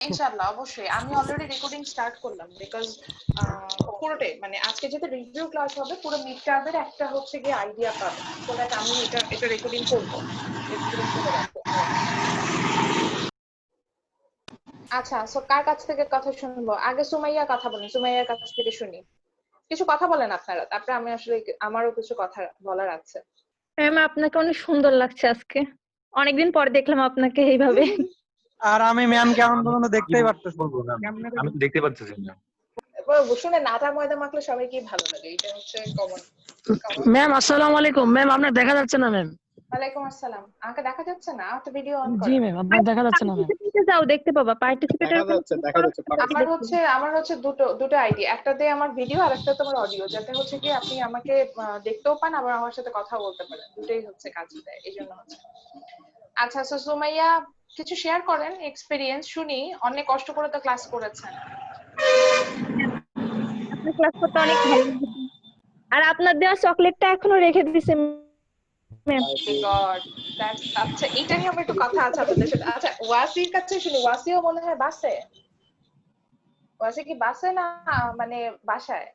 ইনশাআল্লাহ অবশ্যই। আমি অলরেডি রেকর্ডিং স্টার্ট করলাম বিকজ পুরোটাই মানে আজকে যেটা রিভিউ ক্লাস হবে পুরো মিড টার্মের একটা হচ্ছে গিয়ে আইডিয়া পাবে, সো দ্যাট আমি এটা রেকর্ডিং করব, রেকর্ডিং করে রাখবো। আচ্ছা, সো কার কাছ থেকে কথা শুনবো? আগে সুমাইয়া কথা বলেন, সুমাইয়ার কাছ থেকে শুনি। কিছু কথা বলেন আপনারা, তারপরে আমি আসলে আমারও কিছু কথা বলার আছে। ম্যাম আপনাকে অনেক সুন্দর লাগছে আজকে, অনেকদিন পর দেখলাম আপনাকে এইভাবে। আর আমি ম্যাম কেমন পর্যন্ত দেখতেই পারতেছি। আমি দেখতে পাচ্ছি না। শুনে নাটা ময়দা মাখলে সবাইকেই ভালো লাগে, এটা হচ্ছে কমন। ম্যাম আসসালামু আলাইকুম। ম্যাম আপনার দেখা যাচ্ছে না ম্যাম। ওয়ালাইকুম আসসালাম। আমাকে দেখা যাচ্ছে না? তো ভিডিও অন করো। জি ম্যাম আপনার দেখা যাচ্ছে না ম্যাম। যাও দেখতে পাবা পার্টিসিপেটর। আমার হচ্ছে দুটো আইডি, একটাতে আমার ভিডিও আর একটাতে আমার অডিও, যাতে হচ্ছে কি আপনি আমাকে দেখতেও পান আবার আমার সাথে কথা বলতে পারেন, দুটোই হচ্ছে কাজ দেয়, এইজন্য হচ্ছে। আচ্ছা, সো সুমাইয়া কিছু শেয়ার করেন এক্সপেরিয়েন্স শুনি। অনেক কষ্ট করে তো ক্লাস করেছেন। আপনার ক্লাস করতে অনেক ভালো লেগেছে, আর আপনার দেওয়া চকলেটটা এখনো রেখে দিয়েছে ম্যাম। গড, দ্যাটস আচ্ছা, এটা নিয়ে আমার একটু কথা আছে আপনাদের সাথে। আচ্ছা, ওয়াসির কাছে শুনি। ওয়াসিও মনে হয় বাসে। ওয়াসি কি বাসে না মানে বাসায়?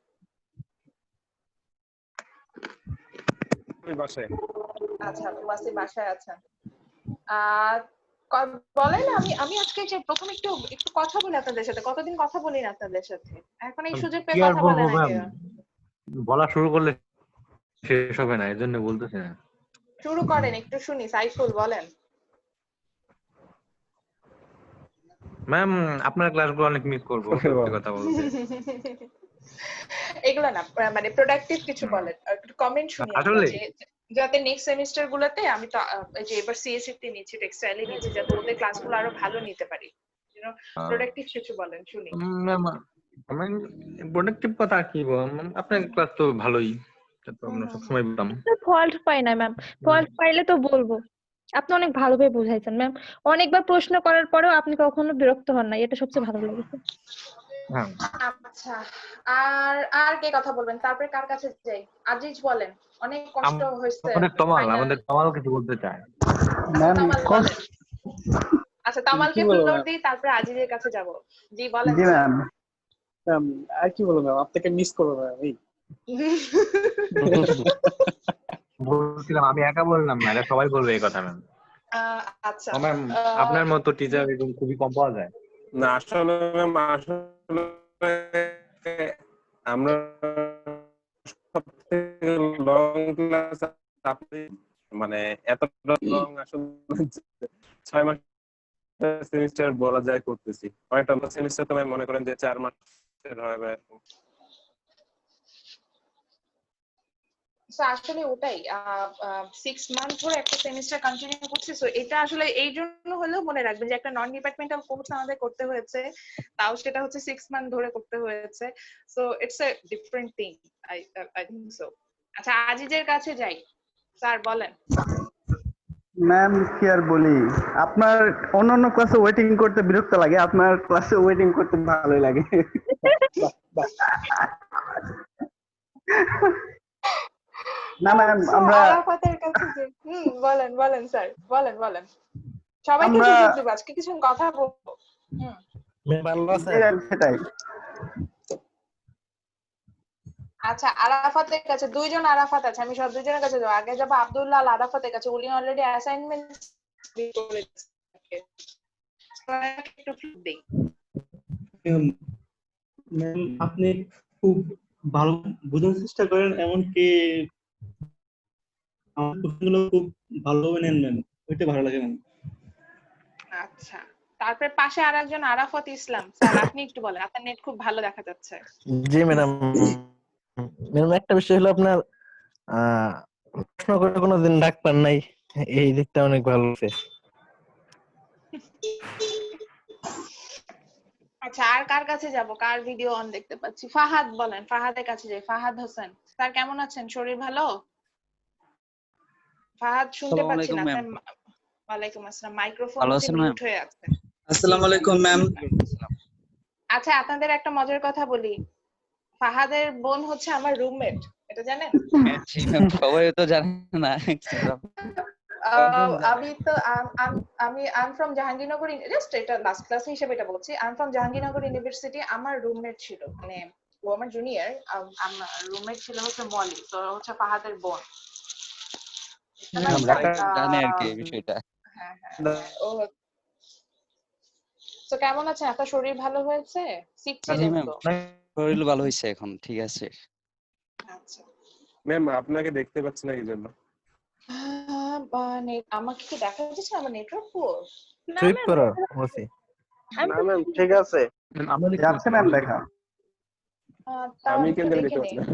বাসায়। আচ্ছা, ওয়াসি বাসায় আছেন। বলেন। আমি আজকে যে প্রথম একটু কথা বলি আপনাদের সাথে, কতদিন কথা বলি না আপনাদের সাথে, এখন এই সুযোগ পেয়ে কথা বলেন আগে। বলা শুরু করলে শেষ হবে না, এজন্য বলতেছি না। শুরু করেন, একটু শুনি। সাইফুল বলেন। ম্যাম আপনার ক্লাসগুলো অনেক মিস করবো, সত্যি কথা বলতে। এগুলো না, মানে প্রোডাক্টিভ কিছু বলেন, একটু কমেন্ট শুনি আসলে যাতে নেক্সট সেমিস্টার গুলোতে আমি তো যে এবার সিএসসি তে নিচ্ছি, টেক্সটাইলে নিচ্ছি, যাতে ওদের ক্লাসগুলো আরো ভালো নিতে পারি। প্রোডাক্টিভ কিছু বলেন শুনি। ম্যাম আমি প্রোডাক্টিভ কথা কি বলবো, আপনার ক্লাস তো ভালোই, তো আমরা সবসময় বলতাম। ফল্ট পাই না ম্যাম, ফল্ট পাইলে তো বলবো। আপনি অনেক ভালোভাবে বুঝাইছেন ম্যাম, অনেকবার প্রশ্ন করার পরেও আপনি কখনো বিরক্ত হন না, এটা সবচেয়ে ভালো লেগেছে। আচ্ছা, আর কে কথা বলবেন? তারপরে কার কাছে যাই? আজিজ বলেন। অনেক কষ্ট হয়েছে। আমাদের তমাল কিছু বলতে চায়। আচ্ছা, তামালকে ফ্লোর দিই, তারপরে আজিজের কাছে যাব। জি বলেন। জি ম্যাম। আর কি বলবো ম্যাম, আপনাকে মিস করবো ম্যাম। বলছিলাম আমি একা বললাম না, এটা সবাই বলবে এই কথা ম্যাম। আচ্ছা, ম্যাম আপনার মতো টিচার একদম খুবই কম পাওয়া যায় না। আসলে ম্যাম আমরা সবথেকে লং ক্লাস আপনি মানে এতটা লং আসলে 6 মাস সেমিস্টার বলা যায় করতেছি। কয়েকটা সেমিস্টার তো ম্যাম মনে করেন যে 4 মাসের হয়। আসলে ওটাই 6 মান্থ ধরে একটা সেমিস্টার কন্টিনিউ করছি। সো এটা আসলে এই জন্য হলেও মনে রাখবেন যে একটা নন ডিপার্টমেন্টাল কোর্স আমাদের করতে হয়েছে, তাও সেটা হচ্ছে 6 মান্থ ধরে করতে হয়েছে। So it's a different thing, I think so. আচ্ছা, আজিজের কাছে যাই। স্যার বলেন। ম্যাম কি আর বলি, আপনার অন্যান্য ক্লাসে ওয়েটিং করতে বিরক্ত লাগে, আপনার ক্লাসে ওয়েটিং করতে ভালোই লাগে। না ম্যাম, আমরা আরাফাতের কাছে যাই। বলেন স্যার, বলেন। সবাইকে সুযোগ দেব, আজকে কিছু কথা বলবো। সেটাই। আচ্ছা, আরাফাতের কাছে দুইজন আরাফাত আছে, আমি সব দুইজনের কাছে যাবো। আগে যাবো আব্দুল্লাহ আল আরাফাতের কাছে, উনি অলরেডি অ্যাসাইনমেন্ট করেছে। একটু ফ্লিপ দেই। ম্যাম আপনি খুব ভালো বোঝার চেষ্টা করেন, এমনকি আমার প্রশ্নগুলো খুব ভালোভাবে নেন ম্যাম, ওইটা ভালো লাগে ম্যাম। আচ্ছা, তারপরে পাশে আরেকজন আরাফাত ইসলাম। স্যার আপনি একটু বলেন, আপনার নেট খুব ভালো দেখা যাচ্ছে। জি ম্যাডাম। ম্যাডাম একটা বিষয় হলো আপনার প্রশ্ন করে কোনোদিন ডাক পান নাই, এই দিকটা অনেক ভালো লাগছে। আচ্ছা, আর কার কাছে যাব? কার ভিডিও অন দেখতে পাচ্ছি? ফাহাদ বলেন, ফাহাদের কাছে যাই। ফাহাদ হোসেন স্যার কেমন আছেন? শরীর ভালো? ফাহাদ শুনতে পাচ্ছি না। ওয়ালাইকুম আসসালাম। মাইক্রোফোন মিউট হয়ে আছে। আসসালামু আলাইকুম ম্যাম। আচ্ছা, আপনাদের একটা মজার কথা বলি। ফাহাদের বোন হচ্ছে আমার রুমমেট, এটা জানেন? সবাই তো জানে না। আমি তো আমি I am from Jahangirnagar, just এটা লাস্ট ক্লাস হিসেবে এটা বলছি, I am from Jahangirnagar university. আমার রুমমেট ছিল, মানে ও আমার জুনিয়র, আমার রুমমেট ছিল হচ্ছে মলি, তো হচ্ছে ফাহাদের বোন। আমরা জানি আর কি এই বিষয়টা। হ্যাঁ হ্যাঁ হ্যাঁ, ও তো কেমন আছে? আপনার শরীর ভালো হয়েছে? সিক জি ছিলেন ম্যাম, তো? শরীর ভালো হয়েছে, এখন ঠিক আছে। আচ্ছা, ম্যাম আপনাকে দেখতে পাচ্ছি না এই জন্য। আমাকে কি দেখা যাচ্ছে? আমার নেটওয়ার্ক পুয়ার? না সুইপ ম্যাম, করো ওসি। আমি না তো ম্যাম ঠিক আছে, যাচ্ছে ম্যাম দেখা। আমি আমি কেন তো দেখতে দেখিনি। পাচ্ছি না?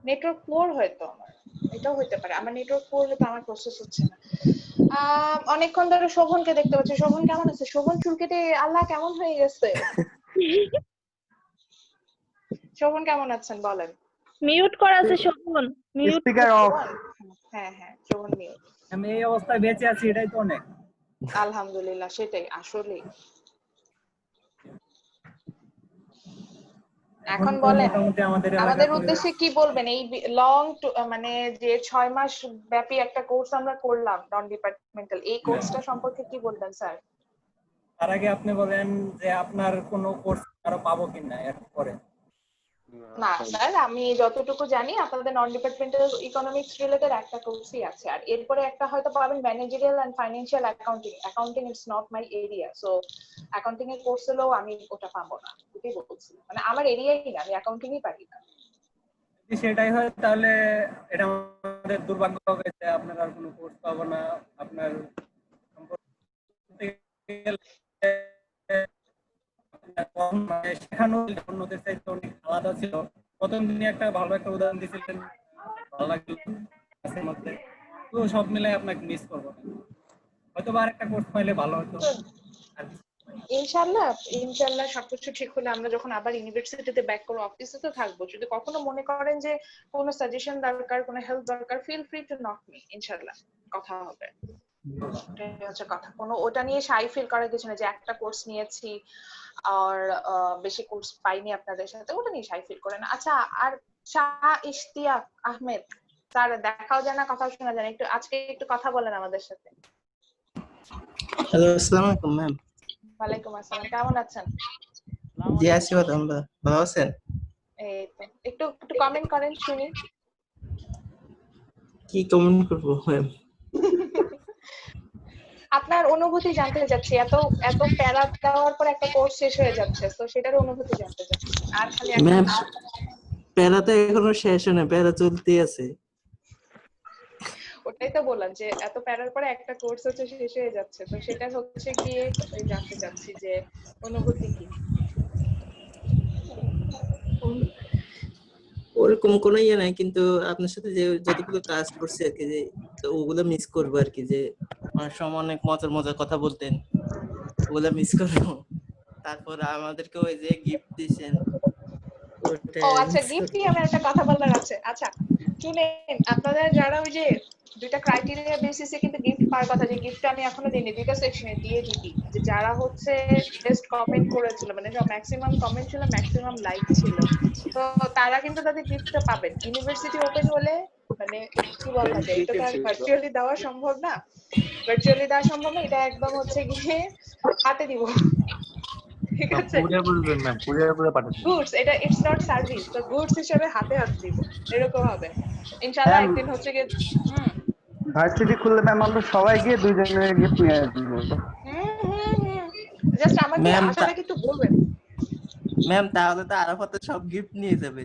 নেটওয়ার্ক পুয়ার হয়তো আমার, এটাও হতে পারে। আমার নেটওয়ার্ক পুয়ার হয়তো আমার প্রসেস হচ্ছে না। অনেকক্ষণ ধরে শোভনকে দেখতে পাচ্ছি। শোভন কেমন আছে? শোভন চুল কেটে আল্লাহ কেমন হয়ে গেছে। শোভন কেমন আছেন বলেন? মিউট করা আছে শোভন, মিউট। Speaker of. হ্যাঁ হ্যাঁ, শোভন মিউট। আমি এই অবস্থায় বেঁচে আছি, এটাই তো অনেক। আলহামদুলিল্লাহ, সেটাই আসলে। এখন তো বলেন মোটামুটি আমাদের আমাদের এলাকার উদ্দেশ্যে কি বলবেন? এই লং মানে যে 6 মাস ব্যাপী একটা কোর্স আমরা করলাম নন ডিপার্টমেন্টাল, এই কোর্সটা সম্পর্কে কি বলবেন স্যার? তার আগে আপনি বলেন যে আপনার কোনো কোর্স আরো পাবো কিনা এরপরে। না স্যার, আমি যতটুকু জানি আপনাদের নন ডিপার্টমেন্টাল ইকোনমিক্স রিলেটেড একটা কোর্সই আছে, আর এরপরে একটা হয়তো পাবেন managerial and financial accounting. Accounting it's not my area, so accounting এর কোর্স হলেও আমি ওটা পাবো না, এটাই বলছি। মানে আমার এরিয়াই না, আমি অ্যাকাউন্টিংই পারি না। যদি সেটাই হয় তাহলে এটা আমাদের দুর্ভাগ্য হবে যে আপনার আর কোনো কোর্স পাবো না। আপনার সম্পর্কে মানে শেখানো অন্যদের চাইতে অনেক আলাদা ছিল। প্রথম দিনই একটা ভালো একটা উদাহরণ দিয়েছিলেন, ভালো লাগলো ক্লাসের মধ্যে। তো সব মিলাই আপনাকে মিস করবো না, হয়তো বা আরেকটা কোর্স পাইলে ভালো হতো। আর ইনশাআল্লাহ ইনশাআল্লাহ সবকিছু ঠিক হলে আমরা যখন আবার ইউনিভার্সিটিতে ব্যাক করে অফিসে তো থাকবো, যদি কখনো মনে করেন যে কোনো সাজেশন দরকার, কোনো হেল্প দরকার, feel free to knock me. ইনশাআল্লাহ কথা হবে। এটাই হচ্ছে কথা। কোনো ওটা নিয়ে শাই ফিল করার কিছু না যে একটা কোর্স নিয়েছি আর বেশি কোর্স পাইনি আপনাদের সাথে, ওটা নিয়ে শাই ফিল করেন। আচ্ছা, আর শাহ ইশতিয়াক আহমেদ স্যার, দেখাও যায় না, কথাও শোনা যায় না, একটু আজকে একটু কথা বলেন আমাদের সাথে। হ্যালো, আসসালামু আলাইকুম ম্যাম। ওয়ালাইকুম আসসালাম, কেমন আছেন? জি আছি, আলহামদুলিল্লাহ। ভালো আছেন? এই তো একটু একটু কমেন্ট করেন শুনি। কি কমেন্ট করবো ম্যাম? আপনার অনুভূতি জানতে চাচ্ছি। এত এত প্যারা দেওয়ার পর একটা কোর্স শেষ হয়ে যাচ্ছে, তো সেটার অনুভূতি জানতে চাচ্ছি। আর খালি ম্যাম, প্যারা তো এখনো শেষ হয় না, প্যারা চলতেই আছে। ওটাই তো বললাম যে এত প্যারার পরে একটা কোর্স হচ্ছে শেষ হয়ে যাচ্ছে, তো সেটা হচ্ছে গিয়ে জানতে চাচ্ছি যে অনুভূতি কি। ওরকম কোনো ইয়ে নাই, কিন্তু আপনার সাথে যে যতগুলো কাজ করছি আর কি, যে তো ওগুলো মিস করবো আর কি। যে অনেক সময় অনেক মজার মজার কথা বলতেন, ওগুলো মিস করবো। তারপর আমাদেরকে ওই যে গিফট দিয়েছেন, ওটা ও আচ্ছা, মিস গিফট করবো। নিয়ে আমার একটা কথা বলার আছে। আচ্ছা শুনেন, আপনাদের যারা ওই যে দুইটা ক্রাইটেরিয়া বেসিসে কিন্তু গিফট পাওয়ার কথা, যে গিফট আমি এখনো দিইনি, দুইটা সেকশনে দিয়ে দিবি। যে যারা হচ্ছে বেস্ট কমেন্ট করেছিল, মানে ম্যাক্সিমাম কমেন্ট ছিল, ম্যাক্সিমাম লাইক ছিল, তো তারা কিন্তু তাদের গিফটটা পাবেন। ইউনিভার্সিটি ওপেন হলে মানে কি বলা যায়, এটা তো আর ভার্চুয়ালি দেওয়া সম্ভব না। ভার্চুয়ালি দেওয়া সম্ভব না, এটা একদম হচ্ছে গিয়ে হাতে দিব। ঠিক আছে, কুরিয়ার করে দেন ম্যাম, কুরিয়ার করে পাঠান। গুডস, এটা ইটস নট সার্ভিস, তো গুডস হিসেবে হাতে হাত দিব, এরকম হবে ইনশাআল্লাহ। একদিন হচ্ছে গিয়ে ভার্সিটি খুললে ম্যাম আমরা সবাই গিয়ে দুইজনের গিফট নিয়ে আসবো। জাস্ট আমাকে ম্যাম আসার আগে একটু বলবেন। ম্যাম তাহলে তো আরাফাতে সব গিফট নিয়ে যাবে।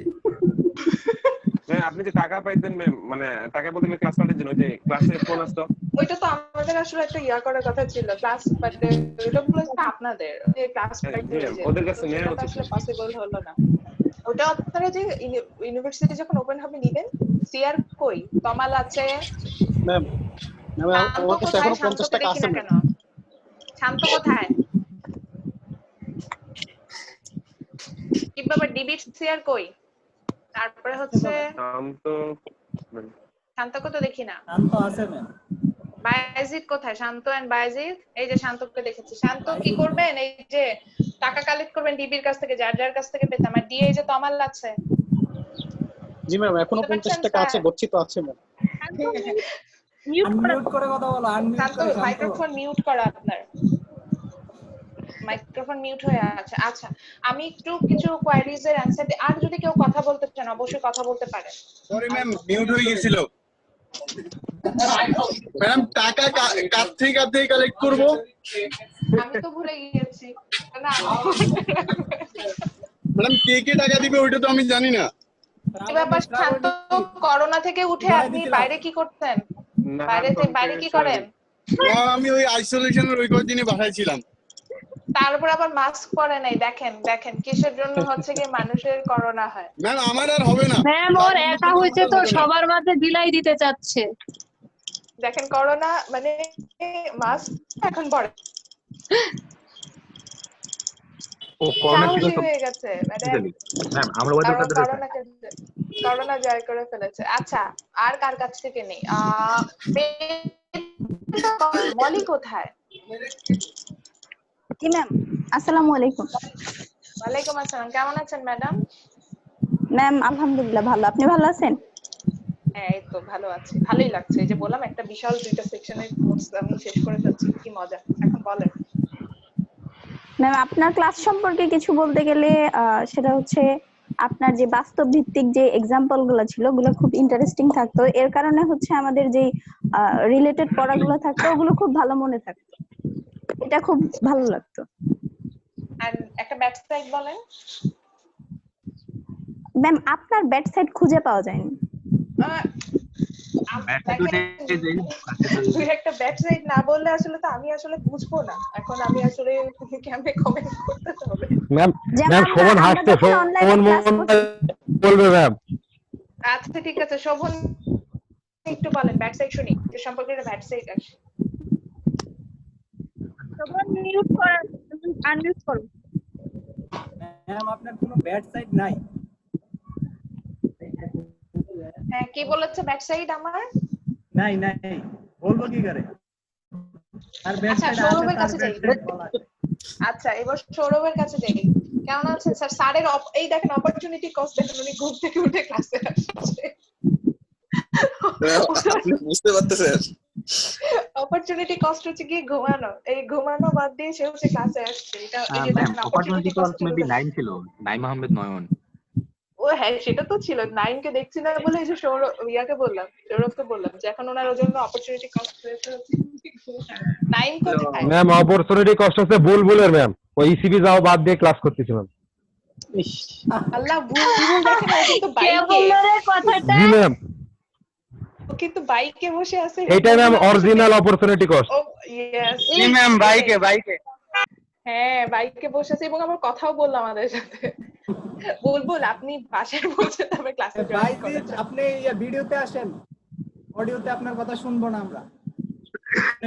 ম্যাম আপনি যে টাকা পাইতেন ম্যাম, মানে টাকা বলতে ক্লাস পার্টির জন্য, ওই যে ক্লাসে ফোন আসতো। ওইটা তো আমাদের আসলে একটা ইয়া করার কথা ছিল, ক্লাস বাট ওটা বলে আপনাদের যে ক্লাস পার্টি, ওদের কাছে নেওয়া সেটা তো উচিত। আসলে পসিবল হলো না। ওটা আপনারা যে ইউনিভার্সিটি যখন ওপেন হবে নিবেন। সিআর কই? তমাল আছে ম্যাম। ম্যাম আমার কাছে এখনো 50 টাকা আছে কেন? শান্ত কোথায়? কি বাবা, ডিবি সিআর কই? তারপরে হচ্ছে শান্তকে তো দেখি না। শান্ত আছে ম্যাম। বায়াজিদ কোথায়? শান্ত এন্ড বায়াজিদ, এই যে শান্তকে দেখেছি। শান্ত কি করবেন? এই যে টাকা কালেক্ট করবেন ডিবির কাছ থেকে, যার যার কাছ থেকে পেতাম। আর ডিএ যে তমাল আছে। জি ম্যাম, এখনো 50 টাকা আছে, গচ্ছিত আছে ম্যাম। মিউট করা আনমিউট করে কথা বলো, আনমিউট শান্ত, করে, শান্ত। মাইক্রোফোন মিউট করা আপনার, মাইক্রোফোন মিউট হয়ে আছে। আচ্ছা, আমি একটু কিছু কোয়ারিজ এর অ্যানসার দিই। আর যদি কেউ কথা বলতে চান অবশ্যই কথা বলতে পারেন। সরি ম্যাম, মিউট হয়ে গেছিল। ম্যাডাম টাকা কার থেকে কালেক্ট করব? আমি তো ভুলে গিয়েছি না। ম্যাডাম কে টাকা দিবে ওইটা তো আমি জানি না। কি ব্যাপার শান্ত, করোনা থেকে উঠে আপনি বাইরে কি করতেন? বাইরে কি করেন? আমি ওই আইসোলেশনের ওই কদিনই বাসায় ছিলাম। তারপর আবার মাস্ক পরে নাই। দেখেন দেখেন কিসের জন্য হচ্ছে কি মানুষের করোনা হয়। ম্যাম আমার আর হবে না ম্যাম, ওর একা হয়েছে তো সবার মাঝে বিলাই দিতে চাচ্ছে। দেখেন করোনা মানে মাস্ক এখন পরে ও করোনা ছিল সাহসী তো হয়ে গেছে মানে ম্যাম, আমরা ওদের কাছে করোনা জয় করে ফেলেছে। আচ্ছা, আর কার কাছ থেকে নেই? মলি কোথায়? জি ম্যাম, আসসালামু আলাইকুম। ওয়ালাইকুম আসসালাম, কেমন আছেন ম্যাডাম? ম্যাম আলহামদুলিল্লাহ ভালো, আপনি ভালো আছেন? হ্যাঁ এই তো ভালো আছি, ভালোই লাগছে। এই যে বললাম একটা বিশাল 2টা সেকশনের কোর্স আমি শেষ করে ফেলছি, কি মজা। এখন বলেন ম্যাম, আপনার ক্লাস সম্পর্কে কিছু বলতে গেলে সেটা হচ্ছে আপনার যে বাস্তব ভিত্তিক যে এক্সাম্পল গুলো ছিল ওগুলো খুব ইন্টারেস্টিং থাকতো। এর কারণে হচ্ছে আমাদের যে রিলেটেড পড়াগুলো থাকতো ওগুলো খুব ভালো মনে থাকতো, এটা খুব ভালো লাগতো। আর একটা ব্যাড সাইড বলেন। ম্যাম আপনার ব্যাড সাইড খুঁজে পাওয়া যায়নি। তুই একটা ব্যাড সাইড না বললে আসলে তো আমি আসলে বুঝবো না। এখন আমি আসলে কেমনে কমেন্ট করতে হবে? ম্যাম শোভন হাসছে, শোভন বলবে ম্যাম। আচ্ছা ঠিক আছে, শোভন একটু বলেন ব্যাড সাইড শুনি, এর সম্পর্কে একটা ব্যাড সাইড আছে। শোভন মিউট করা, আনমিউট করো। ম্যাম আপনার কোনো ব্যাড সাইড নাই। হ্যাঁ কি বলেছে ব্যাড সাইড আমার? নাই নাই, বলবো কি করে? আর ব্যাড আচ্ছা সাইড সৌরভের কাছে যাই। আচ্ছা এবার সৌরভের কাছে যাই। কেমন আছেন স্যার? স্যারের এই দেখেন অপরচুনিটি কস্ট দেখেন, উনি ঘুম থেকে উঠে ক্লাসে আসছে। বুঝতে পারতেছেন? অপরচুনিটি কস্ট হচ্ছে কি ঘুমানো, এই ঘুমানো বাদ দিয়ে সে হচ্ছে ক্লাসে আসছে। এটা এই যে দেখেন অপরচুনিটি কস্ট মেবি 9 ছিল, নাইম আহমেদ নয়ন। ও হ্যাঁ সেটা তো ছিল, নাইনকে দেখছি না বলে এই যে ইয়াকে বললাম, সৌরভকে বললাম যে এখন ওনার জন্য অপরচুনিটি কস্ট হয়েছে। নাইন কোথায়? ম্যাম অপরচুনিটি কষ্ট হচ্ছে বুলবুলের ম্যাম, ওই ইসিবি যাও বাদ দিয়ে ক্লাস করতেছি ম্যাম। আল্লাহ, বুলবুল দেখেন ও কিন্তু কে বাইকে, বললো রে কথাটা? জি ম্যাম, ও কিন্তু বাইকে বসে আছে। এইটাই ম্যাম অরিজিনাল অপরচুনিটি কস্ট। ও ইয়েস জি ম্যাম, বাইকে হ্যাঁ বাইকে বসে আছে এবং আমার কথাও বললাম আমাদের সাথে। বুলবুল আপনি বাসায় বসে তবে ক্লাসে জয়েন করেন। আপনি ভিডিওতে আসেন, অডিওতে আপনার কথা শুনবো না আমরা।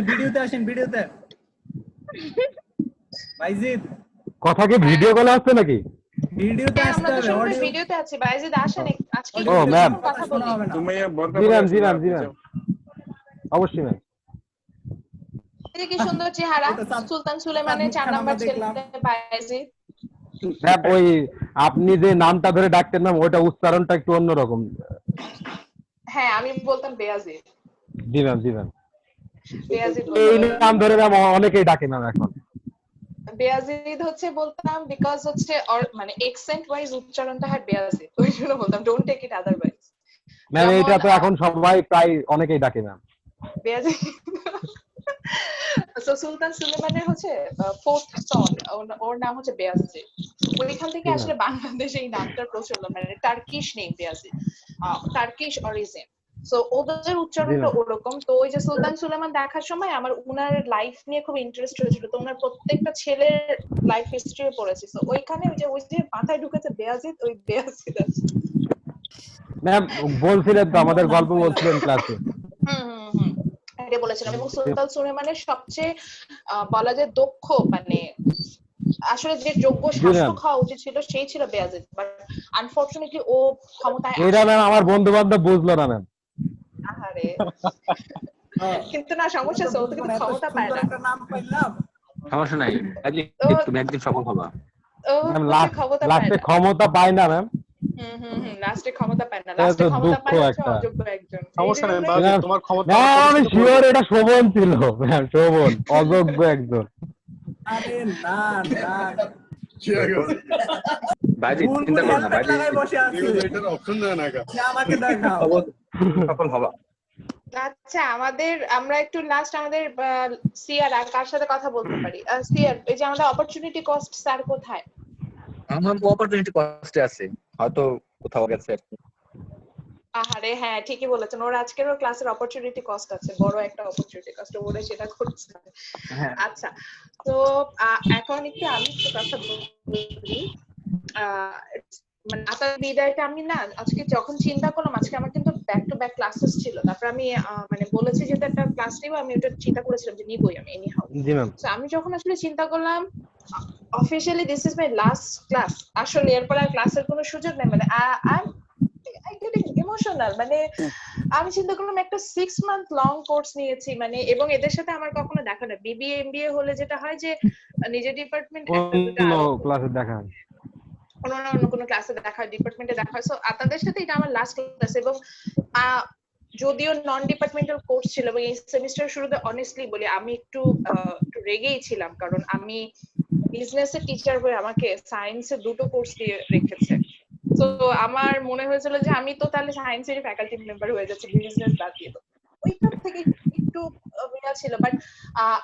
ভিডিওতে আসেন, ভিডিওতে। বাইজিদ কথা কি ভিডিও কলে আসছে নাকি? ভিডিওতে হ্যাঁ, আসতে আমরা তো হবে, সবাই অডিও ভিডিওতে আছি। বাইজিদ আসেন আজকে ও ম্যাম, কথা বলি। তুমি জি ম্যাম জি ম্যাম জি ম্যাম, অবশ্যই ম্যাম। এই যে কি সুন্দর চেহারা, সুলতান সুলেমানের 4 নাম্বার ছেলে বাইজিদ। ম্যাম ওই আপনি যে নামটা ধরে ডাকতেন ম্যাম, ওইটা উচ্চারণটা একটু অন্যরকম। হ্যাঁ আমি বলতাম বেয়াজিদ। জি ম্যাম জি ম্যাম, বেয়াজিদ এই বলতাম। নাম ধরে ম্যাম অনেকেই ডাকে ম্যাম এখন। বেয়াজিদ হচ্ছে বলতাম বিকজ হচ্ছে মানে এক্সেন্ট ওয়াইজ উচ্চারণটা হয় বেয়াজিদ, ওই জন্য বলতাম don't take it otherwise. Ma'am এইটা তো এখন সবাই প্রায় অনেকেই ডাকে ম্যাম। বেয়াজিদ। সো সুলতান সুলেমানের হচ্ছে 4th সন, ওর নাম হচ্ছে বেয়াজিদ। ওইখান থেকে আসলে বাংলাদেশে এই নামটার প্রচলন, মানে Turkish name Beyazid, Turkish origin. So ওদের উচ্চারণটা ওরকম। তো ওই যে সুলতান সুলেমান দেখার সময় আমার উনার লাইফ নিয়ে খুব ইন্টারেস্ট হয়েছিল, তো উনার প্রত্যেকটা ছেলের লাইফ হিস্ট্রি পড়েছি। তো ওইখানে ওই যে মাথায় ঢুকেছে বেয়াজিদ, ওই বেয়াজিদ আছে। ম্যাম বলছিলেন তো, আমাদের গল্প বলছিলেন ক্লাসে। এটা বলেছিলাম। এবং সুলতান সুলেমানের সবচেয়ে বলা যায় দক্ষ, মানে আসলে যে যোগ্য শাসক হওয়া উচিত ছিল সেই ছিল বেয়াজিদ, বাট আনফরচুনেটলি ও ক্ষমতায় এটা ম্যাম আমার বন্ধু বান্ধব বুঝলো না ম্যাম। আহারে, কিন্তু না সমস্যা আছে, ও তো কিন্তু ক্ষমতা পায় না। নাম পাইলাম, সমস্যা নাই, তুমি একদিন সফল হবা। ও ম্যাম ক্ষমতা পায় লাস্টে না। ক্ষমতা পায় না ম্যাম, লাস্টে ক্ষমতা পায় না, এটা লাস্টে তো ক্ষমতা দুঃখ পায় হচ্ছে একটা। অযোগ্য একজন। এই সমস্যা নেই জন্যই বাকি তোমার ক্ষমতা না আমরা আমি প্রতিষ্ঠিত শিওর করবো। এটা শোভন ছিল, হ্যাঁ শোভন অযোগ্য একজন। আরে না না বাজি ভুল চিন্তা ভুল করো না, হেলমেট বাজি লাগাই বসে আছে, এটার অপশন দেয় না কা। সে আমাকে দেখাও। সফল হবা। আচ্ছা আমরা একটু লাস্ট আমাদের সিআর আর কার সাথে কথা বলতে পারি? সিআর, এই যে আমাদের অপরচুনিটি কস্ট স্যার কোথায়? আমার অপরচুনিটি কষ্টে আছে, হয়তো কোথাও গেছে আর কি। আহারে হ্যাঁ ঠিকই বলেছেন, ওর আজকেরও ক্লাসের অপরচুনিটি কস্ট আছে, বড় একটা অপরচুনিটি কস্ট, ওরে সেটা করছে। হ্যাঁ আচ্ছা, তো এখন একটু আমি একটু কথা বলি। মানে আপনার বিদায়টা আমি না আজকে যখন চিন্তা করলাম, আজকে আমার কিন্তু ব্যাক টু ব্যাক ক্লাসেস ছিল, তারপর আমি মানে বলেছি যে একটা ক্লাস নিব, আমি ওটা চিন্তা করেছিলাম যে নিবই আমি এনিহাউ। জি ম্যাম। তো আমি যখন আসলে চিন্তা করলাম officially this is my last class, আসলে এরপর আর ক্লাসের কোনো সুযোগ নেই, মানে I getting emotional, মানে আমি চিন্তা করলাম একটা 6 মান্থ লং কোর্স নিয়েছি, মানে এবং এদের সাথে আমার কখনো দেখা না। বিবিএ এমবিএ হলে যেটা হয় যে নিজের ডিপার্টমেন্ট একটা দুটো অন্য আরো ক্লাসে দেখা হয়। অন্য কোনো ক্লাসে দেখা হয়, ডিপার্টমেন্টে দেখা হয়। সো তাদের সাথে এটা আমার লাস্ট ক্লাস, এবং যদিও নন ডিপার্টমেন্টাল কোর্স ছিল, এবং এই সেমিস্টার শুরুতে অনেস্টলি বলি আমি একটু রেগেই ছিলাম, কারণ আমি বিজনেসের টিচার হয়ে আমাকে সায়েন্সের দুটো কোর্স দিয়ে রেখেছে। তো আমার মনে হয়েছিল যে আমি তো তাহলে সায়েন্সের ফ্যাকাল্টি মেম্বার হয়ে যাচ্ছি বিজনেস বাদ দিয়ে। তো ওইটার থেকে একটু বিয়া ছিল, বাট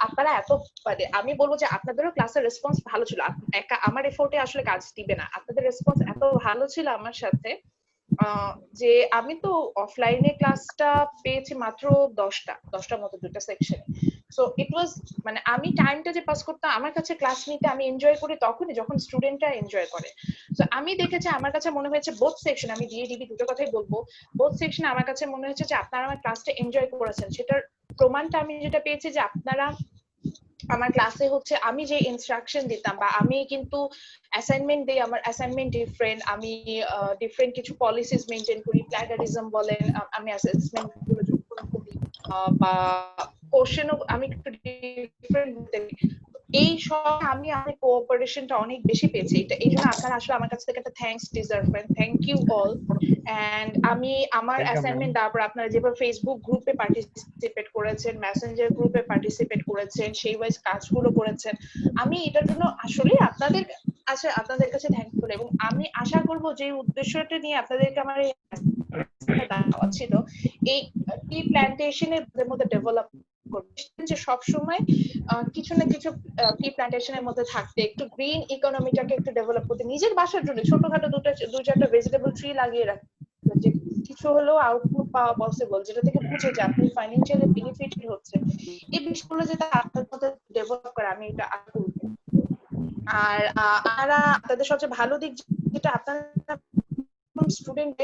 আপনারা এত মানে আমি বলবো যে আপনাদেরও ক্লাসের রেসপন্স ভালো ছিল। একা আমার এফোর্টে আসলে কাজ দিবে না, আপনাদের রেসপন্স এত ভালো ছিল আমার সাথে যে আমি তো অফলাইনে ক্লাসটা পেয়েছি মাত্র 10টা মতো, দুটো সেকশনে। সো ইট ওয়াজ মানে আমি টাইমটা যে পাস করতাম, আমার কাছে ক্লাস নিতে আমি এনজয় করি তখনই যখন স্টুডেন্টরা এনজয় করে। সো আমি দেখেছি, আমার কাছে মনে হয়েছে বোথ সেকশন, আমি ডিএডিবি দুটো কথাই বলবো, বোথ সেকশনে আমার কাছে মনে হয়েছে যে আপনারা আমার ক্লাসটা এনজয় করেছেন। সেটার প্রমাণটা আমি যেটা পেয়েছি যে আপনারা আমার ক্লাসে হচ্ছে আমি যে ইনস্ট্রাকশন দিতাম, বা আমি কিন্তু অ্যাসাইনমেন্ট দিই, আমার অ্যাসাইনমেন্ট ডিফারেন্ট, আমি ডিফারেন্ট কিছু পলিসিস মেইনটেইন করি, প্ল্যাগারিজম বলেন, আমি অ্যাসেসমেন্ট গুলো যুক্ত করি, বা কোশ্চেনও আমি একটু ডিফারেন্ট দিই। এই সব আমি আমার কোঅপারেশনটা অনেক বেশি পেয়েছি, এটা এই জন্য আপনারা আসলে আমার কাছ থেকে একটা থ্যাঙ্কস ডিজার্ভ করেন। Thank you all. এন্ড আমি আমার অ্যাসাইনমেন্ট দেওয়ার পর আপনারা যেভাবে ফেসবুক গ্রুপে পার্টিসিপেট করেছেন, মেসেঞ্জার গ্রুপে পার্টিসিপেট করেছেন, সেই ওয়াইজ কাজগুলো করেছেন, আমি এটার জন্য আসলে আপনাদের কাছে থ্যাঙ্কফুল। এবং আমি আশা করব যে উদ্দেশ্যটা নিয়ে আপনাদেরকে আমার দেওয়া ছিল, এই টি প্ল্যান্টেশনের মধ্যে ডেভেলপ যে সবসময় কিছু না কিছু টি প্ল্যান্টেশনের মধ্যে থাকতে, একটু গ্রিন ইকোনমিটাকে একটু ডেভেলপ করতে, নিজের বাসার জন্য ছোটখাটো দুই চারটা ভেজিটেবল ট্রি লাগিয়ে রাখতে, যে কিছু হলেও আউটপুট পাওয়া পসিবল, যেটা থেকে বুঝে যে আপনি ফাইন্যান্সিয়ালি বেনিফিটেড হচ্ছে, এই বিষয়গুলো যেটা আপনার মধ্যে ডেভেলপ করে, আমি এটা আশা করব। আর আপনাদের সবচেয়ে ভালো দিক যেটা আপনারা স্টুডেন্ট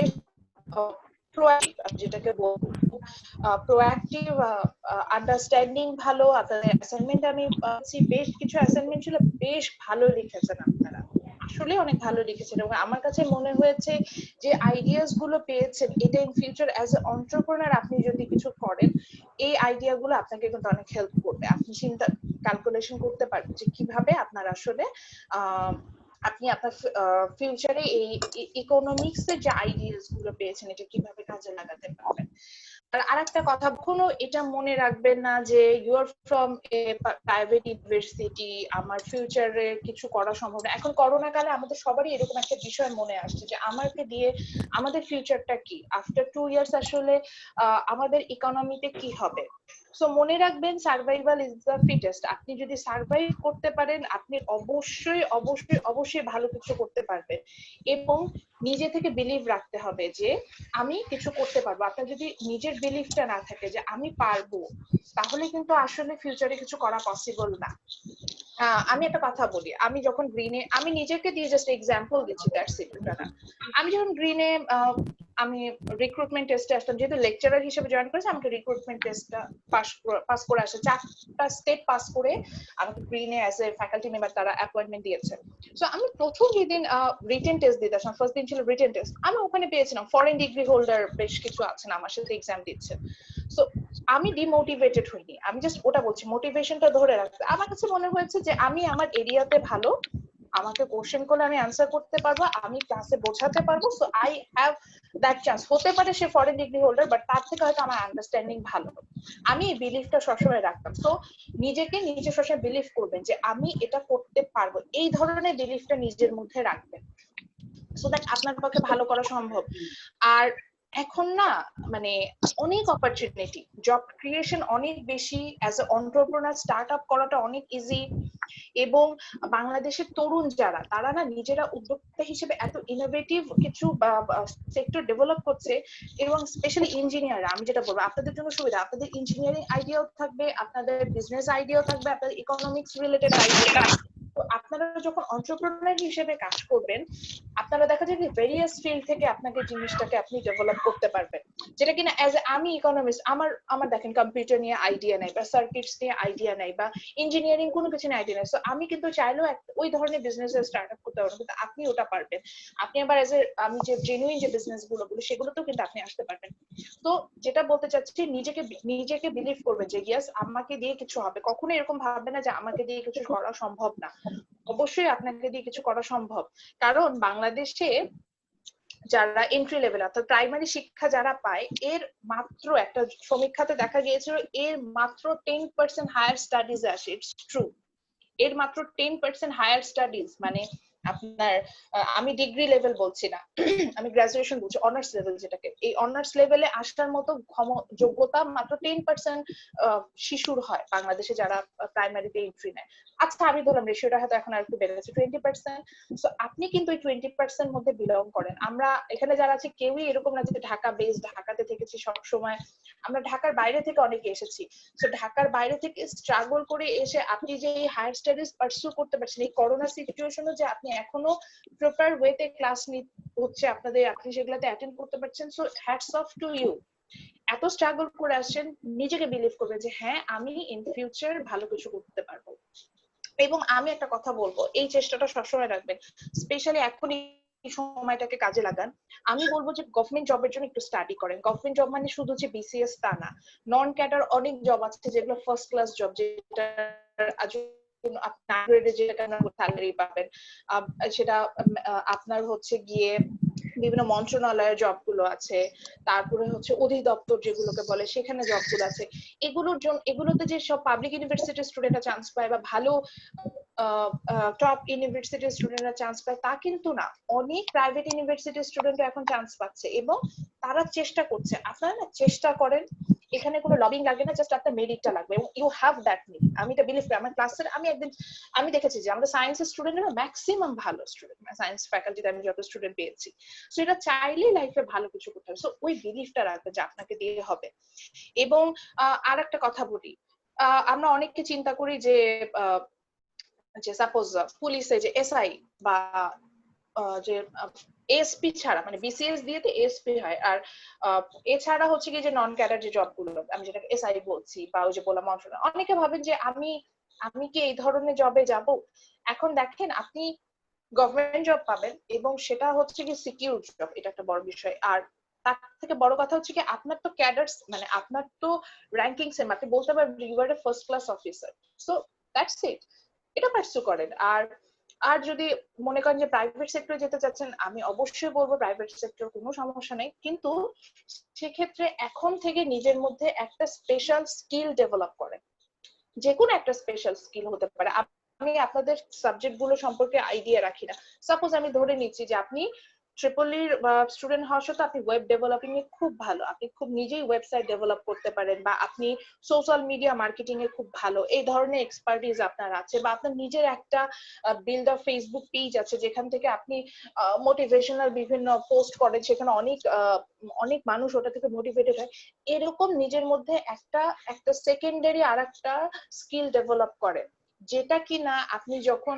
প্রোঅ্যাক্টিভ, যেটাকে বলবো প্রোঅ্যাক্টিভ, আন্ডারস্ট্যান্ডিং ভালো। আপনাদের অ্যাসাইনমেন্ট আমি বেশ কিছু অ্যাসাইনমেন্ট ছিল, বেশ ভালো লিখেছেন আপনারা, আসলে অনেক ভালো লিখেছেন। এবং আমার কাছে মনে হয়েছে যে আইডিয়াস গুলো পেয়েছেন, এটা in future as a entrepreneur আপনি যদি কিছু করেন, এই আইডিয়া গুলো আপনাকে কিন্তু অনেক হেল্প করবে। আপনি চিন্তা ক্যালকুলেশন করতে পারবেন যে কিভাবে আপনার আসলে আপনি আপনার ফিউচারে এই ইকোনমিক্স এর যে আইডিয়াস গুলো পেয়েছেন, এটা কিভাবে কাজে লাগাতে পারবেন। আর আরেকটা কথা, কখনো এটা মনে রাখবেন না যে you are from a private university, আমার ফিউচারে কিছু করা সম্ভব না। এখন করোনা কালে আমাদের সবারই এরকম একটা বিষয় মনে আসছে যে আমাকে দিয়ে আমাদের ফিউচারটা কি, আফটার 2 ইয়ার্স আসলে আমাদের ইকোনমিতে কি হবে। সো মনে রাখবেন, সার্ভাইভাল ইজ দ্য ফিটেস্ট। আপনি যদি সার্ভাইভ করতে পারেন, আপনি অবশ্যই অবশ্যই অবশ্যই ভালো কিছু করতে পারবেন। এবং নিজে থেকে বিলিভ রাখতে হবে যে আমি কিছু করতে পারবো। আপনার যদি নিজের বিলিভটা না থাকে যে আমি পারবো, তাহলে কিন্তু আসলে ফিউচারে কিছু করা পসিবল না। আমি একটা কথা বলি, আমি যখন গ্রিনে, আমি নিজেকে দিয়ে জাস্ট এক্সাম্পল দিচ্ছি, দ্যাটস ইট। আমি যখন গ্রিনে আমি রিক্রুটমেন্ট টেস্টে আসলাম, যেহেতু লেকচারার হিসেবে জয়েন করেছি, আমাকে রিক্রুটমেন্ট টেস্টটা পাস করে আসে, 4টা স্টেট পাস করে আমাকে গ্রিনে অ্যাজ এ ফ্যাকাল্টি মেম্বার তারা অ্যাপয়েন্টমেন্ট দিয়েছে। সো আমি প্রথম যেদিন রিটেন টেস্ট দিতে আসলাম, ফার্স্ট দিন ছিল রিটেন টেস্ট, আমি ওখানে পেয়েছিলাম ফরেন ডিগ্রি হোল্ডার বেশ কিছু আছেন আমার সাথে এক্সাম দিচ্ছে। সো আমি ডিমোটিভেটেড হইনি, আমি জাস্ট ওটা বলছি মোটিভেশনটা ধরে রাখতে। আমার কাছে মনে হয়েছে যে আমি আমার এরিয়াতে ভালো, আমাকে কোশ্চেন করলে আমি অ্যান্সার করতে পারবো, আমি ক্লাসে বোঝাতে পারবো, so I have that chance. হতে পারে সে ফরেন ডিগ্রি হোল্ডার, বাট তার থেকে হয়তো আমার আন্ডারস্ট্যান্ডিং ভালো। আমি এই বিলিফটা সবসময় রাখতাম। সো নিজে সবসময় বিলিভ করবেন যে আমি এটা করতে পারবো, এই ধরনের বিলিফটা নিজের মধ্যে রাখবেন, সো দ্যাট আপনার পক্ষে ভালো করা সম্ভব। আর এখন না মানে অনেক অপরচুনিটি, জব ক্রিয়েশন অনেক বেশি, as a entrepreneur start up করাটা অনেক ইজি। এবং বাংলাদেশের তরুণ যারা, তারা না নিজেরা উদ্যোক্তা হিসেবে এত ইনোভেটিভ কিছু সেক্টর ডেভেলপ করছে। এবং স্পেশালি ইঞ্জিনিয়ার, আমি যেটা বলবো আপনাদের জন্য সুবিধা, আপনাদের ইঞ্জিনিয়ারিং আইডিয়াও থাকবে, আপনাদের বিজনেস আইডিয়াও থাকবে, আপনাদের ইকোনমিক্স রিলেটেড আইডিয়া। তো আপনারা যখন এন্টারপ্রেনার হিসেবে কাজ করবেন, আপনারা দেখা যায় যে ভেরিয়াস ফিল্ড থেকে আপনাকে জিনিসটাকে আপনি ডেভেলপ করতে পারবেন, যেটা কিনা অ্যাজ আমি ইকোনমিস্ট, আমার দেখেন কম্পিউটার নিয়ে আইডিয়া নাই, বা সার্কিটস নিয়ে আইডিয়া নাই, বা ইঞ্জিনিয়ারিং কোনো কিছু নিয়ে আইডিয়া নাই। সো আমি কিন্তু চাইলেও ওই ধরনের বিজনেস স্টার্ট আপ করতে পারবো, কিন্তু আপনি ওটা পারবেন। আপনি আবার অ্যাজ এ আমি যে জেনুইন যে বিজনেস গুলো বলি সেগুলোতেও কিন্তু আপনি আসতে পারবেন। তো যেটা বলতে চাচ্ছি, নিজেকে বিলিভ করবে যে ইয়েস আমাকে দিয়ে কিছু হবে। কখনো এরকম ভাববে না যে আমাকে দিয়ে কিছু করা সম্ভব না, অবশ্যই আপনাকে দিয়ে কিছু করা সম্ভব। কারণ বাংলাদেশে যারা এন্ট্রি লেভেল অর্থাৎ প্রাইমারি শিক্ষা যারা পায়, এর মাত্র একটা সমীক্ষাতে দেখা গিয়েছিল এর মাত্র 10% হায়ার স্টাডিজ আসে। ইটস ট্রু, এর মাত্র 10% হায়ার স্টাডিজ, মানে আপনার আমি ডিগ্রি লেভেল বলছি না, আমি গ্রাজুয়েশন বলছি, অনার্স লেভেল যেটাকে, এই অনার্স লেভেলে আসার মতো যোগ্যতা মাত্র 10% শিশুর হয় বাংলাদেশে যারা প্রাইমারিতে এন্ট্রি নেয়। আচ্ছা আমি ধরলাম রেশিওটা হয়তো এখন আর একটু বেড়েছে 20%। সো আপনি কিন্তু ওই 20% মধ্যে বিলং করেন। আমরা এখানে যারা আছে কেউই এরকম না যে ঢাকা বেস, ঢাকাতে থেকেছি সব সময়, আমরা ঢাকার বাইরে থেকে অনেকে এসেছি। সো ঢাকার বাইরে থেকে স্ট্রাগল করে এসে আপনি যে হায়ার স্টাডিজ পারসু করতে পারছেন, এই করোনা সিচুয়েশনে যে আপনি এখনো প্রপার ওয়েতে ক্লাস হচ্ছে আপনাদের, আপনি সেগুলোতে অ্যাটেন্ড করতে পারছেন, so hats off to you. এত স্ট্রাগল করে আসছেন, নিজেকে বিলিভ করবে যে হ্যাঁ আমি ইন ফিউচার ভালো কিছু করতে পারবো। এবং আমি একটা কথা বলবো, এই চেষ্টাটা সবসময় রাখবেন, স্পেশালি এখন এই সময়টাকে কাজে লাগান। আমি বলবো যে গভর্নমেন্ট জবের জন্য একটু স্টাডি করেন। গভর্নমেন্ট জব মানে শুধু যে বিসিএস তা না, নন ক্যাডার অনেক জব আছে যেগুলো ফার্স্ট ক্লাস জব, যেটা আপনার স্যালারি পাবেন, সেটা আপনার হচ্ছে গিয়ে বিভিন্ন মন্ত্রণালয়ের জব গুলো আছে, তারপরে হচ্ছে অধিদপ্তর যেগুলোকে বলে সেখানে জব গুলো আছে। এগুলোর জন্য এগুলোতে যে সব পাবলিক ইউনিভার্সিটির স্টুডেন্টরা চান্স পায় বা ভালো টপ ইউনিভার্সিটির স্টুডেন্টরা চান্স পায় তা কিন্তু না, অনেক প্রাইভেট ইউনিভার্সিটির স্টুডেন্টরা এখন চান্স পাচ্ছে এবং তারা চেষ্টা করছে। আপনারা না চেষ্টা করেন, এখানে কোনো লবিং লাগে না, জাস্ট আপনার মেরিটটা লাগবে এবং ইউ হ্যাভ দ্যাট মেরিট। আমি এটা বিলিভ করি, আমার ক্লাসের আমি দেখেছি যে আমাদের সায়েন্সের স্টুডেন্টরা ম্যাক্সিমাম ভালো স্টুডেন্ট, সায়েন্স ফ্যাকাল্টিতে আমি যত স্টুডেন্ট পেয়েছি। সো এটা চাইলেই লাইফে ভালো কিছু করতে হবে। সো ওই বিলিভটা রাখবে যে আপনাকে দিয়ে হবে। এবং আর একটা কথা বলি, আমরা অনেককে চিন্তা করি যে সাপোজ পুলিশে যে এসআই বা যে এসপি ছাড়া, মানে বিসিএস দিয়ে তো এসপি হয়, আর এছাড়া হচ্ছে কি যে নন ক্যাডার যে জব গুলো আমি যেটাকে এসআই বলছি বা ওই যে বললাম মন্ত্রণালয়, অনেকে ভাবেন যে আমি কি এই ধরনের জবে যাব। এখন দেখেন আপনি গভর্নমেন্ট জব পাবেন এবং সেটা হচ্ছে কি সিকিউর জব, এটা একটা বড় বিষয়। আর তার থেকে বড় কথা হচ্ছে কি আপনার তো ক্যাডার্স, মানে আপনার তো র্যাঙ্কিং সেম, আপনি বলতে পারবেন you are a first class officer. So that's it, এটা পারসু করেন। আর যদি মনে করেন যে প্রাইভেট সেক্টরে যেতে চাচ্ছেন, আমি অবশ্যই বলবো প্রাইভেট সেক্টর কোনো সমস্যা নেই, কিন্তু সেক্ষেত্রে এখন থেকে নিজের মধ্যে একটা স্পেশাল স্কিল ডেভেলপ করেন। যে কোনো একটা স্পেশাল স্কিল হতে পারে। আমি আপনাদের সাবজেক্ট গুলো সম্পর্কে আইডিয়া রাখি না, সাপোজ আমি ধরে নিচ্ছি যে আপনি ট্রিপলির স্টুডেন্ট হওয়ার সাথে আপনি ওয়েব ডেভেলপিং এ খুব ভালো, আপনি খুব নিজেই ওয়েবসাইট ডেভেলপ করতে পারেন, বা আপনি সোশ্যাল মিডিয়া মার্কেটিং এ খুব ভালো, এই ধরনের এক্সপার্টিস আপনার আছে, বা আপনার নিজের একটা বিল্ড আপ ফেসবুক পেজ আছে যেখান থেকে আপনি মোটিভেশনাল বিভিন্ন পোস্ট করেন, সেখানে অনেক মানুষ ওটা থেকে মোটিভেটেড হয়। এরকম নিজের মধ্যে একটা সেকেন্ডারি আর একটা স্কিল ডেভেলপ করেন, যেটা কিনা আপনি যখন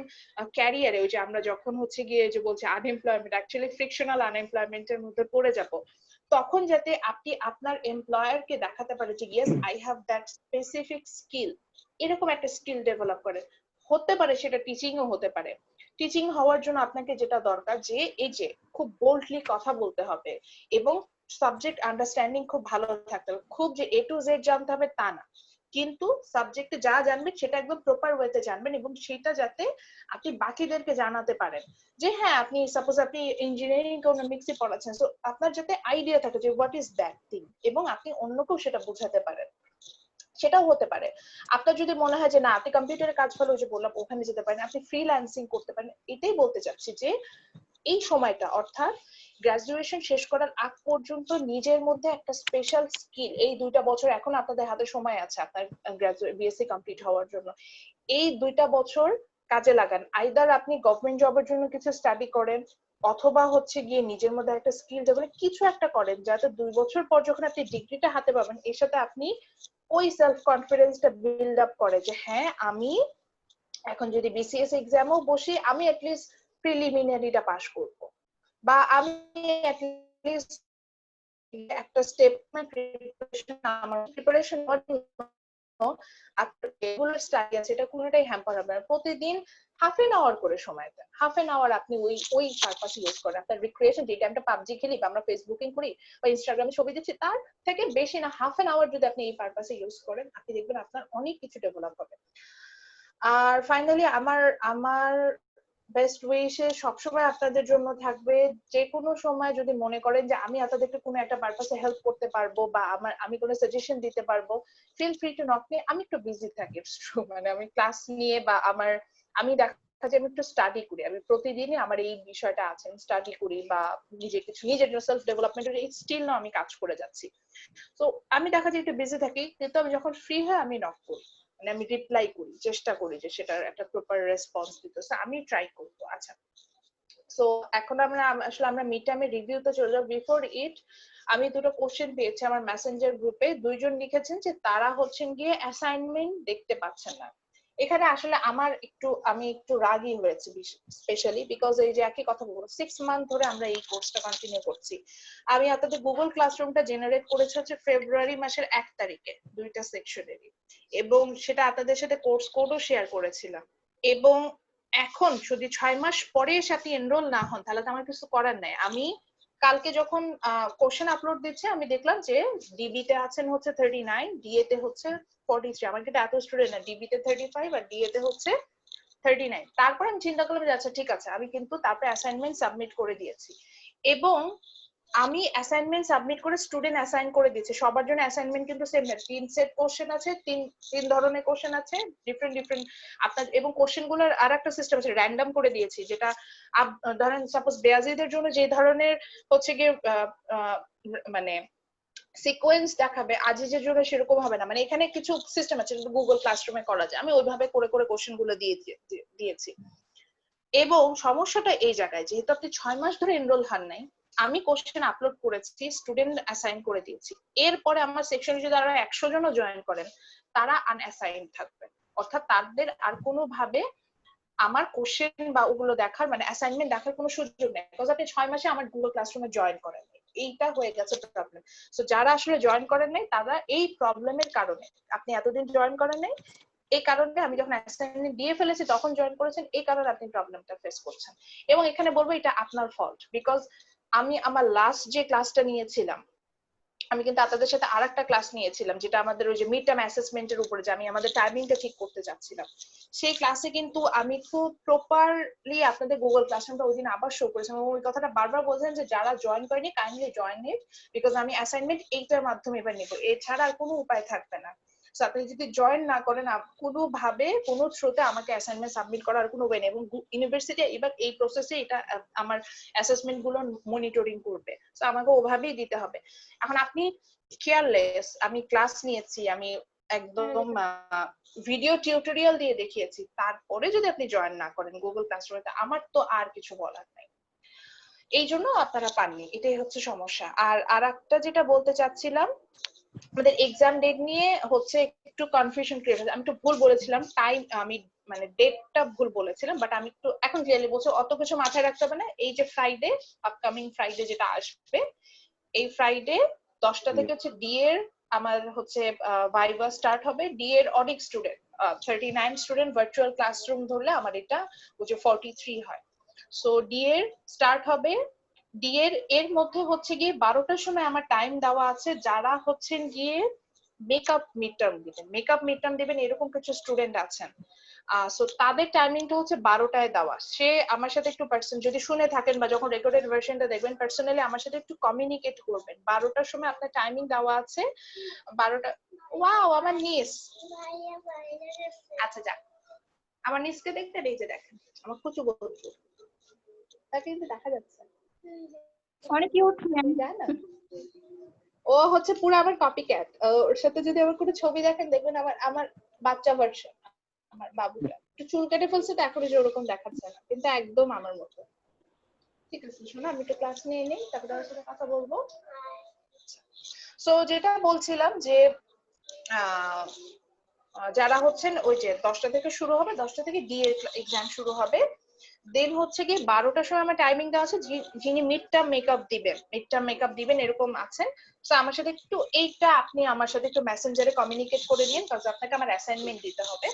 ক্যারিয়ারে, ওই যে আমরা যখন হচ্ছে গিয়ে যে বলছি আনএমপ্লয়মেন্ট, অ্যাকচুয়ালি ফ্রিকশনাল আনএমপ্লয়মেন্টের মধ্যে পড়ে যাব, তখন যাতে আপনি আপনার এমপ্লয়ারকে দেখাতে পারেন যে yes I have that specific skill. এরকম একটা স্কিল ডেভেলপ করে, হতে পারে সেটা টিচিংও হতে পারে। টিচিং হওয়ার জন্য আপনাকে যেটা দরকার যে এই যে খুব বোল্ডলি কথা বলতে হবে এবং সাবজেক্ট আন্ডারস্ট্যান্ডিং খুব ভালো থাকতে হবে। খুব যে এ টু জেড জানতে হবে তা না, কিন্তু সাবজেক্টে যা জানবেন সেটা একদম প্রপার ওয়েতে জানবেন এবং সেটা যাতে আপনি বাকিদেরকে জানাতে পারেন যে হ্যাঁ আপনি সাপোজ আপনি ইঞ্জিনিয়ারিং ইকোনমিক্সে পড়াচ্ছেন, সো আপনার যাতে আইডিয়া থাকে যে হোয়াট ইজ দ্যাট থিং এবং আপনি অন্যকেও সেটা বোঝাতে পারেন। সেটাও হতে পারে আপনার যদি মনে হয় যে না আপনি কম্পিউটারে কাজ ভালো, যে বললাম ওখানে যেতে পারেন, আপনি ফ্রিল্যান্সিং করতে পারেন। এটাই বলতে চাচ্ছি যে এই সময়টা অর্থাৎ গ্রাজুয়েশন শেষ করার আগ পর্যন্ত নিজের মধ্যে একটা স্পেশাল স্কিল, এই 2টা বছর এখন আপনাদের হাতে সময় আছে আপনার বিএসসি কমপ্লিট হওয়ার জন্য, এই 2টা বছর কাজে লাগান। আইদার আপনি গভর্নমেন্ট জবের জন্য কিছু স্টাডি করেন অথবা হচ্ছে গিয়ে নিজের মধ্যে একটা স্কিল ডেভেলপ কিছু একটা করেন, যাতে 2 বছর পর যখন আপনি ডিগ্রিটা হাতে পাবেন এর সাথে আপনি ওই সেলফ কনফিডেন্সটা বিল্ড আপ করে যে হ্যাঁ আমি এখন যদি বিসিএস এক্সামও বসি আমি অ্যাটলিস্ট প্রিলিমিনারিটা পাস করব, বা আমি অ্যাটলিস্ট একটা স্টেপ আমার প্রিপারেশন রেগুলার স্টাডি আছে এটা কোনোটাই হ্যাম্পার হবে না। প্রতিদিন হাফ এন আওয়ার করে সময় দেন, হাফ এন আওয়ার আপনি ওই পারপাসে ইউজ করেন। আপনার রিক্রিয়েশন যে টাইমটা পাবজি খেলি বা আমরা ফেসবুকিং করি বা ইনস্টাগ্রামে ছবি দিচ্ছি তার থেকে বেশি না, হাফ এন আওয়ার যদি আপনি এই পারপাসে ইউজ করেন আপনি দেখবেন আপনার অনেক কিছু ডেভেলপ হবে। আর ফাইনালি আমার বেস্ট উইশে সবসময় আপনাদের জন্য থাকবে, যে কোনো সময় যদি মনে করেন যে আমি আপনাদেরকে কোনো একটা পারপাসে হেল্প করতে পারবো বা আমি কোনো সাজেশন দিতে পারবো, feel free to knock me. আমি একটু বিজি থাকি মানে আমি ক্লাস নিয়ে বা আমি দেখা যায় আমি একটু স্টাডি করি, আমি প্রতিদিনই আমার এই বিষয়টা আছে স্টাডি করি বা নিজের জন্য সেলফ ডেভেলপমেন্টের এই স্টিল না আমি কাজ করে যাচ্ছি। তো আমি দেখা যায় একটু বিজি থাকি, কিন্তু আমি যখন ফ্রি হয় আমি নক করি, মানে আমি রিপ্লাই করি, চেষ্টা করি যে সেটার একটা প্রপার রেসপন্স দিতে, আমি ট্রাই করবো। আচ্ছা, সো এখন আমরা মিড টাইমে রিভিউতে চলে যাব। বিফোর ইট আমি 2টো কোশ্চেন পেয়েছি আমার মেসেঞ্জার গ্রুপে, 2জন লিখেছেন যে তারা হচ্ছেন গিয়ে অ্যাসাইনমেন্ট দেখতে পাচ্ছেন না। এখানে আসলে আমি একটু রাগই হয়েছি, স্পেশালি বিকজ এই যে একই কথা বলবো 6 মান্থ ধরে আমরা এই কোর্সটা কন্টিনিউ করছি। আমি আপনাদের গুগল ক্লাসরুমটা জেনারেট করেছি হচ্ছে ফেব্রুয়ারি মাসের 1 তারিখে 2টা সেকশনেরই, এবং সেটা আপনাদের সাথে কোর্স কোডও শেয়ার করেছিলাম। এবং এখন যদি 6 মাস পরে এসে আপনি এনরোল না হন তাহলে তো আমার কিছু করার নাই। আমি কালকে যখন কোশ্চেন আপলোড দিচ্ছে আমি দেখলাম যে ডিবি তে আছেন হচ্ছে 39, ডিএ তে হচ্ছে 43। আমার কিন্তু এত স্টুডেন্ট না, ডিবি তে 35 আর ডিএ তে হচ্ছে 39। তারপর আমি চিন্তা করলাম যে আচ্ছা ঠিক আছে, আমি কিন্তু তারপরে অ্যাসাইনমেন্ট সাবমিট করে দিয়েছি এবং আমি অ্যাসাইনমেন্ট সাবমিট করে স্টুডেন্ট অ্যাসাইন করে দিয়েছি। সবার জন্য অ্যাসাইনমেন্ট কিন্তু সেম না, 3 সেট কোশ্চেন আছে, তিন ধরনের কোশ্চেন আছে, ডিফারেন্ট আপনার, এবং কোশ্চেন গুলোর আর একটা সিস্টেম আছে র্যান্ডম করে দিয়েছি, যেটা ধরেন সাপোজ বেয়াজিদের জন্য যে ধরনের হচ্ছে গিয়ে মানে সিকোয়েন্স দেখাবে, আজিজের জন্য সেরকম হবে না। মানে এখানে কিছু সিস্টেম আছে যেটা গুগল ক্লাসরুমে করা যায়, আমি ওইভাবে করে করে কোশ্চেন গুলো দিয়েছি। এবং সমস্যাটা এই জায়গায়, যেহেতু আপনি 6 মাস ধরে এনরোল হন নাই, আমি কোশ্চেন আপলোড করেছি, স্টুডেন্ট অ্যাসাইন করে দিয়েছি, এরপরে আমার সেকশনে যদি আরো 100 জনও জয়েন করেন তারা আনঅ্যাসাইন থাকবে, অর্থাৎ তাদের আর কোনো ভাবে আমার কোশ্চেন বা ওগুলো দেখার মানে অ্যাসাইনমেন্ট দেখার কোনো সুযোগ নেই, বিকজ আপনি 6 মাসে আমার গুগল ক্লাসরুমে জয়েন করেন। এইটা হয়ে গেছে প্রবলেম। সো যারা আসলে জয়েন করেন নাই তারা এই প্রবলেমের কারণে, আপনি এতদিন জয়েন করেন নাই এই কারণে, আমি যখন অ্যাসাইনমেন্ট দিয়ে ফেলেছি তখন জয়েন করেছেন, এই কারণে আপনি প্রবলেমটা ফেস করছেন। এবং এখানে বলবো এটা আপনার ফল্ট, বিকজ আমি আমার লাস্ট যে ক্লাসটা নিয়েছিলাম, আমি কিন্তু আপনাদের সাথে আরেকটা ক্লাস নিয়েছিলাম যেটা আমাদের ওই যে মিড টার্ম অ্যাসেসমেন্টের উপরে, যে আমি আমাদের টাইমিংটা ঠিক করতে যাচ্ছিলাম, সেই ক্লাসে কিন্তু আমি খুব প্রপারলি আপনাদের গুগল ক্লাসরুমটা ওই দিন আবার শো করেছিলাম এবং ওই কথাটা বারবার বলছেন যে যারা জয়েন করেনি কাইন্ডলি জয়েন ইট, বিকজ আমি অ্যাসাইনমেন্ট এইটার মাধ্যমে এবার নিব, এছাড়া আর কোনো উপায় থাকবে না। সো আপনি যদি জয়েন না করেন কোনোভাবে কোনো থ্রুতে আমাকে অ্যাসাইনমেন্ট সাবমিট করার কোনো ওয়ে নেই, এবং ইউনিভার্সিটি এবার এই প্রসেসে এটা আমার অ্যাসেসমেন্ট গুলো মনিটরিং করবে, সো আমাকে ওভাবেই দিতে হবে। এখন আপনি কেয়ারলেস, আমি ক্লাস নিয়েছি, আমি একদম ভিডিও টিউটোরিয়াল দিয়ে দেখিয়েছি, তারপরে যদি আপনি জয়েন না করেন গুগল ক্লাসরুমে আমার তো আর কিছু বলার নাই, এই জন্য আপনারা পাননি, এটাই হচ্ছে সমস্যা। আর একটা যেটা বলতে চাচ্ছিলাম, আমাদের এক্সাম ডেট নিয়ে হচ্ছে একটু কনফিউশন ক্রিয়েট হয়েছে, আমি একটু ভুল বলেছিলাম টাইম, আমি মানে ডেটটা ভুল বলেছিলাম, বাট আমি একটু এখন ক্লিয়ারলি বলছি, অত কিছু মাথায় রাখতে হবে না। এই যে ফ্রাইডে, আপকামিং ফ্রাইডে যেটা আসবে, এই ফ্রাইডে 10টা থেকে হচ্ছে ডি এর আমার হচ্ছে ভাইভা স্টার্ট হবে। ডি এর অনেক স্টুডেন্ট, 39 স্টুডেন্ট ভার্চুয়াল ক্লাসরুম ধরলে আমার এটা ওই যে 43 হয়। সো ডি এর স্টার্ট হবে, ডি এর মধ্যে হচ্ছে গিয়ে 12টার সময় আমার টাইম দেওয়া আছে, যারা হচ্ছেন গিয়ে মেকআপ মিড টার্ম দিবেন এরকম কিছু স্টুডেন্ট আছেন। সো তাদের টাইমিংটা হচ্ছে 12টায় দেওয়া। সে আমার সাথে একটু যদি শুনে থাকেন বা যখন রেকর্ডেড ভার্সনটা দেখবেন পার্সোনালি আমার সাথে একটু কমিউনিকেট করবেন। 12টার সময় আপনার টাইমিং দেওয়া আছে 12টা। ওয়াও আমার নিস, আচ্ছা যাক আমার নিসকে দেখতে এই যে দেখেন আমার কুচু বলতে তাকে কিন্তু দেখা যাচ্ছে অনেক কিউট ম্যাম। জানেন ও হচ্ছে পুরো আমার কপি ক্যাট। ওর সাথে যদি আমার কোনো ছবি দেখেন দেখবেন আমার বাচ্চা ভার্সন, আমার বাবুটা একটু চুল কেটে ফেলছে তো এখনো যে ওরকম দেখাচ্ছে না, কিন্তু একদম আমার মতো। ঠিক আছে শোনো আমি একটু ক্লাস নিয়ে নিই তারপরে ওর সাথে কথা বলবো। সো যেটা বলছিলাম যে যারা হচ্ছেন ওই যে 10টা থেকে শুরু হবে, 10টা থেকে ডি এক্সাম শুরু হবে। দেন হচ্ছে কি 12টার সময় আমার টাইমিং দেওয়া আছে যিনি মিড টার্ম মেকআপ দিবেন এরকম আছেন। তো আমার সাথে একটু এইটা আপনি আমার সাথে একটু মেসেঞ্জারে কমিউনিকেট করে নিন, কারণ আপনাকে আমার অ্যাসাইনমেন্ট দিতে হবে।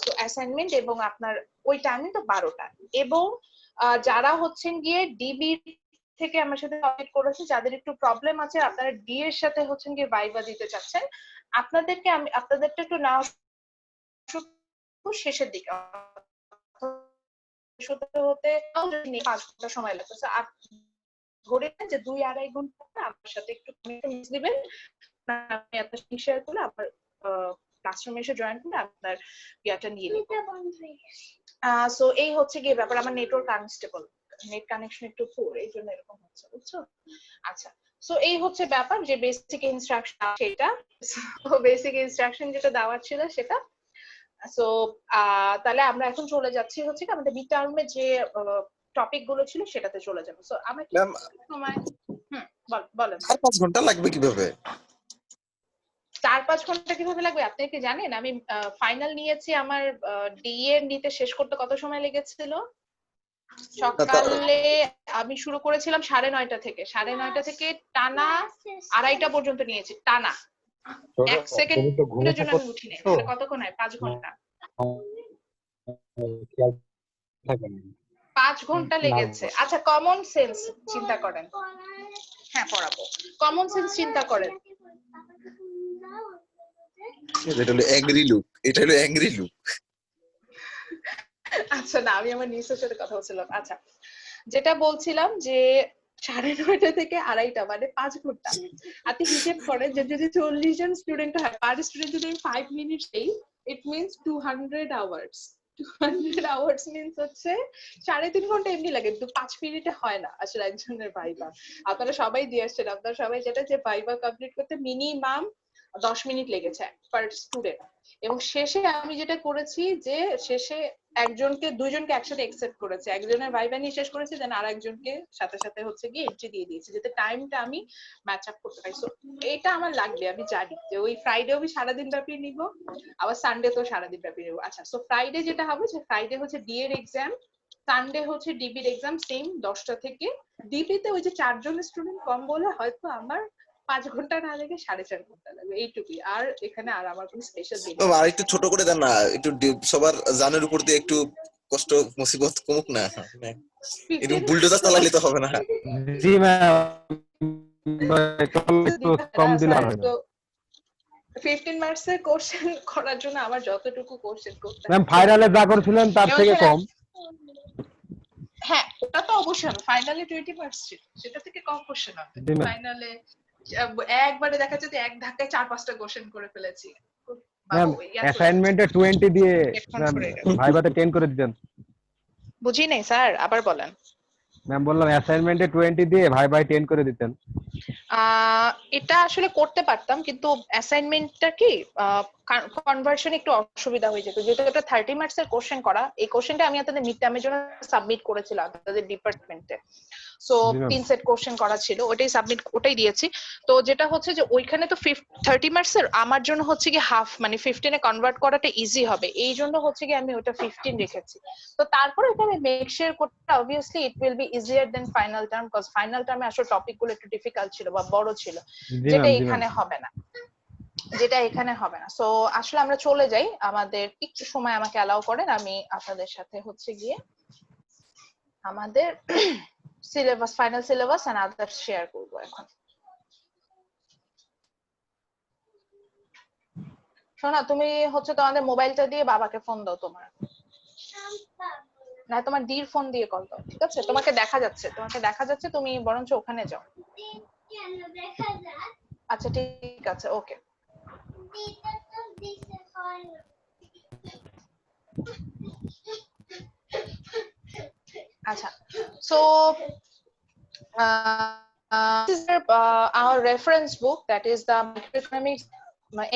সো অ্যাসাইনমেন্ট এবং আপনার ওই টাইমিং তো 12টা। এবং যারা হচ্ছেন গিয়ে ডিবি থেকে আমার সাথে কমিউনিকেট করেছে যাদের একটু প্রবলেম আছে, আপনারা ডি এর সাথে হচ্ছেন গিয়ে ভাইবা দিতে চাচ্ছেন, আপনাদেরটা একটু না শেষের দিকে হতে 5 ঘন্টা সময় লাগতেছে। আর ধরে নেন যে 2-2.5 ঘন্টা আমার সাথে একটু মিস দিবেন, আমি আপনার শেয়ার করলে আমার ক্লাসরুমে এসে জয়েন করে আপনার ইয়াটা নিয়ে নেবেন। সো এই হচ্ছে গিয়ে ব্যাপার। আমার নেটওয়ার্ক আনস্টেবল, নেট কানেকশন একটু পুর, এই জন্য এরকম হচ্ছে বুঝছো। আচ্ছা সো এই হচ্ছে ব্যাপার যে বেসিক ইনস্ট্রাকশন সেটা, বেসিক ইনস্ট্রাকশন যেটা দেওয়া ছিল সেটা। সো তাহলে আমরা এখন চলে যাচ্ছি হচ্ছে কি আমাদের মিড টার্মে যে টপিক গুলো ছিল সেটাতে চলে যাবো। সো আমরা কি সময় বলেন 4-5 ঘন্টা লাগবে কিভাবে? 4-5 ঘন্টা কিভাবে লাগবে আপনি কি জানেন? আমি ফাইনাল নিয়েছি আমার ডিএ নিতে শেষ করতে কত সময় লেগেছিল? সকালে আমি শুরু করেছিলাম 9:30 থেকে, 9:30 থেকে টানা 2:30 পর্যন্ত নিয়েছি টানা। 1 সেকেন্ডের জন্য আমি উঠি নাই। কতক্ষণ হয়? 5 ঘন্টা। 5 ঘন্টা লেগেছে। আচ্ছা কমন সেন্স চিন্তা করেন। হ্যাঁ পড়াবো। কমন সেন্স চিন্তা করেন। এটা হলো অ্যাংরি লুক, এটা হলো অ্যাংরি লুক। আচ্ছা না আমি আমার নিউজের সাথে কথা বলছিলাম। আচ্ছা যেটা বলছিলাম যে 9:30 থেকে 2:30 মানে 5 ঘন্টা। আপনি হিসেব করেন যে যদি 40 জন স্টুডেন্ট হয়, পার স্টুডেন্ট যদি 5 মিনিটস দেই, it means 200 hours. 200 hours means হচ্ছে 3.5 ঘন্টা এমনি লাগে, কিন্তু 5 মিনিটে হয় না আসলে একজনের ভাইবা। আপনারা সবাই দিয়ে আসছেন, আপনারা সবাই যেটা যে ভাইবা কমপ্লিট করতে মিনিমাম 10 মিনিট লেগেছে পার স্টুডেন্ট। এবং শেষে আমি যেটা করেছি যে শেষে দুইজনকে একসাথে একসেপ্ট করেছে, একজনের ভাইবা নিয়ে শেষ করেছি, দেন আর একজনকে সাথে সাথে হচ্ছে গিয়ে এন্ট্রি দিয়ে দিয়েছি যাতে টাইমটা আমি ম্যাচ আপ করতে পারি। সো এটা আমার লাগবে, আমি জানি যে ওই ফ্রাইডে আমি সারাদিন ব্যাপী নিব, আবার সানডে তো সারাদিন ব্যাপী নিব। আচ্ছা সো ফ্রাইডে যেটা হবে যে ফ্রাইডে হচ্ছে ডি এর এক্সাম, সানডে হচ্ছে ডিবির এক্সাম সেম 10টা থেকে। ডিবিতে ওই যে 4 জন স্টুডেন্ট কম বলে হয়তো আমার 5 ঘন্টা না লেগে 4.5 ঘন্টা লাগবে, এইটুকুই। আর এখানে আর আমার কোনো স্পেশাল দিন আর একটু ছোট করে দেন না, একটু সবার জানের উপর দিয়ে একটু কষ্ট মুসিবত কমুক না, একটু বুলডোজার চালালে তো হবে না। জি ম্যাম কম দিলে হয় না 15 মার্কস এর কোশ্চেন করার জন্য আমার যতটুকু কোশ্চেন করতে ম্যাম ফাইনালে যা করেছিলেন তার থেকে কম। হ্যাঁ ওটা তো অবশ্যই হবে, ফাইনালে 20 মার্কস ছিল, সেটা থেকে কম কোশ্চেন হবে। ফাইনালে একবারে দেখা যাচ্ছে এক ধাক্কায় 4-5টা কোশ্চেন করে ফেলেছি। ম্যাম অ্যাসাইনমেন্টে 20 দিয়ে ভাইভাতে 10 করে দিতেন। বুঝি নাই স্যার, আবার বলেন। ম্যাম বললাম অ্যাসাইনমেন্টে 20 দিয়ে ভাইভায় 10 করে দিতেন। এটা আসলে করতে পারতাম, কিন্তু অ্যাসাইনমেন্টটা কি কনভার্সন একটু অসুবিধা হয়ে যেত, যেহেতু এটা 30 মার্কস এর কোশ্চেন করা। এই কোশ্চেনটা আমি আপনাদের মিড টার্মের জন্য সাবমিট করেছিলাম আপনাদের ডিপার্টমেন্টে। সো 3 সেট কোশ্চেন করা ছিল, ওটাই দিয়েছি। তো যেটা হচ্ছে যে ওইখানে তো 30 মার্কস এর, আমার জন্য হচ্ছে কি হাফ মানে 15 এ কনভার্ট করাটা ইজি হবে, এই জন্য হচ্ছে কি আমি ওটা 15 রেখেছি। তো তারপরে এটা আমি মেক শিওর করতে obviously it will be easier than final term, cause final টার্মে আসলে টপিকগুলো একটু ডিফিকাল্ট ছিল বা বড় ছিল, যেটা এখানে হবে না, সো আসলে আমরা চলে যাই, আমাদের একটু সময় আমাকে অ্যালাউ করেন, আমি আপনাদের সাথে হচ্ছে গিয়ে আমাদের syllabus, final syllabus and others share করব এখন। শোনা, তুমি হচ্ছে তোমাদের মোবাইলটা দিয়ে বাবাকে ফোন দাও, তোমার না তোমার দির ফোন দিয়ে কল দাও, ঠিক আছে? তোমাকে দেখা যাচ্ছে, তুমি বরঞ্চ ওখানে যাও। আচ্ছা ঠিক আছে, ওকে। আচ্ছা, so this is our reference book, that is the Microeconomics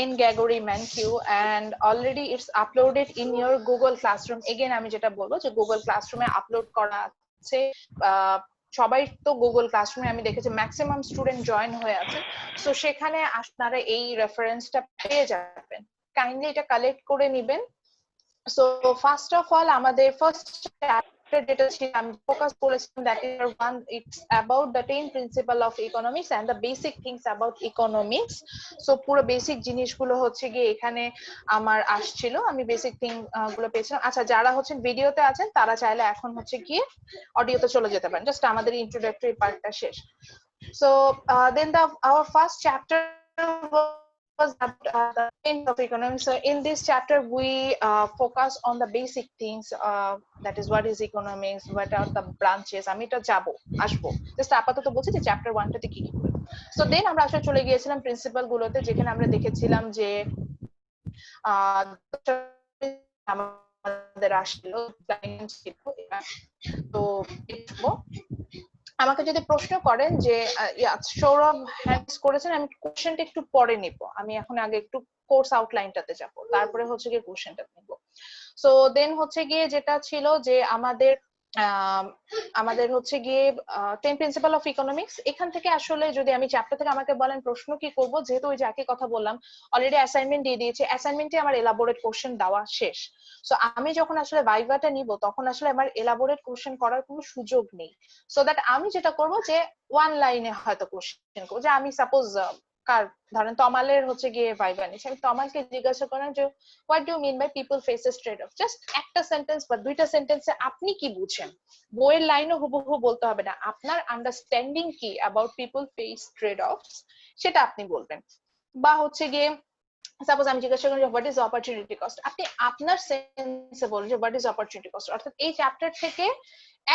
in Gregory Mankiw, and already it's uploaded in your Google Classroom. Again আমি যেটা বলবো যে Google Classroom এ আপলোড করা আছে, সবাই তো গুগল ক্লাসরুমে আমি দেখেছি ম্যাক্সিমাম স্টুডেন্ট জয়েন হয়ে আছে, সো সেখানে আপনারা এই রেফারেন্সটা পেয়ে যাবেন। কাইন্ডলি এটা কালেক্ট করে নেবেন। সো ফার্স্ট অফ অল আমাদের ফার্স্ট চ্যাপ্টার যেটা ছিল আমি ফোকাস করেছিলাম, that is one, it's about the 10 principle of economics and the basic things about economics. So পুরো বেসিক জিনিসগুলো হচ্ছে গিয়ে এখানে আমার আসছিল, আমি বেসিক থিং গুলো পেয়েছিলাম। আচ্ছা, যারা হচ্ছে ভিডিওতে আছেন তারা চাইলে এখন হচ্ছে গিয়ে অডিওতে চলে যেতে পারেন, জাস্ট আমাদের ইন্ট্রোডাক্টরি পার্টটা শেষ। So then our first chapter was the end of economics. So in this chapter we focus on the basic things, that is what is economics, what are the branches. আমি এটা আসবো just আপাতত বলছি যে chapter 1 টাতে কি কি করে। সো দেন আমরা আসলে চলে গিয়েছিলাম প্রিন্সিপাল গুলোতে, যেখানে আমরা দেখেছিলাম যে আমাদের আসলো ক্লায়েন্ট ছিল। তো আমাকে যদি প্রশ্ন করেন যে সৌরভ হ্যান্ডস করেছেন, আমি কোশ্চেনটা একটু পরে নিব, আমি এখন আগে একটু কোর্স আউটলাইনটাতে যাব, তারপরে হচ্ছে গিয়ে কোশ্চেনটা নিব। সো দেন হচ্ছে গিয়ে যেটা ছিল যে আমাদের হচ্ছে গিয়ে 10 প্রিন্সিপাল অফ ইকোনমিক্স। এখান থেকে আসলে যদি আমি চ্যাপ্টার থেকে আমাকে বলেন প্রশ্ন কি করব, যেহেতু ওই যে একই কথা বললাম, অলরেডি অ্যাসাইনমেন্ট দিয়ে দিয়েছি, অ্যাসাইনমেন্টে আমার এলাবোরেট কোশ্চেন দেওয়া শেষ। সো আমি যখন আসলে ভাইভাটা নিব তখন আসলে আমার এলাবোরেট কোশ্চেন করার কোনো সুযোগ নেই। সো দ্যাট আমি যেটা করব যে ওয়ান লাইনে হয়তো কোশ্চেন করবো, যে আমি সাপোজ ধরেন তমালের হচ্ছে গিয়ে ভাইভা নিচ্ছি, আমি তমালকে জিজ্ঞাসা করেন যে what do mean by people faces trade off, just একটা সেন্টেন্স বা দুইটা সেন্টেন্সে আপনি কি বুঝেন, বইয়ের লাইনও হুবহু বলতে হবে না, আপনার আন্ডারস্ট্যান্ডিং কি about people face trade of সেটা আপনি বলবেন। বা হচ্ছে গিয়ে সাপোজ আমি জিজ্ঞাসা করি হোয়াট ইজ অপরচুনিটি কস্ট, আপনি আপনার সেন্সে বলেন যে হোয়াট ইজ অপরচুনিটি কস্ট। অর্থাৎ এই চ্যাপ্টার থেকে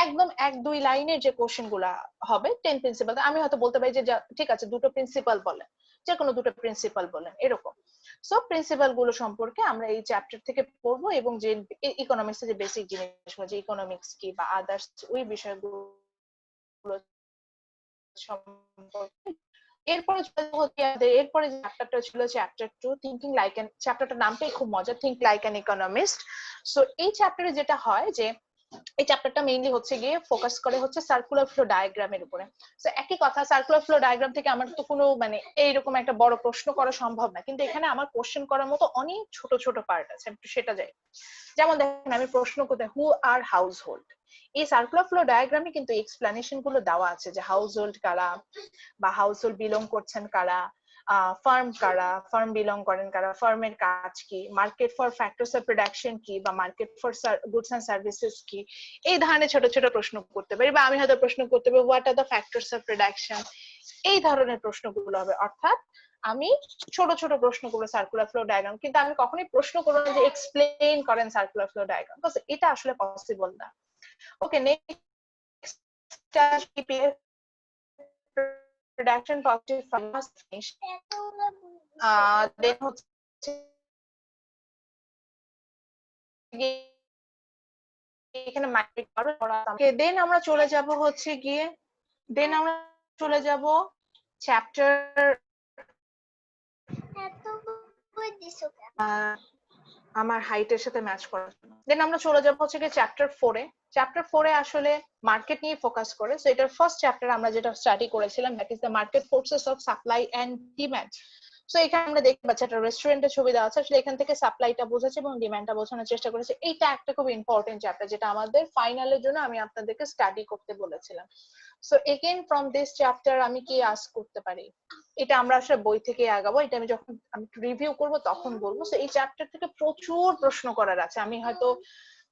একদম 1-2 লাইনের যে কোশ্চেন গুলা হবে 10 প্রিন্সিপাল, আমি হয়তো বলতে পারি যে ঠিক আছে দুটো প্রিন্সিপাল বলেন, যে কোনো দুটো প্রিন্সিপাল বলেন, এরকম। সো প্রিন্সিপাল গুলো সম্পর্কে আমরা এই চ্যাপ্টার থেকে পড়বো, এবং যে ইকোনমিক্স এর যে বেসিক জিনিসগুলো, যে ইকোনমিক্স কি বা আদার্স ওই বিষয়গুলো সম্পর্কে। এরপরে এরপরে যে চ্যাপ্টারটা ছিল চ্যাপ্টার 2, থিঙ্কিং লাইক অ্যান, চ্যাপ্টারটার নামটাই খুব মজা, think like an economist. So এই চ্যাপ্টারে যেটা হয় যে এই চ্যাপ্টারটা মেইনলি হচ্ছে গিয়ে ফোকাস করে হচ্ছে সার্কুলার ফ্লো ডায়াগ্রামের উপরে। সো একই কথা, সার্কুলার ফ্লো ডায়াগ্রাম থেকে আমার তো কোনো মানে এইরকম একটা বড় প্রশ্ন করা সম্ভব না, কিন্তু এখানে আমার কোশ্চেন করার মতো অনেক ছোট ছোট পার্ট আছে, একটু সেটা যাই। যেমন দেখেন আমি প্রশ্ন করতে হু আর হাউস হোল্ড, এই সার্কুলার ফ্লো ডায়াগ্রামে কিন্তু এক্সপ্লেনেশন গুলো দেওয়া আছে যে হাউস হোল্ড কারা বা হাউস হোল্ড বিলং করছেন কারা, ফার্ম কারা, ফার্ম বিলং করেন কারা, ফার্মের কাজ কি, market for factors of production কি বা market for goods and services কি, এই ধরনের ছোট ছোট প্রশ্ন করতে পারি। বা আমি হয়তো প্রশ্ন করতে পারি what are the factors of production, এই ধরনের প্রশ্নগুলো হবে। অর্থাৎ আমি ছোট ছোট প্রশ্ন করবো সার্কুলার ফ্লো ডায়াগ্রাম, কিন্তু আমি কখনোই প্রশ্ন করবো না যে এক্সপ্লেইন করেন সার্কুলার ফ্লো ডায়াগ্রাম, বিকজ এটা আসলে পসিবল না। ওকে, next production positive fast finish, then হচ্ছে এখানে মাইগ্রেট করো, দেন আমরা চলে যাব হচ্ছে গিয়ে চ্যাপ্টার আমার হাইটের সাথে ম্যাচ করার জন্য। দেন আমরা চলে যাব হচ্ছে গিয়ে চ্যাপ্টার 4 এ। চ্যাপ্টার 4 এ আসলে মার্কেট নিয়ে ফোকাস করে। সো এটার ফার্স্ট চ্যাপ্টার আমরা যেটা স্টাডি করেছিলাম, that is the market forces of supply and demand. So এখানে আমরা দেখতে পাচ্ছি একটা রেস্টুরেন্টের ছবি দেওয়া আছে, আসলে এখান থেকে সাপ্লাইটা বোঝাচ্ছে এবং ডিমান্ডটা বোঝানোর চেষ্টা করেছে। এইটা একটা খুব ইম্পর্টেন্ট চ্যাপ্টার, যেটা আমাদের ফাইনালের জন্য আমি আপনাদেরকে স্টাডি করতে বলেছিলাম। So again from this chapter আমি কি আস্ক করতে পারি, এটা আমরা আসলে বই থেকে আগাবো, এটা আমি যখন আমি রিভিউ করব তখন বলবো। সো এই চ্যাপ্টার থেকে প্রচুর প্রশ্ন করার আছে, আমি হয়তো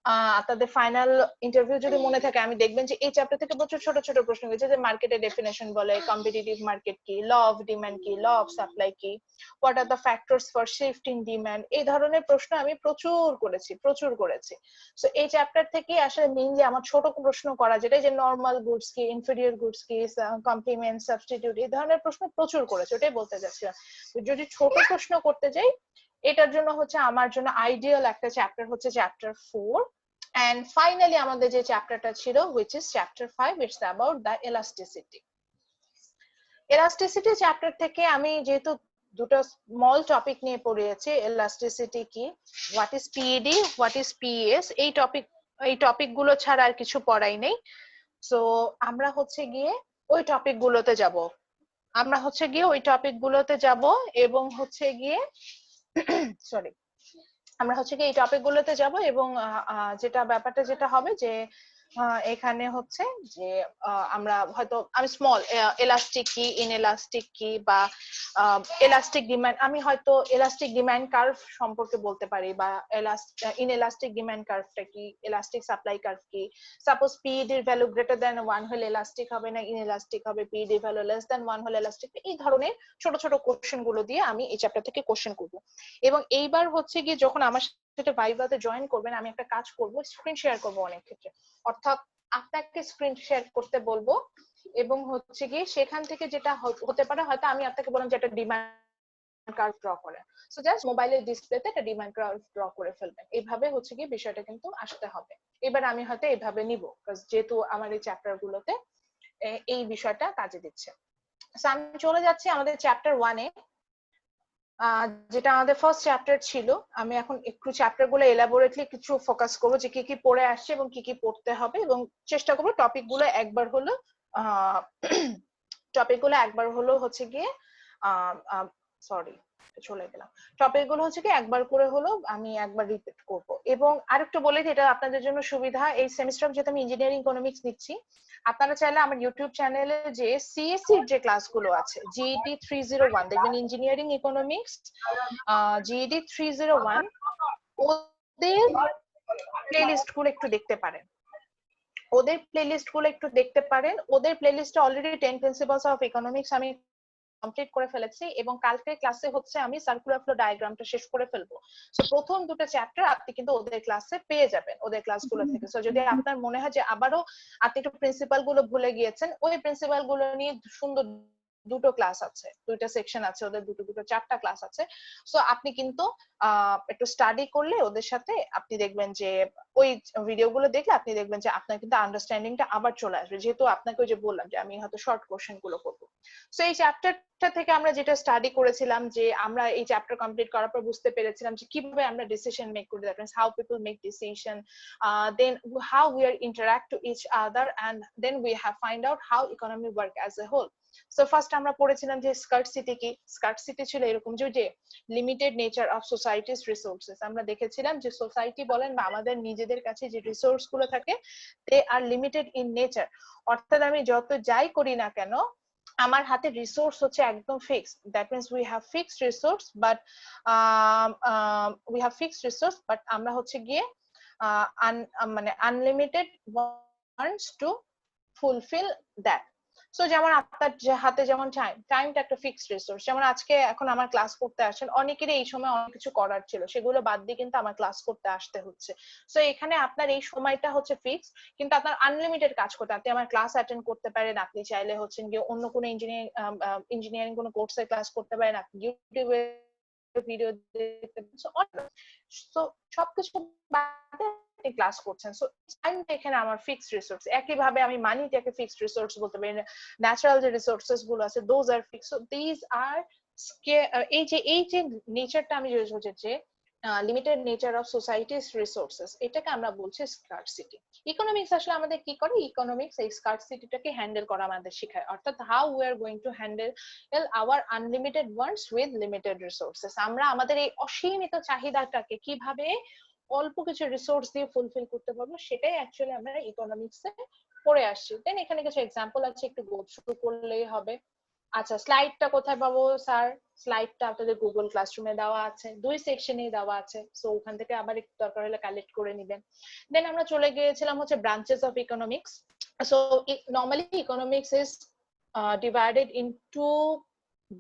আপনাদের ফাইনাল ইন্টারভিউ যদি মনে থাকে, আমি দেখবেন যে এই চ্যাপ্টার থেকে প্রচুর ছোট ছোট প্রশ্ন হয়েছে, যে মার্কেটের ডেফিনেশন বলে, কম্পিটিটিভ মার্কেট কি, ল অফ ডিমান্ড কি, ল অফ সাপ্লাই কি, what are the factors for shift in demand, এই ধরনের প্রশ্ন আমি প্রচুর করেছি। সো এই চ্যাপ্টার থেকে আসলে মেইনলি আমার ছোট প্রশ্ন করা, যেটা যে নরমাল গুডস কি, ইনফেরিয়র গুডস কি, কমপ্লিমেন্ট, সাবস্টিটিউট, এই ধরনের প্রশ্ন প্রচুর করেছে, ওটাই বলতে যাচ্ছিলাম। যদি ছোট প্রশ্ন করতে যাই, এটার জন্য হচ্ছে আমার জন্য আইডিয়াল একটা চ্যাপ্টার হচ্ছে চ্যাপ্টার 4, and finally আমাদের যে চ্যাপ্টারটা ছিল which is chapter 5, it's about the elasticity chapter থেকে আমি যেহেতু দুটো স্মল টপিক নিয়ে পড়িয়েছি, elasticity কি, what is PED, what is PES, এই টপিক গুলো ছাড়া আর কিছু পড়াই নেই। সো আমরা হচ্ছে গিয়ে ওই টপিক গুলোতে যাব এবং হচ্ছে গিয়ে সরি আমরা হচ্ছে কি এই টপিক গুলোতে যাব, এবং ব্যাপারটা যেটা হবে যে এখানে হচ্ছে যে আমরা হয়তো আমি স্মল এলাস্টিক কি, ইনএলাস্টিক কি, বা এলাস্টিক ডিমান্ড, আমি হয়তো এলাস্টিক ডিমান্ড কার্ভ সম্পর্কে বলতে পারি, বা ইনএলাস্টিক ডিমান্ড কার্ভটা কি, এলাস্টিক সাপ্লাই কার্ভ কি, সাপোজ পিইডি এর ভ্যালু গ্রেটার দ্যান 1 হলে এলাস্টিক হবে না ইনএলাস্টিক হবে, পিইডি এর ভ্যালু লেস দ্যান 1 হলে এলাস্টিক, এই ধরনের ছোট ছোট কোশ্চেন গুলো দিয়ে আমি এই চ্যাপ্টার থেকে কোশ্চেন করব। এবং এইবার হচ্ছে কি যখন আমার সাথে ভাইভাতে জয়েন করবেন, আমি একটা কাজ করব, স্ক্রিন শেয়ার করব অনেক ক্ষেত্রে, অর্থাৎ আপনাকে স্ক্রিন শেয়ার করতে বলবো, এবং হচ্ছে কি সেখান থেকে যেটা হতে পারে, হয়তো আমি আপনাকে বললাম যে একটা ডিমান্ড কার্ভ ড্র করে, সো জাস্ট মোবাইলের ডিসপ্লেতে একটা ডিমান্ড কার্ভ ড্র করে ফেলবেন, এইভাবে হচ্ছে কি বিষয়টা কিন্তু আসতে হবে। এবার আমি হয়তো এইভাবে নিব, যেহেতু আমার এই চ্যাপ্টার গুলোতে এই বিষয়টা কাজে দিচ্ছে। সো আমি চলে যাচ্ছি আমাদের চ্যাপ্টার 1-এ, যেটা আমাদের ফার্স্ট চ্যাপ্টার ছিল। আমি এখন একটু চ্যাপ্টার গুলো এলাবোরেটলি কিছু ফোকাস করবো, যে কি কি পড়ে আসছে এবং কি কি পড়তে হবে, এবং চেষ্টা করবো টপিক গুলো একবার হলো হচ্ছে গিয়ে সরি চলে গেলাম, টপিক গুলো হচ্ছে কি একবার করে হলো আমি একবার রিপিট করব। এবং আরেকটু বলে দিই, এটা আপনাদের জন্য সুবিধা, এই সেমিস্টার যেহেতু আমি ইঞ্জিনিয়ারিং ইকোনমিক্স নিচ্ছি, আপনারা চাইলে আমার ইউটিউব চ্যানেলে যে সিএসসি এর যে ক্লাসগুলো আছে, জিইডি 301 দেখবেন, ইঞ্জিনিয়ারিং ইকোনমিক্স জিইডি 301, ওদের প্লেলিস্ট গুলো একটু দেখতে পারেন, ওদের প্লেলিস্টে অলরেডি 10 প্রিন্সিপালস অফ ইকোনমিক্স আমি কমপ্লিট করে ফেলেছি, এবং কালকে ক্লাসে হচ্ছে আমি সার্কুলার ফ্লো ডায়াগ্রামটা শেষ করে ফেলবো। সো প্রথম দুটো চ্যাপ্টার আপনি কিন্তু ওদের ক্লাসে পেয়ে যাবেন, ওদের ক্লাসগুলো থেকে। সো যদি আপনার মনে হয় যে আবারও আপনি একটু প্রিন্সিপাল গুলো ভুলে গিয়েছেন, ওই প্রিন্সিপাল গুলো নিয়ে সুন্দর দুটো ক্লাস আছে, দুইটা সেকশন আছে, ওদের দুটো 4টা ক্লাস আছে। সো আপনি কিন্তু একটু স্টাডি করলে ওদের সাথে, আপনি দেখবেন যে ওই ভিডিওগুলো দেখলে আপনি দেখবেন যে আপনার কিন্তু আন্ডারস্ট্যান্ডিংটা আবার চলে আসবে, যেহেতু আপনাকে ওই যে বললাম যে আমি হয়তো শর্ট কোশ্চেন গুলো করবো। সো এই চ্যাপ্টারটা থেকে আমরা যেটা স্টাডি করেছিলাম, যে আমরা এই চ্যাপ্টার কমপ্লিট করার পর বুঝতে পেরেছিলাম যে কিভাবে আমরা ডিসিশন মেক করি, that means how people make decision, then how we are interact to each other, and then we have find out how economy work as a whole. So first আমরা পড়েছিলাম যে স্কার্সিটি কি। Scarcity ছিল এরকম যে limited nature of societies resources. আমরা দেখেছিলাম যে সোসাইটি বলেন বা আমাদের নিজেদের কাছে যে রিসোর্স গুলো থাকে, দে আর লিমিটেড ইন নেচার, অর্থাৎ আমি যত যাই করি না কেন আমার হাতে রিসোর্স হচ্ছে একদম fixed, that means we have fixed resource, but আমরা হচ্ছে গিয়ে মানে unlimited wants to fulfil that. So যেমন আপনার হাতে যেমন টাইমটা একটা ফিক্সড রিসোর্স, যেমন আজকে এখন আমার ক্লাস করতে আসেন, অনেকেরই এই সময় অনেক কিছু করার ছিল, সেগুলো বাদ দিয়ে কিন্তু আমার ক্লাস করতে আসতে হচ্ছে। সো এখানে আপনার এই সময়টা হচ্ছে ফিক্স, কিন্তু আপনার আনলিমিটেড কাজ করতে, আপনি আমার ক্লাস অ্যাটেন্ড করতে পারেন, আপনি চাইলে হচ্ছেন গিয়ে অন্য কোনো ইঞ্জিনিয়ারিং কোনো কোর্সে ক্লাস করতে পারেন, আপনি ইউটিউবে ভিডিও দেখতে পারেন, সো সবকিছু বাদে ক্লাস করছেন। সো টাইমটা এখানে আমার ফিক্সড রিসোর্স। একইভাবে আমি মানিটাকে ফিক্সড রিসোর্স বলতে পারি, ন্যাচারাল যে রিসোর্সেস গুলো আছে those are fixed. So this are এই যে নেচারটা আমি যে limited nature of societies resources, এটাকে আমরা বলছি স্কার্সিটি। ইকোনমিক্স আসলে আমাদের কি করে, ইকোনমিক্স এই স্কার্সিটিটাকে হ্যান্ডেল করা আমাদের শেখায়, অর্থাৎ how we are going to handle our unlimited wants with limited resources. আমরা আমাদের এই অসীমিত চাহিদাটাকে কিভাবে অল্প কিছু রিসোর্স দিয়ে ফুলফিল করতে পারবো, সেটাই অ্যাকচুয়ালি আমরা ইকোনমিক্সে পড়ে আসছি। দেন এখানে কিছু এক্সাম্পল আছে, একটু গো থ্রু করলেই হবে। আচ্ছা, স্লাইডটা কোথায় পাবো স্যার? স্লাইডটা আপনাদের গুগল ক্লাসরুমে দেওয়া আছে, 2 সেকশনে দেওয়া আছে, সো ওখান থেকে আবার একটু দরকার হলে কালেক্ট করে নেবেন। দেন আমরা চলে গিয়েছিলাম হচ্ছে branches of economics. So normally economics is divided into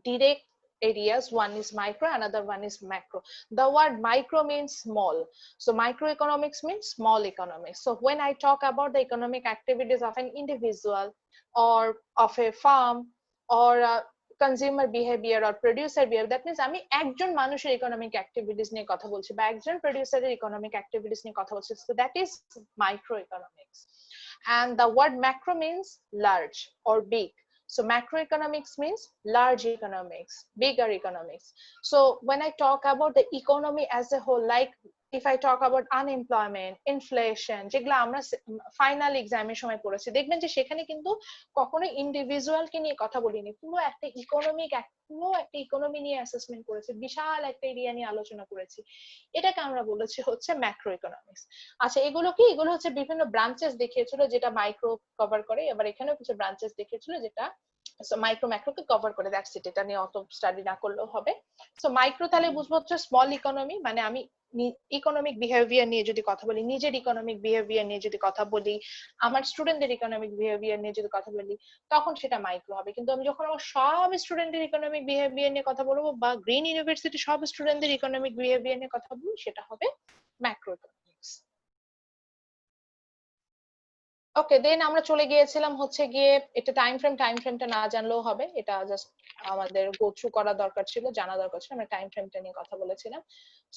direct areas. One is micro, another one is macro. The word micro means small, so microeconomics means small economics. So when I talk about the economic activities of an individual or of a firm or consumer behavior or producer behavior, that means আমি একজন মানুষের economic activities নিয়ে কথা বলছি বা একজন প্রোডিউসারের economic activities নিয়ে কথা বলছি, so that is microeconomics. And the word macro means large or big. So macroeconomics means large economics, bigger economics. So when I talk about the economy as a whole, like if I talk about unemployment, inflation, যেগুলো আমরা final এক্সামের সময় পড়েছি, দেখবেন যে সেখানে কিন্তু কখনো ইন্ডিভিজুয়ালকে নিয়ে কথা বলিনি, পুরো একটা ইকোনমি নিয়ে অ্যাসেসমেন্ট করেছি, বিশাল একটা এরিয়া নিয়ে আলোচনা করেছি। এটাকে আমরা বলেছি হচ্ছে ম্যাক্রো ইকোনমিক্স। আচ্ছা, এগুলো কি? এগুলো হচ্ছে বিভিন্ন ব্রাঞ্চেস দেখিয়েছিল যেটা মাইক্রো কভার করে, এবার এখানেও কিছু ব্রাঞ্চেস দেখিয়েছিল যেটা মাইক্রো ম্যাক্রোকে কভার করে। দ্যাটস ইট, এটা নিয়ে অত স্টাডি না করলেও হবে। সো মাইক্রো তাহলে বুঝবো হচ্ছে স্মল ইকোনমি, মানে আমি ইকোনমিক বিহেভিয়ার নিয়ে যদি কথা বলি, নিজের ইকোনমিক বিহেভিয়ার নিয়ে যদি কথা বলি, আমার স্টুডেন্টদের ইকোনমিক বিহেভিয়ার নিয়ে যদি কথা বলি, তখন সেটা মাইক্রো হবে। কিন্তু আমি যখন আমার সব স্টুডেন্টের ইকোনমিক বিহেভিয়ার নিয়ে কথা বলবো বা গ্রিন ইউনিভার্সিটি সব স্টুডেন্টদের ইকোনমিক বিহেভিয়ার নিয়ে কথা বলবো, সেটা হবে ম্যাক্রো ইকোনমিক্স। ওকে, দেন আমরা চলে গিয়েছিলাম হচ্ছে গিয়ে, এটা টাইমফ্রেমটা না জানলেও হবে, এটা জাস্ট আমাদের গো থ্রু করা দরকার ছিল, জানা দরকার ছিল। আমরা টাইম ফ্রেমটা নিয়ে কথা বলেছিলাম,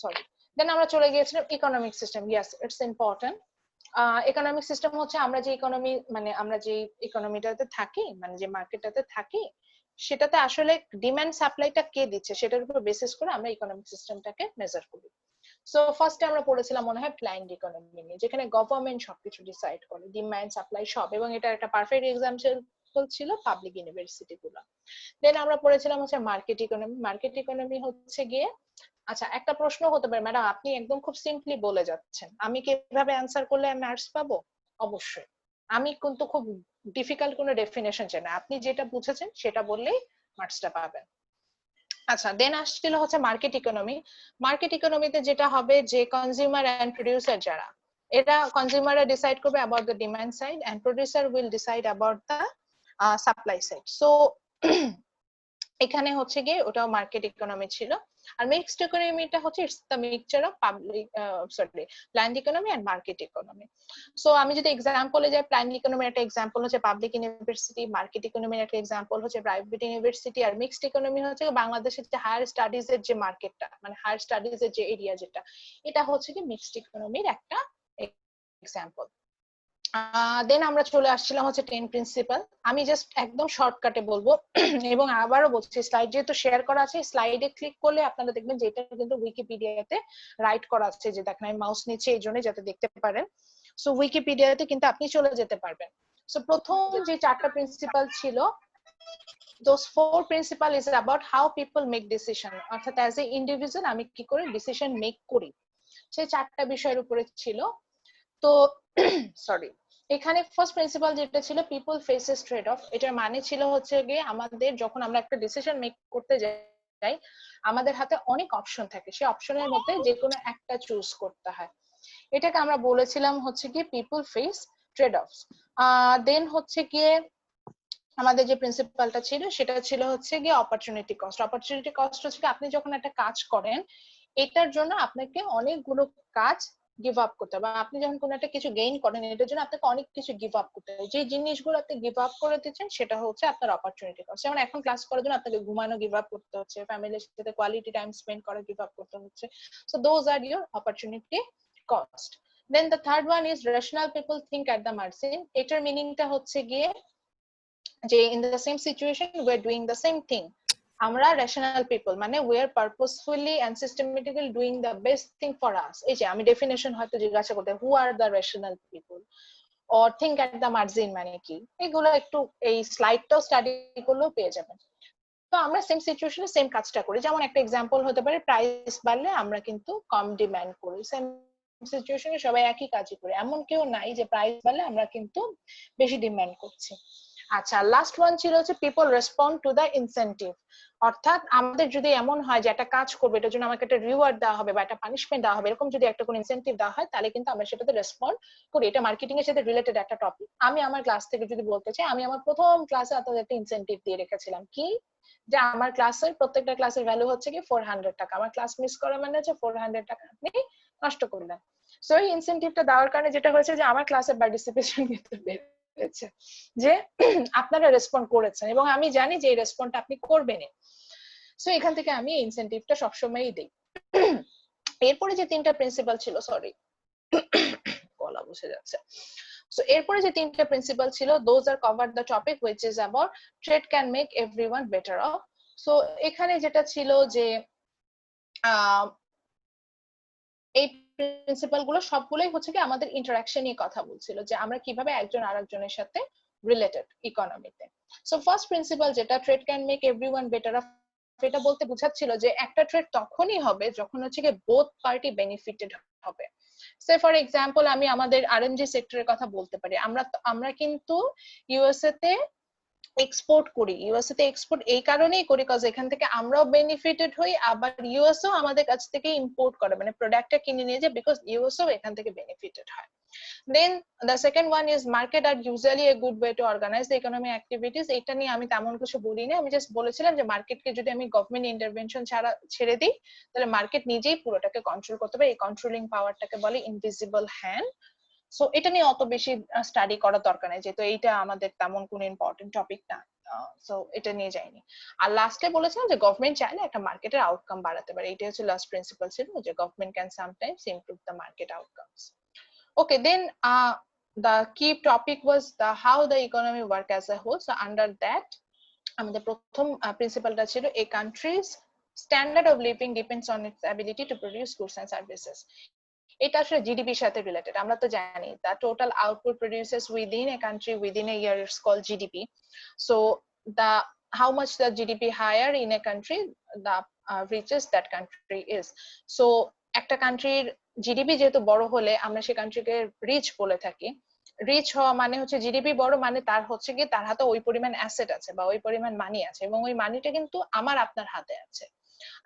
সরি। দেন আমরা চলে গিয়েছিলাম economic system. Yes, it's important. Economic system হচ্ছে আমরা যে ইকোনমি, মানে আমরা যে ইকোনমিটাতে থাকি, মানে যে মার্কেটটাতে থাকি, সেটাতে আসলে ডিমান্ড সাপ্লাইটা কে দিচ্ছে সেটার উপর বেসিস করে আমরা ইকোনমিক সিস্টেমটাকে মেজার করি। সো ফার্স্টে আমরা পড়েছিলাম মনে হয় প্ল্যান্ড ইকোনমি নিয়ে, যেখানে গভর্নমেন্ট সবকিছু ডিসাইড করে, ডিমান্ড সাপ্লাই সব, এবং এটা একটা পারফেক্ট এক্সাম্পল ছিল পাবলিক ইউনিভার্সিটি গুলো। দেন আমরা পড়েছিলাম হচ্ছে মার্কেট ইকোনমি। মার্কেট ইকোনমি হচ্ছে গিয়ে, আচ্ছা একটা প্রশ্ন হতে পারে, ম্যাডাম আপনি একদম খুব সিম্পলি বলে যাচ্ছেন, আমি কিভাবে অ্যান্সার করলে আমি মার্কস পাবো? অবশ্যই, আমি কিন্তু খুব ডিফিকাল্ট কোনো ডেফিনেশন চাই না, আপনি যেটা বুঝেছেন সেটা বললেই মার্কসটা পাবেন। আচ্ছা, দেন আসছিল হচ্ছে মার্কেট ইকোনমি। মার্কেট ইকোনমিতে যেটা হবে যে কনজিউমার এন্ড প্রোডিউসার যারা, এটা কনজিউমাররা ডিসাইড করবে about the demand side and producer will decide about the supply side. So এখানে হচ্ছে গিয়ে ওটাও মার্কেট ইকোনমি ছিল। আর মিক্সড ইকোনমিটা হচ্ছে it's the mixture of planned economy and market economy. So আমি যদি এক্সাম্পলে যাই, প্ল্যান্ড ইকোনমির একটা এক্সাম্পল হচ্ছে পাবলিক ইউনিভার্সিটি, মার্কেট ইকোনমির একটা এক্সাম্পল হচ্ছে প্রাইভেট ইউনিভার্সিটি, আর মিক্সড ইকোনমি হচ্ছে বাংলাদেশের যে হায়ার স্টাডিজ এর যে মার্কেটটা, মানে হায়ার স্টাডিজ এর যে এরিয়া যেটা, এটা হচ্ছে কি মিক্সড ইকোনমির একটা এক্সাম্পল। দেন আমরা চলে আসছিলাম হচ্ছে 10 প্রিন্সিপাল। আমি জাস্ট একদম শর্টকাটে বলবো এবং আবারও বলছি, স্লাইড যেহেতু শেয়ার করা আছে, স্লাইডে ক্লিক করলে আপনারা দেখবেন যে এটা কিন্তু উইকিপিডিয়াতে রাইট করা আছে, যে দেখেন আমি মাউস নিচে এই জন্য যাতে দেখতে পারেন। সো উইকিপিডিয়াতে কিন্তু আপনি চলে যেতে পারবেন। সো প্রথম যে 4টা প্রিন্সিপাল ছিল, those 4 principle is about how people make decision, অর্থাৎ অ্যাজ এ ইন্ডিভিজুয়াল আমি কি করে ডিসিশন মেক করি, সেই 4টা বিষয়ের উপরে ছিল। তো সরি, এখানে ফার্স্ট প্রিন্সিপাল যেটা ছিল পিপল ফেসেস ট্রেড অফ, এটার মানে ছিল হচ্ছে গিয়ে আমাদের যখন আমরা একটা ডিসিশন মেক করতে যাই, আমাদের হাতে অনেক অপশন থাকে, সেই অপশনের মধ্যে যে কোনো একটা চুজ করতে হয়। এটাকে আমরা বলেছিলাম হচ্ছে গিয়ে পিপল ফেস ট্রেড অফস। দেন হচ্ছে গিয়ে আমাদের যে প্রিন্সিপালটা ছিল সেটা ছিল হচ্ছে গিয়ে অপরচুনিটি কস্ট। অপরচুনিটি কস্ট হচ্ছে আপনি যখন একটা কাজ করেন, এটার জন্য আপনাকে অনেকগুলো কাজ গিভ আপ করতে হবে, আপনি যখন কোনো একটা কিছু গেইন করেন এটার জন্য আপনাকে অনেক কিছু গিভ আপ করতে হবে, যে জিনিসগুলো আপনি গিভ আপ করে দিচ্ছেন সেটা হচ্ছে আপনার অপরচুনিটি কস্ট। যেমন এখন ক্লাস করার জন্য আপনাকে ঘুমানো গিভ আপ করতে হচ্ছে, ফ্যামিলির সাথে কোয়ালিটি টাইম স্পেন্ড করা গিভ আপ করতে হচ্ছে। So those are your opportunity cost. Then the third one is rational people think at the margin. এটার মিনিংটা হচ্ছে গিয়ে যে in the same situation we are doing the same thing. আমরা rational people মানে we are purposefully and systematically doing the best thing for us. এই যে আমি ডেফিনেশন হয়তো জিজ্ঞাসা করতে, who are the rational people or think at the margin মানে কি, এগুলো একটু এই স্লাইডটাও স্টাডি করলেও পেয়ে যাবেন। তো আমরা সেম সিচুয়েশনে সেম কাজটা করি। যেমন একটা এক্সাম্পল হতে পারে প্রাইস বাড়লে আমরা কিন্তু কম ডিমান্ড করি, সেম সিচুয়েশনে সবাই একই কাজই করে, এমন কেউ নাই যে প্রাইস বাড়লে আমরা কিন্তু বেশি ডিমান্ড করছি। আচ্ছা, লাস্ট ওয়ান ছিল হচ্ছে people respond to the incentive. অর্থাৎ আমাদের যদি এমন হয় যে একটা কাজ করবে, এটার জন্য আমাকে একটা রিওয়ার্ড দেওয়া হবে বা একটা পানিশমেন্ট দেওয়া হবে, এরকম যদি একটা কোনো ইনসেন্টিভ দেওয়া হয় তাহলে কিন্তু আমরা সেটাতে রেসপন্ড করি। এটা মার্কেটিং এর সাথে রিলেটেড একটা টপিক। আমি আমার ক্লাস থেকে যদি বলতে চাই, আমি আমার প্রথম ক্লাসে আপনাদের একটা ইনসেন্টিভ দিয়ে রেখেছিলাম, কি যে আমার ক্লাসের প্রত্যেকটা ক্লাসের ভ্যালু হচ্ছে কি 400 টাকা। আমার ক্লাস মিস করা মানে হচ্ছে 400 টাকা আপনি নষ্ট করলেন। সো এই ইনসেন্টিভটা দেওয়ার কারণে যেটা হয়েছে যে আমার ক্লাসের পার্টিসিপেশন কিন্তু বেড়েছে, যে আপনারা রেসপন্ড করেছেন এবং আমি জানি যে এই রেসপন্ডটা আপনি করবেনই। সো এখান থেকে আমি ইনসেন্টিভটা সবসময়ই দিই। এরপরে যে তিনটা প্রিন্সিপাল ছিল, সরি গলা বসে যাচ্ছে। সো এরপরে যে তিনটা প্রিন্সিপাল ছিল, those are cover the topic which is about trade can make everyone better of. So এখানে যেটা ছিল যে এই প্রিন্সিপাল গুলো সবগুলোই হচ্ছে কি আমাদের ইন্টারাকশন নিয়ে কথা বলছিল, যে আমরা কিভাবে একজন আরেকজনের সাথে রিলেটেড ইকোনমিতে। সো ফার্স্ট প্রিন্সিপাল যেটা, trade can make everyone better of, এটা বলতে বোঝাচ্ছিল যে একটা ট্রেড তখনই হবে যখন হচ্ছে কি বোথ পার্টি বেনিফিটেড হবে। সে ফর এক্সাম্পল আমি আমাদের আরএমজি সেক্টরের কথা বলতে পারি। আমরা কিন্তু ইউএসএ তে এক্সপোর্ট করি। ইউএসএ তে এক্সপোর্ট এই কারণেই করি কজ এখান থেকে আমরাও বেনিফিটেড হই, আবার ইউএসও আমাদের কাছ থেকে ইম্পোর্ট করে, মানে প্রোডাক্টটা কিনে নিয়ে যায়, বিকজ ইউএসও এখান থেকে বেনিফিটেড হয়। Then the second one is market are usually a good way to organize the economic activities. এটা নিয়ে আমি তেমন কিছু বলিনি, আমি জাস্ট বলেছিলাম যে মার্কেটকে যদি আমি গভর্নমেন্ট ইন্টারভেনশন ছাড়া ছেড়ে দিই তাহলে মার্কেট নিজেই পুরোটাকে কন্ট্রোল করতে পারে। এই কন্ট্রোলিং পাওয়ারটাকে বলে ইনভিজিবল হ্যান্ড। সো এটা নিয়ে অত বেশি স্টাডি করার দরকার নেই, যেহেতু এইটা আমাদের তেমন কোনো ইম্পর্টেন্ট টপিক না। সো এটা নিয়ে যাইনি। আর লাস্টে বলেছিলাম যে গভর্নমেন্ট চাইলে একটা মার্কেটের আউটকাম বাড়াতে পারে। এটা হচ্ছে লাস্ট প্রিন্সিপাল ছিল, যে government can sometimes improve the market outcomes. Okay, then the key topic was the how the economy work as a whole. So under that, আমাদের প্রথম প্রিন্সিপালটা ছিল a country's standard of living depends on its ability to produce goods and services. এটা আসলে জিডিপির সাথে related. আমরা তো জানি the total output produces within a country within a year is called GDP. So the how much the GDP higher in a country, the richest that country is. So একটা কান্ট্রির GDP যেহেতু বড় হলে আমরা সেই কান্ট্রিকে রিচ বলে থাকি। Rich হওয়া মানে হচ্ছে জিডিপি বড় মানে তার হচ্ছে কি তার হাতে ওই পরিমাণ অ্যাসেট আছে বা ওই পরিমাণ মানি আছে, এবং ওই মানিটা কিন্তু আমার আপনার হাতে আছে।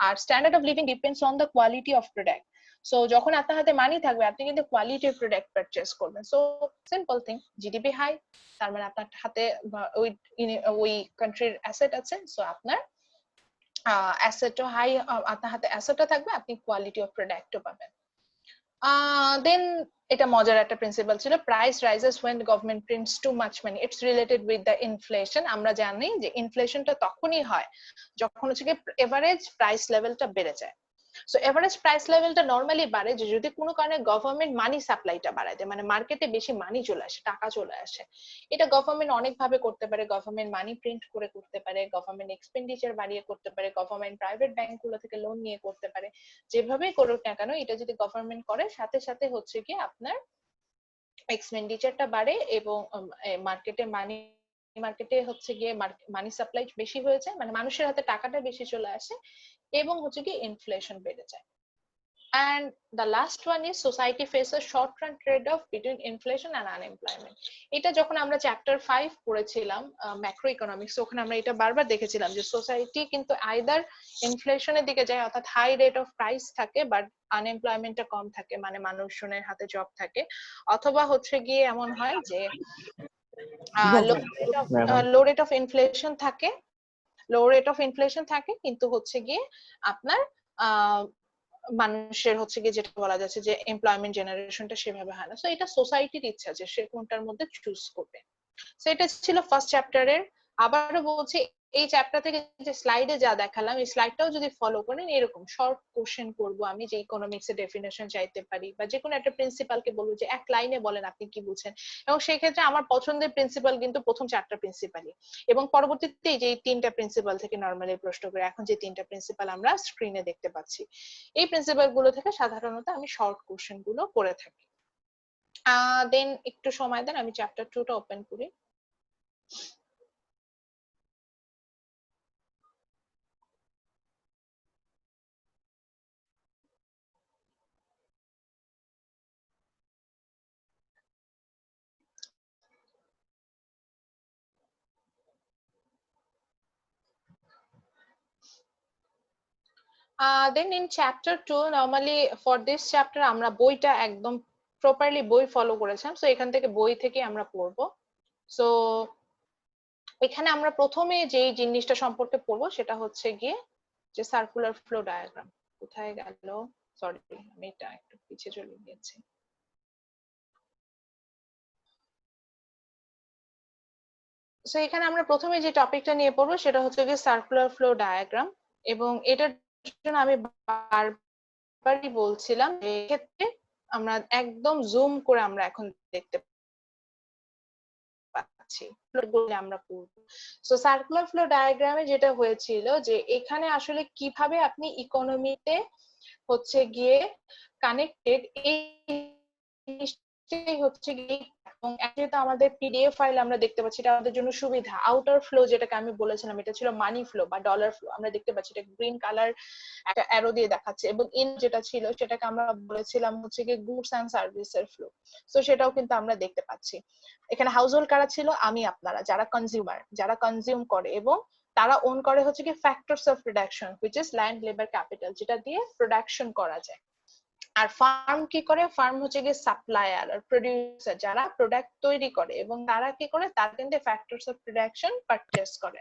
আর standard of living depends on the quality of product. So যখন আপনার হাতে মানি থাকবে আপনি কিন্তু কোয়ালিটির প্রোডাক্ট পারচেজ করবেন। So simple thing, GDP high তার মানে আপনার হাতে ওই কান্ট্রির অ্যাসেট আছে, সো আপনার অ্যাসেটও হাই, আপনার হাতে অ্যাসেটও থাকবে, আপনি কোয়ালিটি অফ প্রোডাক্টও পাবেন। দেন এটা মজার একটা প্রিন্সিপাল ছিল, price rises when the government prints too much money. It's related with the inflation. আমরা জানি যে ইনফ্লেশনটা তখনই হয় যখন হচ্ছে কি এভারেজ প্রাইস লেভেলটা বেড়ে যায়। সো এভারেজ প্রাইস লেভেলটা নরমালি বাড়ে যে যদি কোনো কারণে গভর্নমেন্ট মানি সাপ্লাইটা বাড়ায় দেয়, মানে মার্কেটে বেশি মানি চলে আসে, টাকা চলে আসে। এটা গভর্নমেন্ট অনেক ভাবে করতে পারে, গভর্নমেন্ট মানি প্রিন্ট করে করতে পারে, গভর্নমেন্ট এক্সপেন্ডিচার বাড়িয়ে করতে পারে, গভর্নমেন্ট প্রাইভেট ব্যাংকগুলো থেকে লোন নিয়ে করতে পারে। যেভাবেই করুক না কেন এটা যদি গভর্নমেন্ট করে সাথে সাথে হচ্ছে কি আপনার এক্সপেন্ডিচারটা বাড়ে এবং মার্কেটে হচ্ছে গিয়ে মানি সাপ্লাই বেশি হয়ে যায়, মানে মানুষের হাতে টাকাটা বেশি চলে আসে এবং হচ্ছে কি ইনফ্লেশন বেড়ে যায়। And the last one is society faces short-run trade-off between inflation and unemployment. এটা যখন আমরা চ্যাপ্টার 5 পড়েছিলাম ম্যাক্রো ইকোনমিক্স, ওখানে আমরা এটা বারবার দেখেছিলাম যে সোসাইটি কিন্তু আইদার ইনফ্লেশনের দিকে যায়, অর্থাৎ হাই রেট অফ প্রাইস থাকে বাট আনএমপ্লয়মেন্টটা কম থাকে, মানে মানুষজনের হাতে জব থাকে, অথবা হচ্ছে গিয়ে এমন হয় যে লো রেট অফ ইনফ্লেশন থাকে, কিন্তু হচ্ছে গিয়ে আপনার মানুষের হচ্ছে গিয়ে যেটা বলা যাচ্ছে যে এমপ্লয়মেন্ট জেনারেশনটা সেভাবে হয় না। সো এটা সোসাইটির ইচ্ছা যে সে কোনটার মধ্যে চুজ করবে। সো এটা ছিল ফার্স্ট চ্যাপ্টারের। আবারও বলছি এই চ্যাপ্টার থেকে যে স্লাইডে যা দেখালাম এই স্লাইডটাও যদি ফলো করেন এরকম শর্ট কোশ্চেন করব আমি, যে ইকোনমিক্স এর ডেফিনেশন চাইতে পারি বা যে কোনো একটা প্রিন্সিপালকে বলবো যে এক লাইনে বলেন আপনি কি বুঝছেন, এবং সেই ক্ষেত্রে আমার পছন্দের প্রিন্সিপাল কিন্তু প্রথম 4টা প্রিন্সিপালই, এবং পরবর্তীতে যে 3টা প্রিন্সিপাল থেকে নরমালি প্রশ্ন করে এখন যে 3টা প্রিন্সিপাল আমরা স্ক্রিনে দেখতে পাচ্ছি এই প্রিন্সিপাল গুলো থেকে সাধারণত আমি শর্ট কোশ্চেন গুলো করে থাকি। দেন একটু সময় দেন আমি চ্যাপ্টার 2টা ওপেন করি। Then in chapter 2, normally for this chapter আমরা বইটা একদম প্রপারলি বই ফলো করেছিলাম, সো এখান থেকে বই থেকে আমরা পড়বো। সো এখানে আমরা প্রথমে যে জিনিসটা সম্পর্কে পড়বো সেটা হচ্ছে গিয়ে যে সার্কুলার ফ্লো ডায়াগ্রাম। কোথায় গেল, সরি আমি এটা একটু পিছিয়ে চলে গিয়েছি। সো এখানে আমরা প্রথমে যে টপিকটা নিয়ে পড়বো সেটা হচ্ছে গিয়ে সার্কুলার ফ্লো ডায়াগ্রাম, এবং এটার জন্য আমি বারবারই বলছিলাম যে ক্ষেত্রে আমরা একদম জুম করে আমরা এখন দেখতে পাচ্ছি ফ্লোগুলো আমরা পড়বো। সো সার্কুলার ফ্লো ডায়াগ্রামে যেটা হয়েছিল যে এখানে আসলে কিভাবে আপনি ইকোনমিতে হচ্ছে গিয়ে কানেক্টেড এই জিনিসটাই হচ্ছে গিয়ে, এবং যেহেতু আমাদের পিডিএফ ফাইল আমরা দেখতে পাচ্ছি এটা আমাদের জন্য সুবিধা। আউটার ফ্লো যেটাকে আমি বলেছিলাম এটা ছিল মানি ফ্লো বা ডলার ফ্লো, আমরা দেখতে পাচ্ছি এটা গ্রিন কালার একটা অ্যারো দিয়ে দেখাচ্ছে, এবং ইন যেটা ছিল সেটাকে আমরা বলেছিলাম হচ্ছে গিয়ে গুডস এন্ড সার্ভিসের ফ্লো। সো সেটাও কিন্তু আমরা দেখতে পাচ্ছি। এখানে হাউস হোল্ড কারা ছিল, আমি আপনারা যারা কনজিউমার, যারা কনজিউম করে, এবং তারা ওন করে হচ্ছে কি factors of production which is land, labour, capital, যেটা দিয়ে প্রোডাকশন করা যায়। আর ফার্ম কি করে, ফার্ম হচ্ছে গিয়ে সাপ্লায়ার আর প্রোডিউসার, যারা প্রোডাক্ট তৈরি করে, এবং তারা কি করে, তারা কিন্তু ফ্যাক্টরস অফ প্রোডাকশন পারচেজ করে।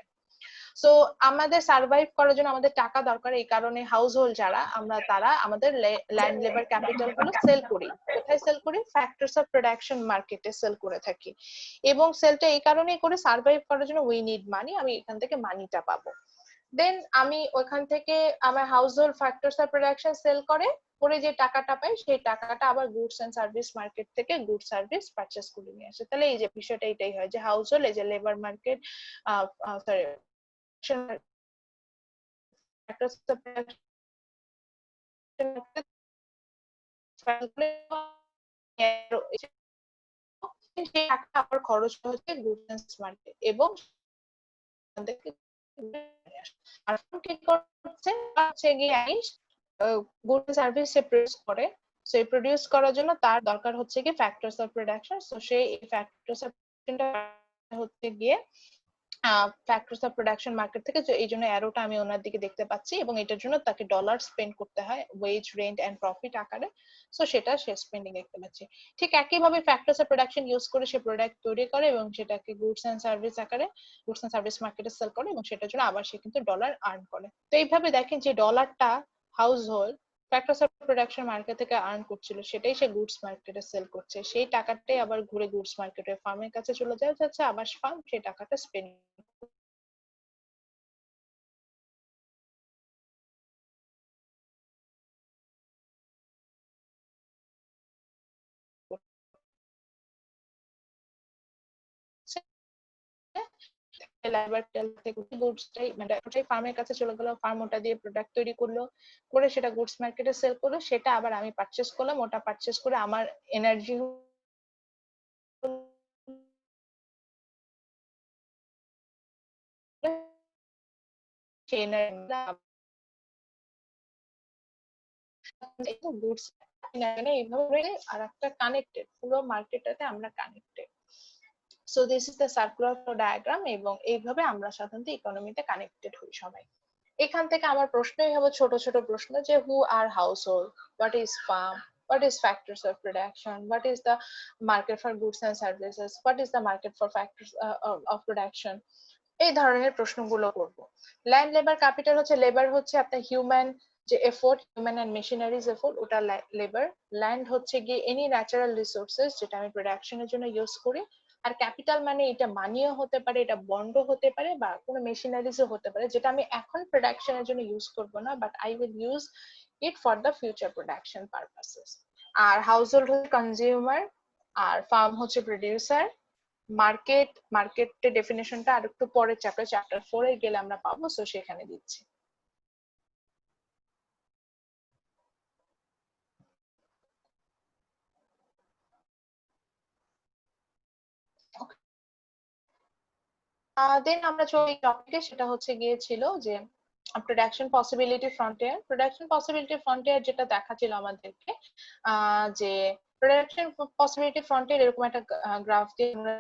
সো আমাদের সার্ভাইভ করার জন্য আমাদের টাকা দরকার, এই কারণে হাউস হোল্ড যারা আমরা তারা আমাদের ল্যান্ড, লেবার, ক্যাপিটাল গুলো সেল করি। কোথায় সেল করি? ফ্যাক্টরস অফ প্রোডাকশন মার্কেটে সেল করে থাকি, এবং সেলটা এই কারণেই করে সার্ভাইভ করার জন্য উই নিড মানি, আমি এখান থেকে মানিটা পাবো। দেন আমি ওখান থেকে আমার household factors of production sell করে যে টাকাটা পাই সেই টাকাটা আবার গুডস এন্ড সার্ভিস মার্কেট থেকে গুড সার্ভিস পারচেজ করে নিয়ে আসে। তাহলে এই যে বিষয়টা এটাই হয় যে হাউস হোল্ড, এই যে labour market, sorry factors of production সেই টাকা আবার খরচ হচ্ছে গুডস এন্ড মার্কেট, এবং আর কি করছে হচ্ছে গিয়ে গুড সার্ভিস সে প্রডিউস করে। সো এই প্রডিউস করার জন্য তার দরকার হচ্ছে কি ফ্যাক্টরস অফ প্রোডাকশন। সো সেই ফ্যাক্টরস অফ হচ্ছে গিয়ে ফ্যাক্টরস অফ প্রোডাকশন মার্কেট থেকে, এই জন্য অ্যারোটা আমি ওনার দিকে দেখতে পাচ্ছি, এবং এটার জন্য তাকে ডলার স্পেন্ড করতে হয় ওয়েজ, রেন্ট এন্ড প্রফিট আকারে। সো সেটা সে স্পেন্ডিং দেখতে পাচ্ছি। ঠিক একইভাবে ফ্যাক্টরস অফ প্রোডাকশন ইউজ করে সে প্রোডাক্ট তৈরি করে এবং সেটাকে গুডস এন্ড সার্ভিস আকারে গুডস এন্ড সার্ভিস মার্কেটে সেল করে, এবং সেটার জন্য আবার সে কিন্তু ডলার আর্ন করে। তো এইভাবে দেখেন যে ডলারটা household factors of production market থেকে আর্ন করছিল, সেটাই সে গুডস মার্কেটে সেল করছে। সেই টাকাটাই আবার ঘুরে গুডস মার্কেটে ফার্মের কাছে চলে যাচ্ছে, আবার ফার্ম সেই টাকাটা স্পেন্ড ফার্মের কাছে চলে গেল, ফার্ম ওটা দিয়ে প্রোডাক্ট তৈরি করলো, করে সেটা গুডস মার্কেটে সেল করলো, সেটা আবার আমি পারচেজ করলাম, ওটা পারচেজ করে আমার এনার্জি গুডস এইভাবে আর একটা কানেক্টেড, পুরো মার্কেটটাতে আমরা connected. So this is the circular flow diagram, এবং এইভাবে আমরা সাধারণত ইকোনমিতে কানেক্টেড হই সবাই। এখান থেকে আমার প্রশ্নই হবে ছোট ছোট প্রশ্ন যে who are household, what is firm, what is factors of production, what is the market for goods and services, what is the market for factors of production, এই ধরনের প্রশ্নগুলো করব। ল্যান্ড, লেবার, ক্যাপিটাল হচ্ছে labour হচ্ছে আপনার human যে effort, human and machineries effort, ওটা labour. Land হচ্ছে গিয়ে এনি ন্যাচারাল রিসোর্সেস যেটা আমি প্রোডাকশনের জন্য ইউজ করি। আর ক্যাপিটাল মানে এটা মানিও হতে পারে, এটা বন্ডও হতে পারে, বা কোনো মেশিনারিজও হতে পারে যেটা আমি এখন প্রোডাকশনের জন্য ইউজ করব না, but I will use it for the future production purposes. আর হাউস হোল্ড হচ্ছে কনজিউমার, আর ফার্ম হচ্ছে প্রোডিউসার। মার্কেটের ডেফিনেশনটা আর একটু পরে চ্যাপ্টার 4 এ গেলে আমরা পাবো, সো সেখানে দিচ্ছি। দেন আমরা চলি টপিকে, সেটা হচ্ছে গিয়েছিল যে production possibility frontier. Production possibility frontier যেটা দেখাচ্ছিল আমাদেরকে যে প্রোডাকশন পসিবিলিটি ফ্রন্টিয়ার এরকম একটা গ্রাফ দিয়ে আমরা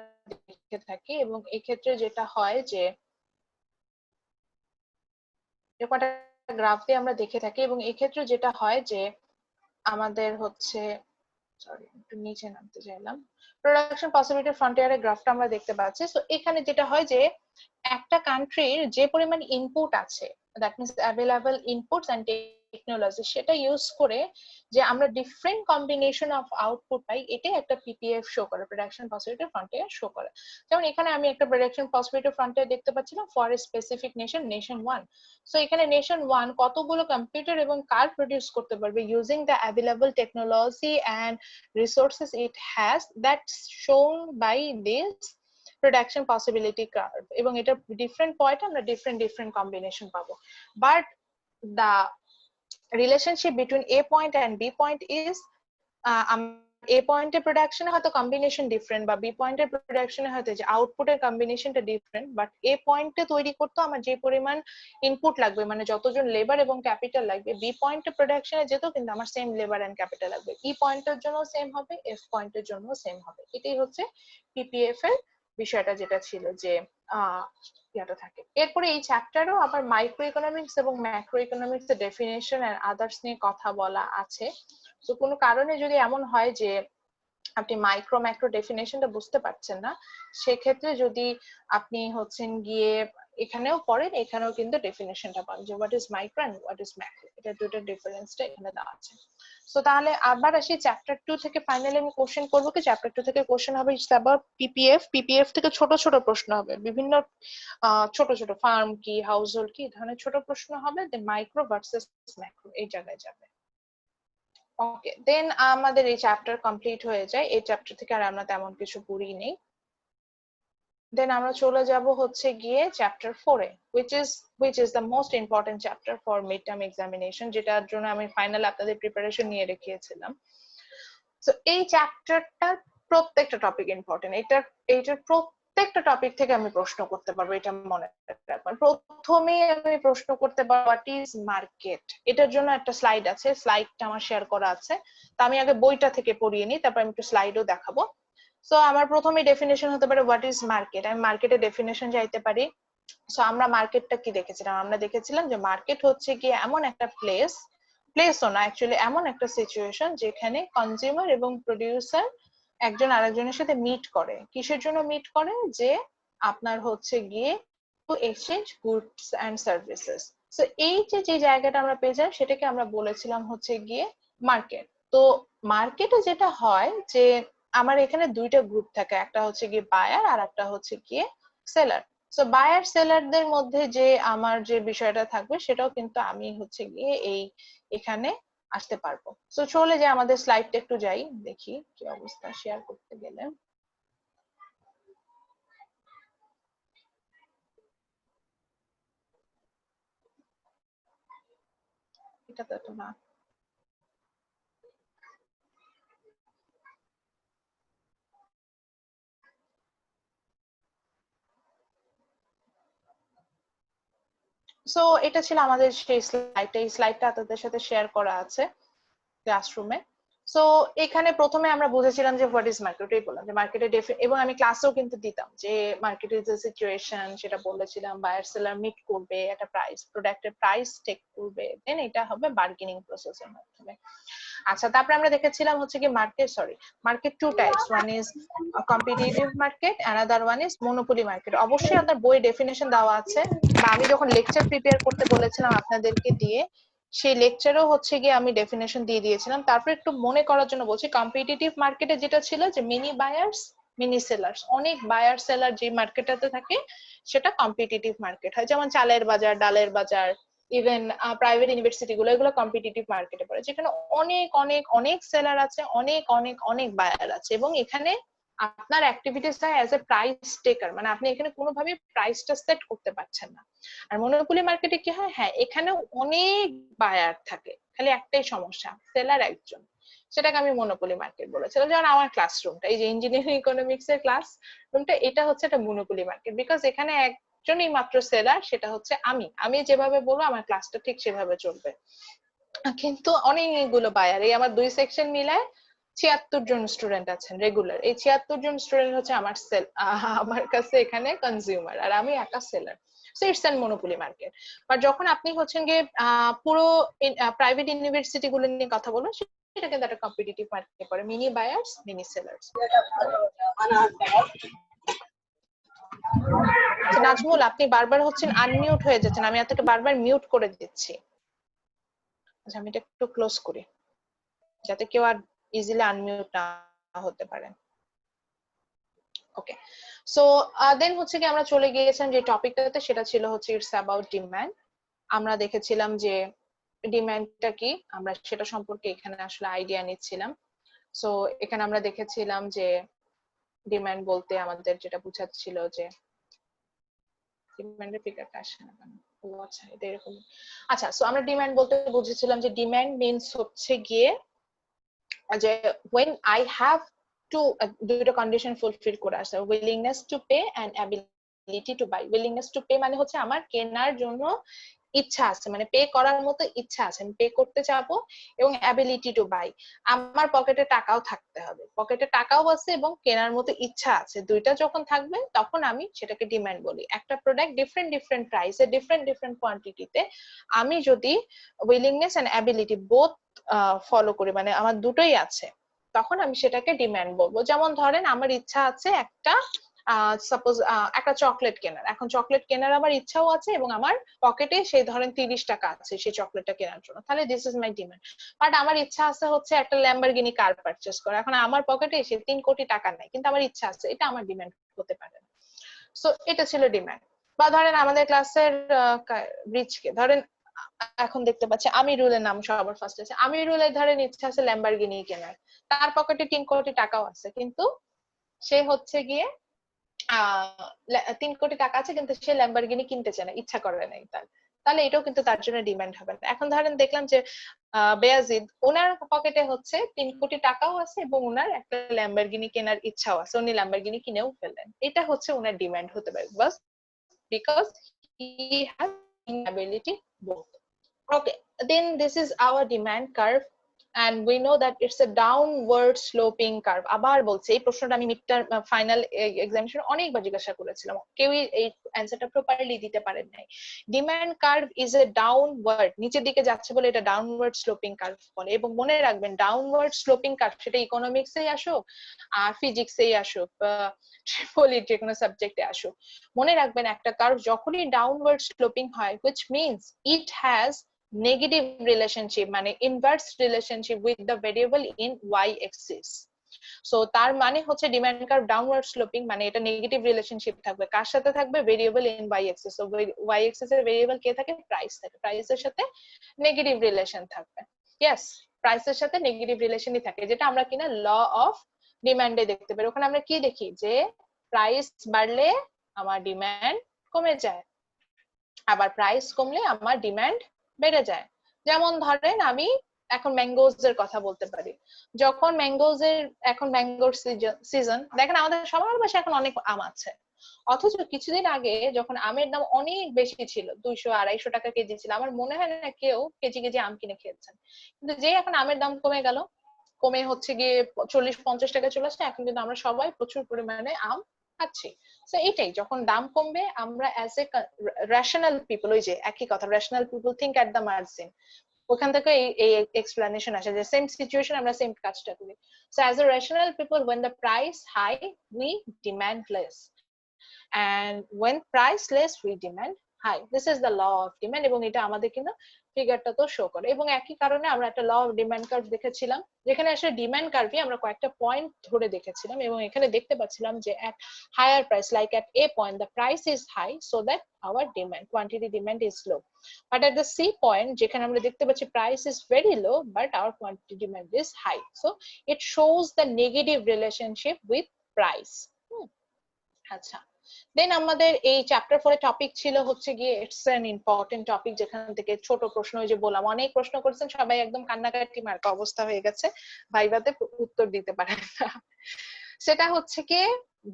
দেখে থাকি, এবং এই ক্ষেত্রে যেটা হয় যে এরকম একটা গ্রাফ দিয়ে আমরা দেখে থাকি, এবং এক্ষেত্রে যেটা হয় যে আমাদের হচ্ছে, সরি একটু নিচে নামতে চাইলাম, প্রোডাকশন পসিবিলিটি ফ্রন্টিয়ারের গ্রাফটা আমরা দেখতে পাচ্ছি। সো এখানে যেটা হয় যে একটা কান্ট্রির যে পরিমাণ ইনপুট আছে, that means available inputs and technology, সেটা ইউজ করে যে আমরা ডিফারেন্ট কম্বিনেশন অফ আউটপুট পাই, এটাই একটা পিপিএফ শো করে, প্রোডাকশন পসিবিলিটি ফ্রন্টিয়ার শো করে। যেমন এখানে আমি একটা প্রোডাকশন পসিবিলিটি ফ্রন্টিয়ার দেখতে পাচ্ছিলাম for a specific nation 1। So এখানে নেশন 1 কতগুলো কম্পিউটার এবং কার প্রডিউস করতে পারবে using the available technology and resources it has, that's shown by this production possibility curve, এবং এটা ডিফারেন্ট পয়েন্ট আমরা ডিফারেন্ট কম্বিনেশন পাবো। But the relationship between A point and B point is A পয়েন্টের প্রোডাকশনে হয়তো combination different, বা B পয়েন্টের প্রোডাকশনে হয়তো যে আউটপুটের কম্বিনেশনটা ডিফারেন্ট, বাট এ পয়েন্টে তৈরি করতে আমার যে পরিমাণ ইনপুট লাগবে, মানে যতজন লেবার এবং ক্যাপিটাল লাগবে, বি পয়েন্টের প্রোডাকশনে যেতেও কিন্তু আমার সেম লেবার এন্ড ক্যাপিটাল লাগবে। ই পয়েন্টের জন্য সেম হবে, এফ পয়েন্টের জন্য সেম হবে। এটাই হচ্ছে পিপিএফ এর বিষয়টা, যেটা ছিল যে ইয়াটা থাকে। এরপরে এই চ্যাপ্টারও আবার মাইক্রো ইকোনমিক্স এবং ম্যাক্রো ইকোনমিক্স এর ডেফিনেশন এন্ড আদার্স নিয়ে কথা বলা আছে। তো কোনো কারণে যদি এমন হয় যে আপনি মাইক্রো ম্যাক্রো ডেফিনেশনটা বুঝতে পারছেন না, সেক্ষেত্রে যদি আপনি হচ্ছেন গিয়ে এখানেও পড়েন, এখানেও কিন্তু ডেফিনেশনটা পান যে what is micro and what is macro, এটা দুটো ডিফারেন্সটা এখানে দেওয়া আছে। সো তাহলে আবার আসি চ্যাপ্টার 2 থেকে ফাইনালি আমি কোশ্চেন করবো কি, চ্যাপ্টার 2 থেকে কোশ্চেন হবে অ্যাবাউট পিপিএফ থেকে ছোট ছোট প্রশ্ন হবে, বিভিন্ন ছোট ছোট ফার্ম কি, হাউস হোল্ড কি, এই ধরনের ছোট প্রশ্ন হবে, দেন মাইক্রো ভার্সেস ম্যাক্রো এই জায়গায় যাবে। ওকে, দেন আমাদের এই চ্যাপ্টার কমপ্লিট হয়ে যায়। এই চ্যাপ্টার থেকে আর আমরা তেমন কিছু পড়ি নেই। দেন আমরা চলে যাব হচ্ছে গিয়ে chapter 4 A, which is the most important chapter for midterm examination, যেটার জন্য আমি ফাইনাল আপনাদের প্রিপারেশন নিয়ে রেখেছিলাম। সো এই চ্যাপ্টারটার প্রত্যেকটা টপিক ইম্পর্টেন্ট, এইটার প্রত্যেকটা টপিক থেকে আমি প্রশ্ন করতে পারবো, এটা মনে রাখবেন। প্রথমে আমি প্রশ্ন করতে পারবো হোয়াট ইজ মার্কেট, এটার জন্য একটা স্লাইড আছে, স্লাইডটা আমার শেয়ার করা আছে। তো আমি আগে বইটা থেকে পড়িয়ে নিই, তারপর আমি একটু স্লাইডও দেখাবো। সো আমার প্রথমে ডেফিনেশন হতে পারে হোয়াট ইজ মার্কেট, আমি মার্কেটের ডেফিনেশন চাইতে পারি। সো আমরা মার্কেটটা কি দেখেছিলাম, আমরা দেখেছিলাম যে মার্কেট হচ্ছে কি এমন একটা প্লেসও না, অ্যাকচুয়ালি এমন একটা সিচুয়েশন যেখানে কনজিউমার এবং প্রোডিউসার একজন আরেকজনের সাথে মিট করে। কিসের জন্য মিট করে, যে আপনার হচ্ছে গিয়ে to exchange goods and services. So এই যে জায়গাটা আমরা পেয়ে যাই, সেটাকে আমরা বলেছিলাম হচ্ছে গিয়ে মার্কেট। তো মার্কেটে যেটা হয় যে আমার এখানে দুইটা গ্রুপ থাকে, একটা হচ্ছে গিয়ে বায়ার আর একটা হচ্ছে গিয়ে সেলার। সো বায়ার সেলারদের মধ্যে যে আমার যে বিষয়টা থাকবে, সেটাও কিন্তু আমি হচ্ছে গিয়ে এখানে আসতে পারবো। সো চলে যাই আমাদের স্লাইডটা একটু যাই, দেখি কি অবস্থা শেয়ার করতে গেলে। এটা তো না, সো এটা ছিল আমাদের সেই স্লাইডটা। এই স্লাইডটা আপনাদের সাথে শেয়ার করা আছে ক্লাসরুমে। সো এখানে প্রথমে আমরা বুঝেছিলাম যে হোয়াট ইজ মার্কেট, এই বললাম যে মার্কেটের এবং আমি ক্লাসেও কিন্তু দিতাম যে মার্কেটের যে সিচুয়েশন সেটা বলেছিলাম, বায়ার সেলার মিট করবে, একটা প্রাইস, প্রোডাক্টের প্রাইস টেক করবে, দেন এটা হবে বার্গেনিং প্রসেসের মাধ্যমে। আচ্ছা, তারপরে আমরা দেখেছিলাম হচ্ছে কি market to types, one is competitive market, another one is monopoly market. অবশ্যই আপনার বইয়ে ডেফিনেশন দেওয়া আছে, বা আমি যখন লেকচার প্রিপেয়ার করতে বলেছিলাম আপনাদেরকে দিয়ে, সেই লেকচারেও হচ্ছে গিয়ে আমি ডেফিনেশন দিয়ে দিয়েছিলাম। তারপর একটু মনে করার জন্য বলছি, কম্পিটিটিভ মার্কেটে যেটা ছিল যে মিনি বায়ার্স মিনি সেলার্স, অনেক বায়ার সেলার যে মার্কেটটাতে থাকে সেটা কম্পিটিটিভ মার্কেট হয়। যেমন চালের বাজার, ডালের বাজার, ইভেন প্রাইভেট ইউনিভার্সিটি গুলো, এগুলো কম্পিটিটিভ মার্কেটে পড়ে, যেখানে অনেক অনেক অনেক সেলার আছে, অনেক অনেক অনেক বায়ার আছে, এবং এখানে আপনার অ্যাক্টিভিটিস হয় অ্যাজ এ প্রাইস টেকার, মানে আপনি এখানে কোনোভাবে প্রাইসটা সেট করতে পারছেন না। আর মনোপলি মার্কেটে কি হয়, হ্যাঁ এখানে অনেক বায়ার থাকে, খালি একটাই সমস্যা, সেলার একজন, সেটাকে আমি মনোপলি মার্কেট বলেছিলাম। যেমন আমার ক্লাসরুমটা, এই যে ইঞ্জিনিয়ারিং ইকোনমিক্স এর ক্লাসরুমটা, এটা হচ্ছে একটা মনোপলি মার্কেট, বিকজ এখানে একজনই মাত্র সেলার, সেটা হচ্ছে আমি যেভাবে বলবো আমার ক্লাসটা ঠিক সেভাবে চলবে। কিন্তু অনেকগুলো বায়ার, এই আমার 2 সেকশন মিলায় 76 জন স্টুডেন্ট আছেন রেগুলার, এই 76 জন স্টুডেন্ট হচ্ছে আমার আমার কাছে এখানে কনজিউমার, আর আমি একা seller. So it's an monopoly market. But যখন আপনি হচ্ছেন গিয়ে পুরো প্রাইভেট ইউনিভার্সিটি গুলো নিয়ে কথা বলুন, সেটা কিন্তু একটা কম্পিটিটিভ মার্কেটে পড়ে, many buyers, many sellers. Nazmul, আপনি বারবার হচ্ছেন আনমিউট হয়ে যাচ্ছেন, আমি আপনাকে বারবার মিউট করে দিচ্ছি। আচ্ছা, আমি এটা একটু ক্লোজ করি যাতে কেউ আর ইজিলি আনমিউট না হতে পারে। ওকে, সো দেন হচ্ছে কি আমরা চলে গিয়েছিলাম যে টপিকটাতে, সেটা ছিল হচ্ছে ইটস অ্যাবাউট ডিমান্ড। আমরা দেখেছিলাম যে ডিমান্ডটা কি, আমরা সেটা সম্পর্কে এখানে আসলে আইডিয়া নিচ্ছিলাম। সো এখানে আমরা দেখেছিলাম যে ডিমান্ড বলতে আমাদের যেটা বুঝাচ্ছিল যে ডিমান্ডের ফিগারটা আসে না কেন, ও আচ্ছা এটা এরকম। আচ্ছা, সো আমরা ডিমান্ড বলতে বুঝেছিলাম যে ডিমান্ড মিন্স হচ্ছে গিয়ে যে when I have to দুটো কন্ডিশন ফুলফিল করে আসে, willingness to pay and ability to buy। willingness to pay মানে হচ্ছে আমার কেনার জন্য ইচ্ছা আছে, মানে পে করার মতো ইচ্ছা আছে, আমি পে করতে চাবো, এবং অ্যাবিলিটি টু বাই, আমার পকেটে টাকাও থাকতে হবে, পকেটে টাকাও আছে এবং কেনার মতো ইচ্ছা আছে, দুইটা যখন থাকবে তখন আমি সেটাকে ডিমান্ড বলি। একটা প্রোডাক্ট ডিফারেন্ট ডিফারেন্ট প্রাইসে, ডিফারেন্ট ডিফারেন্ট কোয়ান্টিটিতে আমি যদি willingness and ability both follow করি, মানে আমার দুটোই আছে, তখন আমি সেটাকে ডিমান্ড বলবো। যেমন ধরেন আমার ইচ্ছা আছে একটা সাপোজ একটা চকলেট কেনার, এখন চকলেট কেনার আমার ইচ্ছাও আছে এবং আমার পকেটে সেই ধরেন 30 টাকা আছে সেই চকলেটটা কেনার জন্য, তাহলে this is my demand. But আমার ইচ্ছা আছে হচ্ছে একটা ল্যাম্বরগিনি কার পারচেজ করা, এখন আমার পকেটে সে 3 কোটি টাকা নাই, কিন্তু আমার ইচ্ছা আছে, এটা আমার ডিমান্ড হতে পারে। সো এটা ছিল ডিমান্ড। বা ধরেন আমাদের ক্লাসের রিচকে ধরেন, এখন দেখতে পাচ্ছি আমিরুলের নাম সবার ফার্স্ট আছে, আমিরুলের ধরেন ইচ্ছা আছে ল্যাম্বরগিনি কেনার, তার পকেটে 3 কোটি টাকাও আছে, কিন্তু সে হচ্ছে গিয়ে 3 কোটি টাকা আছে কিন্তু সে ল্যাম্বরগিনি কিনতে চায় না, ইচ্ছা করে নাই তার, তাহলে এটাও কিন্তু তার জন্য ডিমান্ড হবে না। এখন ধরেন দেখলাম যে বেয়াজিদ, ওনার পকেটে হচ্ছে 3 কোটি টাকাও আছে এবং ওনার একটা ল্যাম্বরগিনি কেনার ইচ্ছাও আছে, উনি ল্যাম্বরগিনি কিনেও ফেললেন, এটা হচ্ছে ওনার ডিমান্ড হতে পারে, বাস because he has ability both. Okay, then this is our demand curve and we know that it's a downward sloping curve. আবার বলছি, এই প্রশ্নটা আমি মিডটার ফাইনাল এক্সামিনেশন অনেকবার জিজ্ঞাসা করেছিলাম, কেউই এই অ্যানসারটা প্রপারলি দিতে পারেন নাই। Demand curve is a downward, নিচের দিকে যাচ্ছে বলে এটা ডাউনওয়ার্ড স্লোপিং কার্ভ বলে। এবং মনে রাখবেন ডাউনওয়ার্ড স্লোপিং কার্ভ সেটা ইকোনমিক্সেই আসুক আর ফিজিক্সেই আসুক, ট্রিপলি যে কোনো সাবজেক্টে আসুক, মনে রাখবেন একটা কার্ভ যখনই ডাউনওয়ার্ড স্লোপিং হয়, which means it has negative relationship, মানে inverse relationship with the variable in y axis. So তার মানে হচ্ছে ডিমান্ড কার্ভ ডাউনওয়ার্ড স্লোপিং, মানে এটা নেগেটিভ রিলেশনশিপ থাকবে, কার সাথে থাকবে, variable in y axis। So y axis এর ভেরিয়েবল কে থাকে, প্রাইস থাকে, প্রাইসের সাথে নেগেটিভ রিলেশন থাকবে। ইয়েস, প্রাইসের সাথে নেগেটিভ রিলেশনই থাকে, যেটা আমরা কিনা ল অফ ডিমান্ডে দেখতে পারি। ওখানে আমরা কি দেখি যে প্রাইস বাড়লে আমার ডিমান্ড কমে যায়, আবার প্রাইস কমলে আমার ডিমান্ড বেড়ে যায়। যেমন ধরেন আমি এখন ম্যাঙ্গোজ এর কথা বলতে পারি, যখন ম্যাঙ্গোজ এর এখন ম্যাঙ্গোর সিজন, দেখেন আমাদের সবার বাসায় এখন অনেক আম আছে, অথচ কিছুদিন আগে যখন আমের দাম অনেক বেশি ছিল, 200-250 টাকা কেজি ছিল, আমার মনে হয় না কেউ কেজি কেজি আম কিনে খেয়েছেন। কিন্তু যে এখন আমের দাম কমে গেল, কমে হচ্ছে গিয়ে 40-50 টাকা চলে আসছে, এখন কিন্তু আমরা সবাই প্রচুর পরিমাণে আম খাচ্ছি। সো এটাই, যখন দাম কমবে আমরা অ্যাজ এ রেশনাল পিপল, ওই যে একই কথা, rational people think at the margin, ওখান থেকে এই এক্সপ্লেনেশন আসে যে সেম সিচুয়েশন আমরা সেম কাজটা করি। So as A rational people, when the price high we demand less and when price less we demand high. This is the law of demand, এবং এটা আমাদের কিন্তু ফিগারটা তো শো করে। এবং একই কারণে আমরা একটা ল অফ ডিমান্ড কার্ভ দেখেছিলাম, যেখানে আসলে ডিমান্ড কার্ভে আমরা কয়েকটা পয়েন্ট ধরে দেখেছিলাম, এবং এখানে দেখতে পাচ্ছিলাম যে at higher price, like at A point the price is high so that our demand quantity demand is low, but at the C point যেখানে আমরা দেখতে পাচ্ছি price is very low but our quantity demand is high, so it shows the negative relationship with price. আচ্ছা, দেন আমাদের এই chapter 4 topic ছিল হচ্ছে গিয়ে ইটস অ্যান ইম্পর্টেন্ট টপিক, যেখান থেকে ছোট প্রশ্ন, ওই যে বললাম অনেক প্রশ্ন করেছেন, সবাই একদম কান্নাকাটি মার্কা অবস্থা হয়ে গেছে, ভাইভাতে উত্তর দিতে পারেন না। সেটা হচ্ছে কি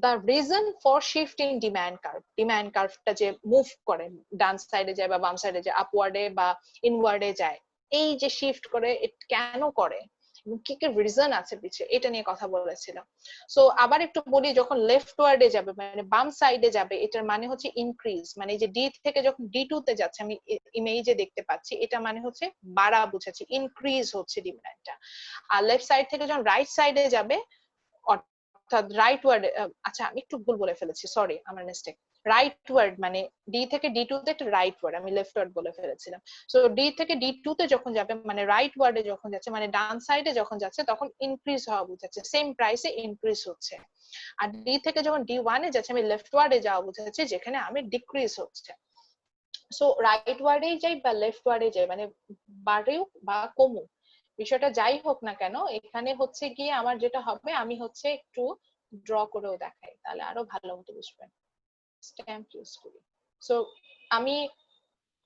the reason for shift in demand curve, demand কার্ভটা যে মুভ করে, ডান সাইডে যায় বা বাম সাইডে যায়, আপওয়ার্ডে বা ইনওয়ার্ডে যায়, এই যে শিফট করে কেন করে, কি কি রিজন আছে পিছনে, এটা নিয়ে কথা বলেছিলাম। সো আবার একটু বলি, যখন লেফট ওয়ার্ডে যাবে মানে বাম সাইডে যাবে, এটার মানে হচ্ছে ইনক্রিজ, মানে এই যে ডি থেকে যখন D2 তে যাচ্ছে, আমি ইমেজে দেখতে পাচ্ছি, এটা মানে হচ্ছে বাড়া বুঝাচ্ছি, ইনক্রিজ হচ্ছে ডিমান্ডটা। আর লেফট সাইড থেকে যখন রাইট সাইডে যাবে, অর্থাৎ রাইট ওয়ার্ড, আচ্ছা আমি একটু ভুল বলে ফেলেছি, সরি আমার মিস্টেক। রাইট ওয়ার্ড মানে ডি থেকে D2 তে একটা রাইট ওয়ার্ড, আমি লেফট ওয়ার্ড বলে ফেলেছিলাম। সো ডি থেকে D2 তে যখন যাবে মানে রাইট ওয়ার্ডে যখন যাচ্ছে, মানে ডান সাইডে যখন যাচ্ছে, তখন ইনক্রিজ হওয়া বুঝাচ্ছে, সেম প্রাইসে ইনক্রিজ হচ্ছে। আর ডি থেকে যখন D1 এ যাচ্ছে, আমি লেফট ওয়ার্ডে যাওয়া বুঝাচ্ছে, যেখানে আমি ডিক্রিজ হচ্ছে। সো রাইট ওয়ার্ডেই যাই বা লেফট ওয়ার্ডে যাই, মানে বাড়েও বা কমুক, বিষয়টা যাই হোক না কেন, এখানে হচ্ছে গিয়ে আমার যেটা হবে, আমি হচ্ছে একটু ড্র করেও দেখাই, তাহলে আরো ভালো মতো বুঝবেন। স্ট্যাম্প ইউজ করি। সো আমি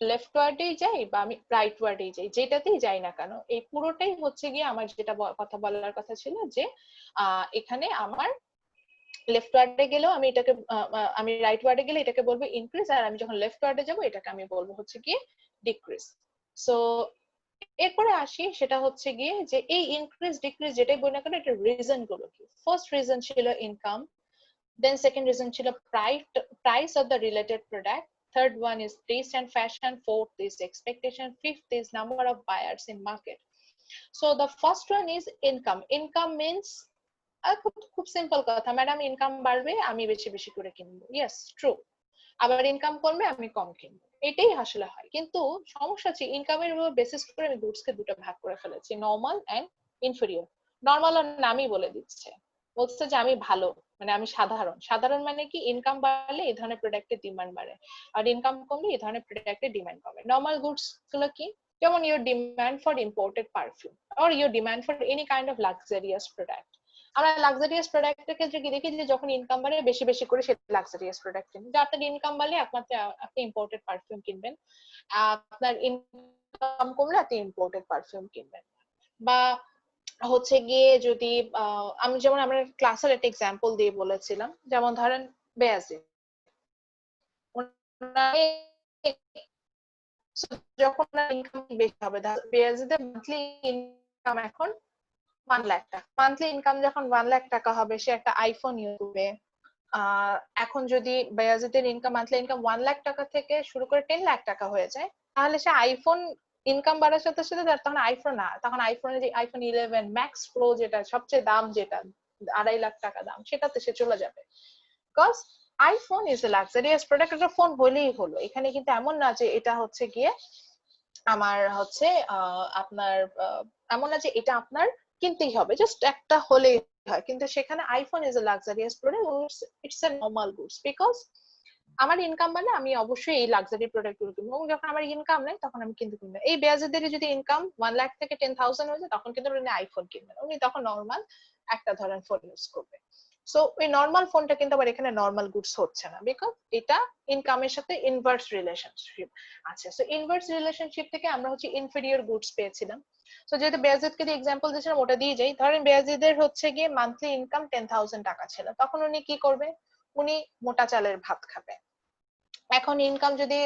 লেফট ওয়ার্ডেই যাই বা আমি রাইট ওয়ার্ডেই যাই, যেটাতেই যাই না কেন, এই পুরোটাই হচ্ছে গিয়ে আমার যেটা কথা বলার কথা ছিল, যে এখানে আমার লেফট ওয়ার্ডে গেলেও আমি এটাকে আমি রাইট ওয়ার্ডে গেলে এটাকে বলবো ইনক্রিজ, আর আমি যখন লেফট ওয়ার্ডে যাব এটাকে আমি বলবো হচ্ছে গিয়ে ডিক্রিজ। সো এরপরে আসি, সেটা হচ্ছে গিয়ে যে এই ইনক্রিজ ডিক্রিজ যেটাই বলি না কেন, এটার রিজন গুলো কি। ফার্স্ট রিজন ছিল income, then second reason chilo price of the related product, third one is taste and fashion, fourth is expectation, fifth is number of buyers in market. So the first one is income. Income means খুব simple কথা, madam income বাড়বে আমি বেশি বেশি করে কিনবো, yes true. আবার income কমবে আমি কম কিনবো, এটাই আসলে হয়। কিন্তু সমস্যা হচ্ছে ইনকামের উপর বেসিস করে আমি গুডস কে দুটো ভাগ করে ফেলেছি, নরমাল এন্ড ইনফেরিয়র। নরমাল নামই বলে দিচ্ছে, বলছে যে আমি ভালো, মানে আমি সাধারণ। সাধারণ মানে কি, ইনকাম বাড়লে এই ধরনের প্রোডাক্টের ডিমান্ড বাড়ে, আর ইনকাম কমলে এই ধরনের প্রোডাক্টের ডিমান্ড কমে। নরমাল গুডস গুলো কি, যেমন your demand for imported perfume or your demand for any kind of luxurious product. আমরা লাক্সারিয়াস প্রোডাক্টের ক্ষেত্রে কি দেখি, যে যখন ইনকাম বাড়ে বেশি বেশি করে সে লাক্সারিয়াস প্রোডাক্ট কিনবেন। যে আপনার ইনকাম বাড়লে একমাত্র আপনি ইম্পোর্টেড পারফিউম কিনবেন, আপনার ইনকাম কমলে আপনি ইম্পোর্টেড পারফিউম কিনবেন। বা হচ্ছে গিয়ে যদি আমি যেমন আমরা ক্লাসের একটা এক্সাম্পল দিয়ে বলেছিলাম, যেমন ধরেন বেয়াজিদ, যখন ইনকাম বেশি হবে, বেয়াজিদের মান্থলি ইনকাম এখন 1 লাখ টাকা। মান্থলি ইনকাম যখন 1 লাখ টাকা হবে, সে একটা আইফোন ইউজ করবে। এখন যদি বেয়াজিদের ইনকাম মান্থলি ইনকাম 1 লাখ টাকা থেকে শুরু করে 10 লাখ টাকা হয়ে যায়, তাহলে সে আইফোন ইনকাম বাড়ার সাথে সাথে তখন আইফোন না, তখন আইফোনের যে আইফোন 11 ম্যাক্স প্রো, যেটা সবচেয়ে দাম, যেটা 2.5 লাখ টাকা দাম, সেটাতে সে চলে যাবে। Because iPhone is a luxurious product. এটা ফোন হলেই হলো, এখানে কিন্তু এমন না যে এটা হচ্ছে গিয়ে আমার হচ্ছে আপনার এমন না যে এটা আপনার কিনতেই হবে, জাস্ট একটা হলেই হয়। কিন্তু সেখানে iPhone is a luxurious product, it's a normal goods. Because আমার ইনকাম মানে আমি অবশ্যই এই লাক্সারি প্রোডাক্ট গুলো কিনবো, এবং যখন আমার ইনকাম নেই তখন আমি কিন্তু কিনবো। এই বেয়াজিদের যদি ইনকাম 1 লাখ থেকে 10,000 হয়ে যায়, তখন কিন্তু উনি আইফোন কিনবেন, উনি তখন নর্মাল একটা ধরেন ফোন ইউজ করবে। সো এই নর্মাল ফোনটা কিন্তু আবার এখানে নর্মাল গুডস হচ্ছে না, বিকজ এটা ইনকামের সাথে ইনভার্স রিলেশনশিপ আছে। সো ইনভার্স রিলেশনশিপ থেকে আমরা হচ্ছে ইনফেরিয়র গুডস পেয়েছিলাম। সো যেহেতু বেয়াজিদকে দিয়ে এক্সাম্পল দিয়েছিলাম, ওটা দিয়ে যাই। ধরেন বেয়াজিদের হচ্ছে গিয়ে মান্থলি ইনকাম 10,000 টাকা ছিল, তখন উনি কি করবে, উনি মোটা চালের ভাত খাবে। এখন ইনকাম যদি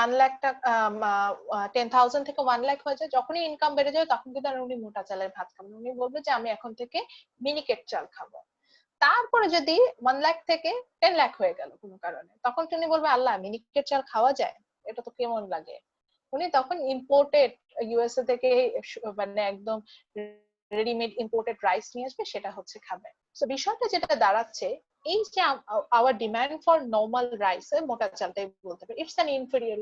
1 লাখ টাকা 10,000 থেকে 1 লাখ হয়ে যায়, যখনই ইনকাম বেড়ে যায় তখন কিন্তু উনি মোটা চালের ভাত খাবেন, উনি বলবে যে আমি এখন থেকে মিনিকেট চাল খাবো। তারপরে যদি 1 লাখ থেকে 10 লাখ হয়ে গেল কোনো কারণে, তখন উনি বলবে আল্লাহ মিনিকেট চাল খাওয়া যায়, এটা তো কেমন লাগে। উনি তখন ইম্পোর্টেড ইউএসএ থেকে মানে একদম রেডিমেড ইম্পোর্টেড রাইস নিয়ে আসবে, সেটা হচ্ছে খাবে। সো বিষয়টা যেটা দাঁড়াচ্ছে, এই যে hour demand for normal rice, মোটা চালটাই বলতে পারি, ইটস অ্যান ইনফেরিয়র।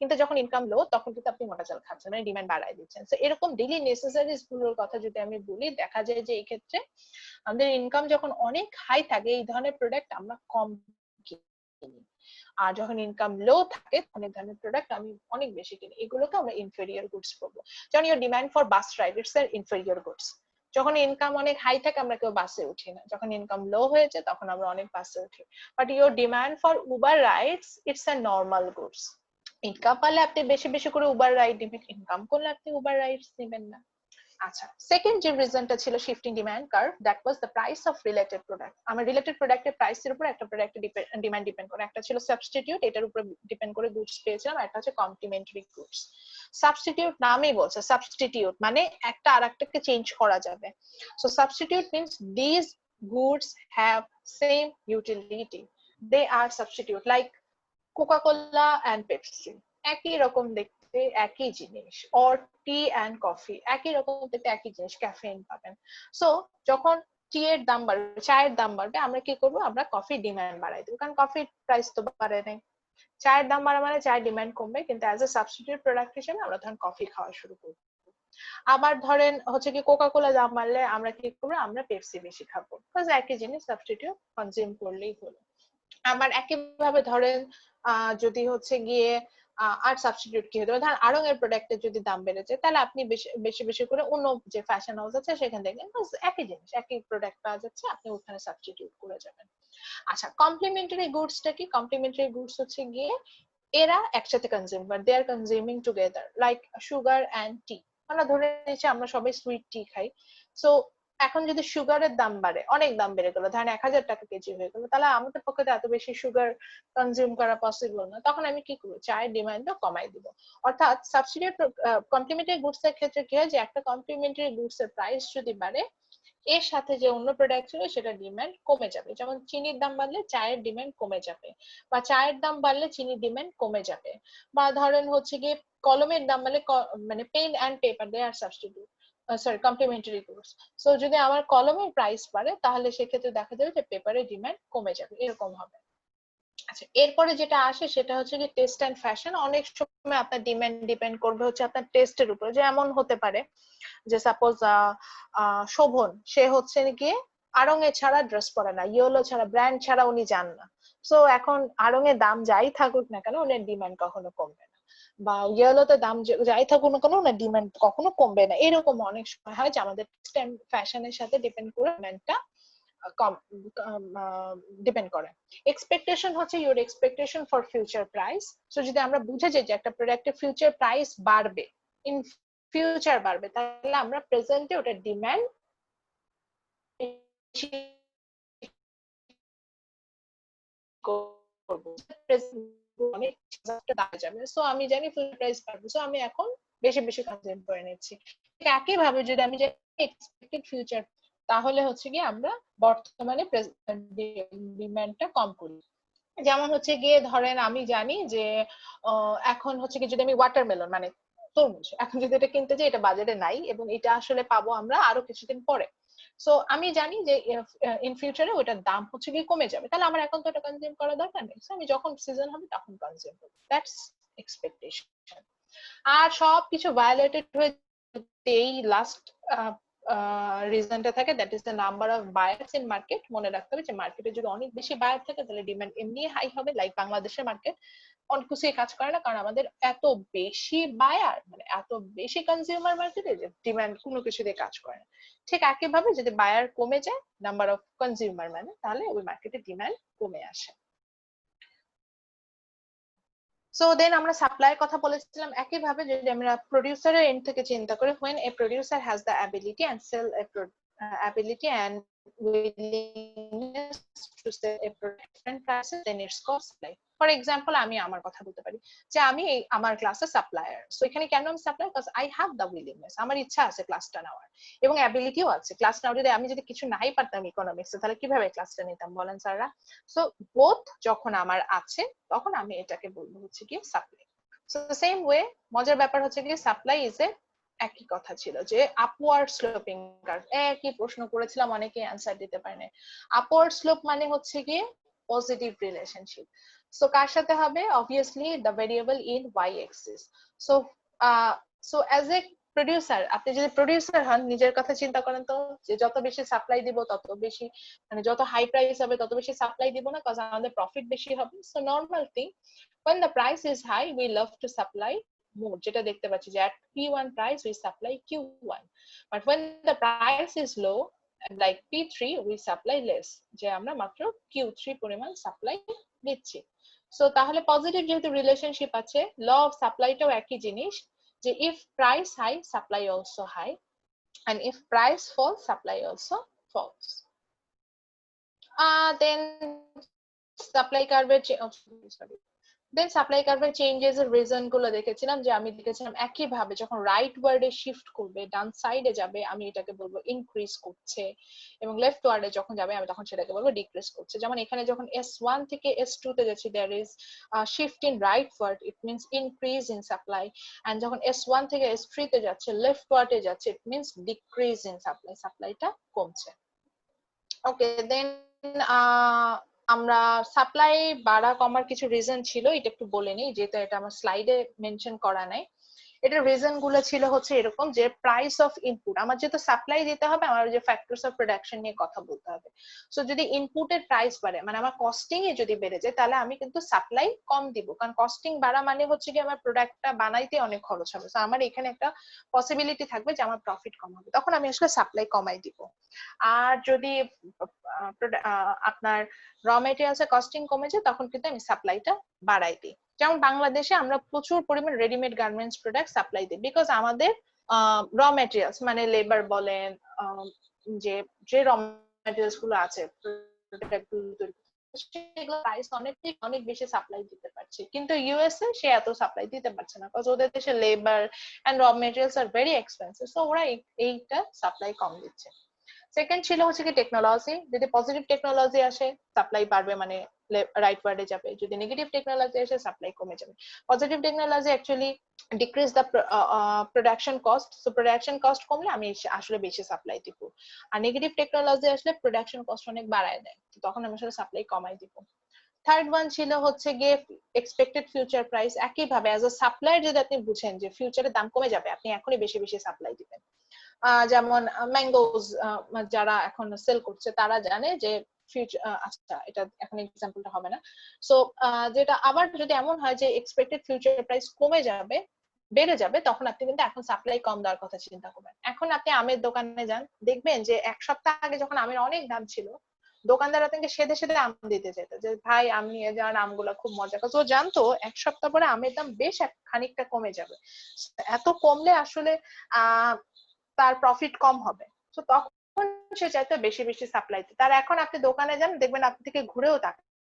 কিন্তু যখন ইনকাম লো, তখন কিন্তু আপনি মোটা চাল খাচ্ছেন, মানে ডিমান্ড বাড়ায় দিচ্ছেন। তো এরকম ডেইলি নেসেসারিজ গুলোর কথা যদি আমি বলি, দেখা যায় যে এই ক্ষেত্রে আমাদের ইনকাম যখন অনেক হাই থাকে, এই ধরনের প্রোডাক্ট আমরা কম কিনি, আর যখন ইনকাম লো থাকে তখন এই ধরনের প্রোডাক্ট আমি অনেক বেশি কিনি। এগুলোকে আমরা ইনফেরিয়র গুডস বলবো। যেমন your demand for bus ride, it's এর ইনফেরিয়র গুডস। যখন ইনকাম অনেক হাই থাকে আমরা কেউ বাসে উঠি না, যখন ইনকাম লো হয়ে যায় তখন আমরা অনেক বাসে উঠি। But your demand for Uber rides, it's a normal goods. Income পারলে আপনি বেশি বেশি করে উবার রাইড নেবেন, ইনকাম করলে আপনি উবার রাইডস নেবেন না। আচ্ছা, সেকেন্ড যে রিজনটা ছিল shifting demand curve, that was the price of related product. আমার রিলেটেড প্রোডাক্টের প্রাইসের উপর একটা প্রোডাক্টের ডিমান্ড ডিপেন্ড করে। একটা ছিল সাবস্টিটিউট, এটার উপর ডিপেন্ড করে গুডস পেয়েছিলাম, একটা হচ্ছে কমপ্লিমেন্টারি গুডস। সাবস্টিটিউট নামই বলছে, সাবস্টিটিউট মানে একটা আরেকটাকে চেঞ্জ করা যাবে। So substitute means this goods have same utility, they are substitute, like Coca-Cola and Pepsi, একই রকম দেখতে, একই জিনিস। অর টি এন্ড কফি, একই রকম দেখতে, একই জিনিস, ক্যাফেইন পাবেন। সো যখন টি এর দাম বাড়বে, চায়ের দাম বাড়বে, আমরা কি করব, আমরা কফি ডিমান্ড বাড়াই দেবো, কারণ কফির প্রাইস তো বাড়ে নাই। চায়ের দাম বাড়া মানে চায়ের ডিমান্ড কমবে, কিন্তু অ্যাজ এ সাবস্টিটিউট প্রোডাক্ট হিসেবে আমরা ধরেন কফি খাওয়া শুরু করব। আবার ধরেন হচ্ছে কি কোকা-কোলা দাম বাড়লে আমরা কি করবো, আমরা পেপসি বেশি খাবো, বিকজ একই জিনিস সাবস্টিটিউট কনজিউম করলেই হলো। আবার একইভাবে ধরেন যদি হচ্ছে গিয়ে আর সাবস্টিটিউট কি হতে পারে, ধরেন আড়ং এর প্রোডাক্টের যদি দাম বেড়ে যায়, তাহলে আপনি বেশি বেশি করে অন্য যে ফ্যাশন হাউস আছে সেখান থেকে একই জিনিস, একই প্রোডাক্ট পাওয়া যাচ্ছে, আপনি ওখানে সাবস্টিটিউট করে যাবেন। আচ্ছা, কমপ্লিমেন্টারি গুডসটা কি? কমপ্লিমেন্টারি গুডস হচ্ছে গিয়ে এরা একসাথে কনজিউম করে, they are consuming together, like sugar and tea. আমরা ধরে নিচ্ছি আমরা সবাই সুইট টি খাই, সো এখন যদি সুগারের দাম বাড়ে, অনেক দাম বেড়ে গেল, ধরেন 1000 টাকা কেজি হয়ে গেল, তাহলে আমাদের পক্ষে তো এত বেশি সুগার কনজিউম করা পসিবল না, তখন আমি কি করবো, চায়ের ডিমান্ডও কমাই দিব। অর্থাৎ সাবস্টিটিউট কমপ্লিমেন্টারি গুডস এর ক্ষেত্রে কি হয়, যে একটা কমপ্লিমেন্টারি গুডস এর প্রাইস যদি বাড়ে, এর সাথে যে অন্য প্রোডাক্ট ছিল সেটা ডিমান্ড কমে যাবে। যেমন চিনির দাম বাড়লে চায়ের ডিমান্ড কমে যাবে, বা চায়ের দাম বাড়লে চিনির ডিমান্ড কমে যাবে। বা ধরেন হচ্ছে গিয়ে কলমের দাম বাড়লে, মানে pen and paper they are substitute, sorry complementary goods. So যদি আমার কলমের প্রাইস বাড়ে, তাহলে সেক্ষেত্রে দেখা যাবে যে পেপারের ডিমান্ড কমে যাবে, এরকম হবে। আচ্ছা, এরপরে যেটা আসে সেটা হচ্ছে কি টেস্ট এন্ড ফ্যাশন। অনেক সময় আপনার ডিমান্ড ডিপেন্ড করবে হচ্ছে আপনার টেস্টের উপরে। যে এমন হতে পারে যে সাপোজ শোভন, সে হচ্ছে গিয়ে আড়ং এ ছাড়া ড্রেস পরে না, ইয়েলো ছাড়া, ব্র্যান্ড ছাড়া উনি যান না। সো এখন আড়ং এর দাম যাই থাকুক না কেন, উনার ডিমান্ড কখনো কমবে না, বা ইয়েলোতে দাম যাই থাকুক না কেন, উনার ডিমান্ড কখনো কমবে না। এরকম অনেক সময় হয় যে আমাদের টেস্ট এন্ড ফ্যাশনের সাথে ডিপেন্ড করে ডিমান্ডটা ডিপেন্ড করে। এক্সপেকটেশন হচ্ছে your expectation for future price. So যদি আমরা বুঝে যাই যে একটা প্রোডাক্টের ফিউচার প্রাইস বাড়বে, ইন ফিউচার বাড়বে, তাহলে আমরা প্রেজেন্টে ওটার ডিমান্ড করব, অনেক দাঁড়া যাবে। সো আমি জানি ফিউচার প্রাইস বাড়বে, সো আমি এখন বেশি বেশি কনজিউম করে নিচ্ছি। একইভাবে যদি আমি জানি এক্সপেক্টেড ফিউচার, তাহলে হচ্ছে কি আমরা বর্তমানে ডিমান্ডটা কম করি। যেমন হচ্ছে গিয়ে ধরেন আমি জানি যে এখন হচ্ছে কি যদি আমি ওয়াটারমেলন মানে তরমুজ এখন যদি এটা কিনতে যাই, এটা বাজারে নাই এবং এটা আসলে পাবো আমরা আরো কিছুদিন পরে। সো আমি জানি যে ইন ফিউচারে ওটার দাম হচ্ছে গিয়ে কমে যাবে, তাহলে আমার এখন তো এটা কনজিউম করা দরকার নেই, আমি যখন সিজন হবে তখন কনজিউম করবো। That's expectation. আর সবকিছু ভায়োলেটেড হয়ে এই লাস্ট রিজনটা থাকে, that is the number of buyers in market. মনে রাখতে হবে যে মার্কেটে যদি অনেক বেশি বায়ার থাকে তাহলে ডিমান্ড এমনি হাই হবে। লাইক বাংলাদেশের মার্কেট অনেক কিছুই কাজ করে না, কারণ আমাদের এত বেশি বায়ার, মানে এত বেশি কনজিউমার মার্কেটে যে ডিমান্ড কোনো কিছু দিয়ে কাজ করে না। ঠিক একইভাবে যদি বায়ার কমে যায়, নাম্বার অফ কনজিউমার মানে, তাহলে ওই মার্কেটে ডিমান্ড কমে আসে। সো দেন আমরা সাপ্লাইয়ের কথা বলেছিলাম। একইভাবে যদি আমরা প্রোডিউসারের এন্ড থেকে চিন্তা করি, when a producer has the ability and sell a ability and willingness to sell a product at different prices, then it's called supply. For example আমি আমার কথা বলতে পারি যে আমি আমার ক্লাসে সাপ্লায়ার। সো এখানে কেন আমি supplier? Because I have the willingness, আমার ইচ্ছা আছে ক্লাসটা নেওয়ার এবং অ্যাবিলিটিও আছে। ক্লাস নাও যদি আমি যদি কিছু নাই পারতাম ইকোনমিক্সে, তাহলে কিভাবে ক্লাসটা নিতাম বলেন স্যাররা? সো বোথ যখন আমার আছে তখন আমি এটাকে বলবো হচ্ছে কি সাপ্লাই। সো সেম ওয়ে মজার ব্যাপার হচ্ছে কি সাপ্লাই ইজ এ একই কথা ছিল যে আপওয়ার্ড স্লোপিং কার্ভ। একই প্রশ্ন করেছিলাম, অনেকে অ্যানসার দিতে পারেনি। আপওয়ার্ড স্লোপ মানে হচ্ছে কি পজিটিভ রিলেশনশিপ। সো কার সাথে হবে? Obviously the variable in Y axis. So as a producer, আপনি যদি প্রোডিউসার হন, নিজের কথা চিন্তা করেন তো, যে যত বেশি সাপ্লাই দিব তত বেশি, মানে যত হাই প্রাইস হবে তত বেশি সাপ্লাই দিব না, কারণ আমাদের প্রফিট বেশি হবে। So normal thing, when the price is high we love to supply more, যেটা দেখতে পাচ্ছি যে at P1 price we supply Q1, but when the price is low like P3 we supply less, যে আমরা মাত্র Q3 পরিমাণ supply দিচ্ছি। So তাহলে পজিটিভ যেহেতু রিলেশনশিপ আছে, ল অফ সাপ্লাইটাও একই জিনিস, যে if price high supply also high, and if price falls, supply also falls. Then supply curve sorry then supply কার্ভের চেঞ্জেস এর রিজন গুলো দেখেছিলাম, যে আমি দেখেছিলাম একই ভাবে যখন রাইট ওয়ার্ডে শিফট করবে, ডান সাইডে যাবে, আমি এটাকে বলবো ইনক্রিজ করছে, এবং লেফট ওয়ার্ডে যখন যাবে আমি তখন সেটাকে বলবো ডিক্রিজ করছে। যেমন এখানে যখন S1 থেকে S2 তে যাচ্ছে, there is shift in rightward, it means increase in supply, and যখন S1 থেকে S3 তে যাচ্ছে, লেফট ওয়ার্ডে যাচ্ছে, it means decrease in supply, সাপ্লাইটা কমছে। ওকে, দেন আমরা সাপ্লাই বাড়া কমার কিছু রিজন ছিল, এটা একটু বলে নিই, যেহেতু এটা আমার স্লাইডে মেনশন করা নাই। এটার রিজন গুলো ছিল হচ্ছে এরকম, যে প্রাইস অফ ইনপুট, আমার যেহেতু সাপ্লাই দিতে হবে, আমার যে ফ্যাক্টরস অফ প্রোডাকশন নিয়ে কথা বলতে হবে। সো যদি ইনপুটের প্রাইস বাড়ে, মানে আমার কস্টিং এ যদি বেড়ে যায়, তাহলে আমি কিন্তু সাপ্লাই কম দিব, কারণ কস্টিং বাড়া মানে হচ্ছে কি আমার প্রোডাক্টটা বানাইতে অনেক খরচ হবে। সো আমার এখানে একটা পসিবিলিটি থাকবে যে আমার প্রফিট কম হবে, তখন আমি আসলে সাপ্লাই কমাই দিব। আর যদি আপনার র মেটেরিয়ালস এর কস্টিং কমে যায়, তখন কিন্তু আমি সাপ্লাইটা বাড়াই দিই। যেমন বাংলাদেশে আমরা প্রচুর পরিমাণ রেডিমেড গার্মেন্টস প্রোডাক্ট সাপ্লাই দিই, বিকজ আমাদের র মেটেরিয়ালস মানে লেবার বলেন, যে যে র মেটেরিয়ালস গুলো আছে সেগুলো প্রাইস অনেক বেশি সাপ্লাই দিতে পারছে, কিন্তু ইউএসএ সে এত সাপ্লাই দিতে পারছে না, বিকজ ওদের দেশে labour and raw materials are very expensive, so ওরা এইটা সাপ্লাই কম দিচ্ছে। সেকেন্ড ছিল হচ্ছে কি টেকনোলজি, যদি পজিটিভ টেকনোলজি আসে সাপ্লাই বাড়বে, মানে রাইট ওয়ার্ডে যাবে, যদি নেগেটিভ টেকনোলজি আসে সাপ্লাই কমে যাবে। Positive technology actually decrease the production cost, so production cost কমলে আমি আসলে বেশি সাপ্লাই দিব, আর নেগেটিভ টেকনোলজি আসলে প্রোডাকশন কস্ট অনেক বাড়ায় দেয়, তখন আমি আসলে সাপ্লাই কমাই দিব। থার্ড ওয়ান ছিল হচ্ছে গিয়ে এক্সপেক্টেড ফিউচার প্রাইস। একই ভাবে অ্যাজ আ সাপ্লায়ার যদি আপনি বুঝেন যে ফিউচারের দাম কমে যাবে, আপনি এখনই বেশি বেশি সাপ্লাই দিবেন। যেমন ম্যাঙ্গোজ যারা এখন সেল করছে তারা জানে যে ফিউচার, আচ্ছা এটা এখন এক্সাম্পলটা হবে না। সো যেটা আবার যদি এমন হয় যে এক্সপেক্টেড ফিউচার প্রাইস কমে যাবে, বেড়ে যাবে, তখন আপনি কিন্তু এখন সাপ্লাই কম দেওয়ার কথা চিন্তা করবেন। এখন আপনি আমের দোকানে যান, দেখবেন যে এক সপ্তাহ আগে যখন আমের অনেক দাম ছিল, দোকানদার আপনাকে সেদে সেদে আম দিতে যেত, যে ভাই আম নিয়ে যান, আমগুলা খুব মজা। তো জানতো এক সপ্তাহ পরে আমের দাম বেশ খানিকটা কমে যাবে, এত কমলে আসলে তার প্রফিট কম হবে, তো তখন সে চাইতো বেশি বেশি সাপ্লাই দিতে। তার এখন আপনি দোকানে যান, দেখবেন আপনি থেকে ঘুরেও তাকাবে,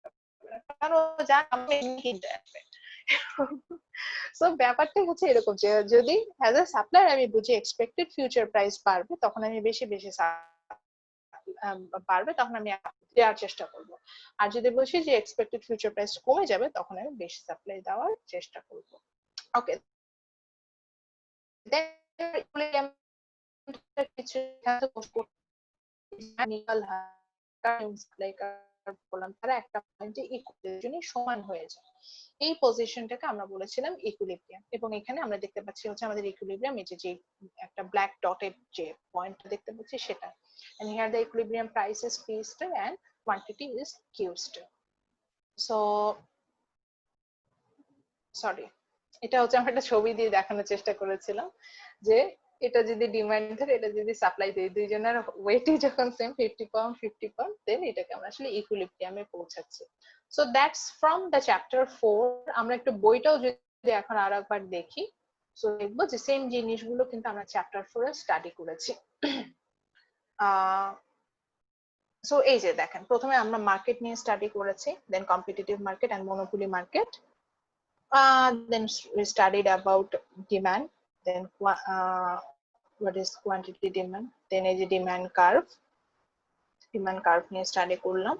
কারণ ও জানে আমি কিনতে আসবে। সো ব্যাপারটা হচ্ছে এরকম, যে যদি অ্যাজ এ সাপ্লায়ার আমি বুঝি এক্সপেক্টেড ফিউচার প্রাইস বাড়বে, তখন আমি বেশি বেশি বাড়বে, তখন আমি দেওয়ার চেষ্টা করব। আর যদি বলছি যে এক্সপেক্টেড ফিউচার প্রাইস কমে যাবে, তখন আমি বেশি সাপ্লাই দেওয়ার চেষ্টা করব। ওকে, কিছু বললাম তারা একটা পয়েন্টে ইকুয়ালিটি সমান হয়ে যায়, এই পজিশনটাকে আমরা বলেছিলাম ইকুইলিব্রিয়াম। এবং এখানে আমরা দেখতে পাচ্ছি হচ্ছে আমাদের ইকুইলিব্রিয়াম, এই যে একটা ব্ল্যাক ডটেড যে পয়েন্টটা দেখতে পাচ্ছি সেটা, and here the equilibrium price is P star and quantity is Q star. So sorry, এটা হচ্ছে আমরা একটা ছবি দিয়ে দেখানোর চেষ্টা করেছিলাম, যে এটা যদি ডিমান্ড ধরে, এটা যদি সাপ্লাই দেয়, দুইজনের ওয়েটই যখন সেম 50 পাউন্ড 50 পাউন্ড, দেন এটাকে আমরা আসলে ইকুইলিব্রিয়ামে পৌঁছাচ্ছি। So that's from the chapter 4। আমরা একটু বইটাও যদি এখন আর একবার দেখি, সো দেখবো যে সেম জিনিসগুলো কিন্তু আমরা চ্যাপ্টার 4 এ স্টাডি করেছি। সো এই যে দেখেন, প্রথমে আমরা মার্কেট নিয়ে স্টাডি করেছি, then competitive market and monopoly market, then we studied about demand, then what is quantity demand, then এই যে demand curve নিয়ে স্টাডি করলাম।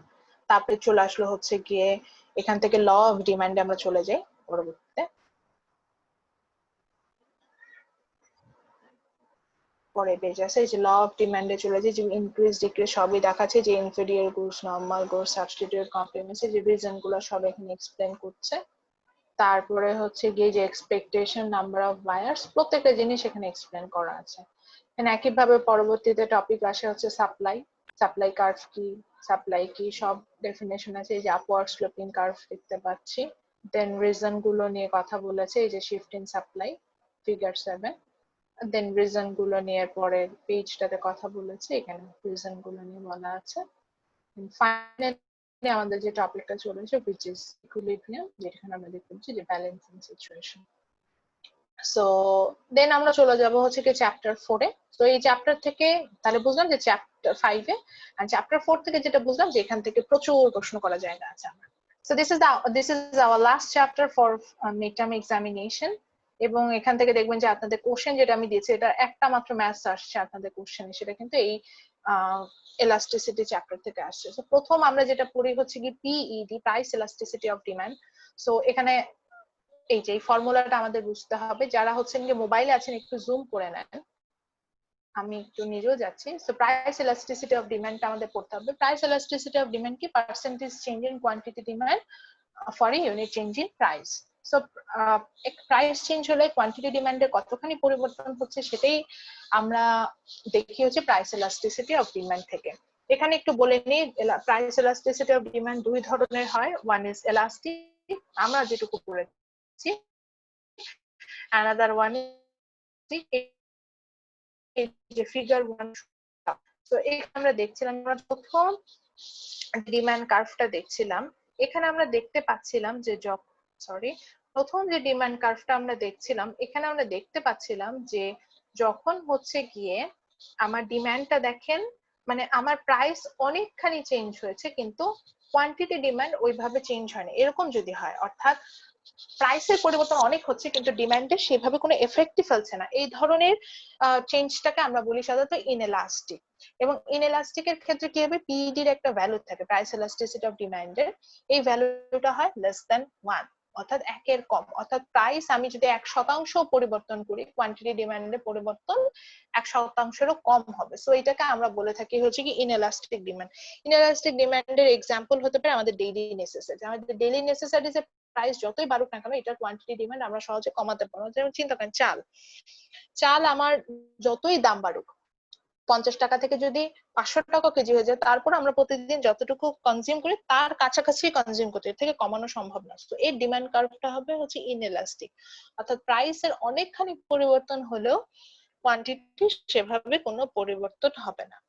তারপরে চলে আসলো হচ্ছে গিয়ে এখান থেকে ল অফ ডিমান্ডে আমরা চলে যাই পরবর্তীতে। পরে পেজে আছে যে ল অফ ডিমান্ডে চলে যাই, যে ইনক্রিজ ডিক্রিজ সবই দেখাচ্ছে, যে inferior goods, normal goods, substitute compliments, যে রিজন গুলো সব এখানে এক্সপ্লেন করছে। তারপরে হচ্ছে গিয়ে যে এক্সপেকটেশন, নাম্বার অফ বায়ার্স, প্রত্যেকটা জিনিস এখানে এক্সপ্লেন করা আছে। একইভাবে পরবর্তীতে টপিক আসে হচ্ছে সাপ্লাই কার্ভ কি, সাপ্লাই কি সব ডেফিনেশন আছে, এই যে আপওয়ার্ড স্লোপিং কার্ভ দেখতে পাচ্ছি। দেন রিজন গুলো নিয়ে কথা বলেছে, এই যে shift in supply figure 7। Then reason গুলো নিয়ে পরে পেজটাতে কথা বলেছে, এখানে রিজন গুলো নিয়ে বলা আছে। ফাইনালি আমাদের যে টপিকটা চলেছে which is equilibrium, যেখানে আমরা দেখতে পাচ্ছি যে ব্যালেন্সিং সিচুয়েশন। সো দেন আমরা চলে যাব হচ্ছে কি চ্যাপ্টার 4 এ। তো এই চ্যাপ্টার থেকে তাহলে বুঝলাম যে চ্যাপ্টার 5 এ, আর চ্যাপ্টার 4 থেকে যেটা বুঝলাম যে এখান থেকে প্রচুর প্রশ্ন করা যায় না। আচ্ছা, so this is our last chapter for midterm examination, এবং এখান থেকে দেখবেন যে আপনাদের কোশ্চেন যেটা আমি দিয়েছি এটা একটা মাত্র ম্যাথস আসছে আপনাদের কোশ্চেনে, সেটা কিন্তু এই elasticity চ্যাপ্টার থেকে আসছে। সো প্রথম আমরা যেটা পড়ি হচ্ছে কি PED, price elasticity of demand। So এখানে এই যে ফর্মুলাটা আমাদের বুঝতে হবে। যারা হচ্ছেন যে মোবাইলে আছেন একটু জুম করে নেন, আমি একটু নিজেও যাচ্ছি। So price elasticity of demand টা আমাদের পড়তে হবে। প্রাইস elasticity of demand কি percentage change in quantity demand for a unit change in price. So price change হলে কোয়ান্টিটি ডিমান্ডের কতখানি পরিবর্তন হচ্ছে সেটাই আমরা দেখি হচ্ছে প্রাইস elasticity of demand থেকে। এখানে একটু বলে নিই, প্রাইস elasticity of demand দুই ধরনের হয়। ওয়ান ইজ elastic, আমরা যেটুকু পড়েছি, another one is figure 1। তো এখানে আমরা দেখছিলাম, আমরা প্রথম ডিমান্ড কার্ভটা দেখছিলাম। এখানে আমরা দেখতে পাচ্ছিলাম যে প্রথম যে ডিমান্ড কার্ভটা আমরা দেখছিলাম, এখানে আমরা দেখতে পাচ্ছিলাম যে যখন হচ্ছে গিয়ে আমার ডিমান্ডটা দেখেন, মানে আমার প্রাইস অনেকখানি চেঞ্জ হয়েছে কিন্তু কোয়ান্টিটি ডিমান্ড ওইভাবে চেঞ্জ হয়নি, এরকম যদি হয়, অর্থাৎ প্রাইসের পরিবর্তন অনেক হচ্ছে কিন্তু ডিমান্ডে সেভাবে কোনো এফেক্টই ফেলছে না, এই ধরনের চেঞ্জটাকে আমরা বলি সাধারণত ইনএলাস্টিক। এবং ইনএলাস্টিকের ক্ষেত্রে কি হবে, পিইডি এর একটা ভ্যালু থাকে, প্রাইস elasticity অফ ডিমান্ডের, এই ভ্যালুটা হয় লেস দ্যান 1, অর্থাৎ 1 এর কম। অর্থাৎ প্রাইস আমি যদি 1% পরিবর্তন করি, কোয়ান্টিটি ডিমান্ডের পরিবর্তন 1%-এরও কম হবে। সো এটাকে আমরা বলে থাকি হচ্ছে কি ইনএলাস্টিক ডিমান্ড। ইনএলাস্টিক ডিমান্ডের এক্সাম্পল হতে পারে আমাদের ডেইলি নেসেসারি। আমাদের ডেইলি নেসেসারিজ এর প্রাইস যতই বাড়ুক না কেন, এটার কোয়ান্টিটি ডিমান্ড আমরা সহজে কমাতে পারবো। যেমন চিন্তা করেন চাল আমার যতই দাম বাড়ুক, 50 টাকা থেকে যদি 500 টাকা কেজি হয়ে যায়, তারপর আমরা প্রতিদিন যতটুকু কনজিউম করি তার কাছাকাছি কনজিউম করতে, এর থেকে কমানো সম্ভব না। তো এই ডিমান্ড কার্ভটা হবে হচ্ছে ইনএলাস্টিক, অর্থাৎ প্রাইসের অনেকখানি পরিবর্তন হলেও কোয়ান্টিটি সেভাবে কোনো পরিবর্তন হবে না।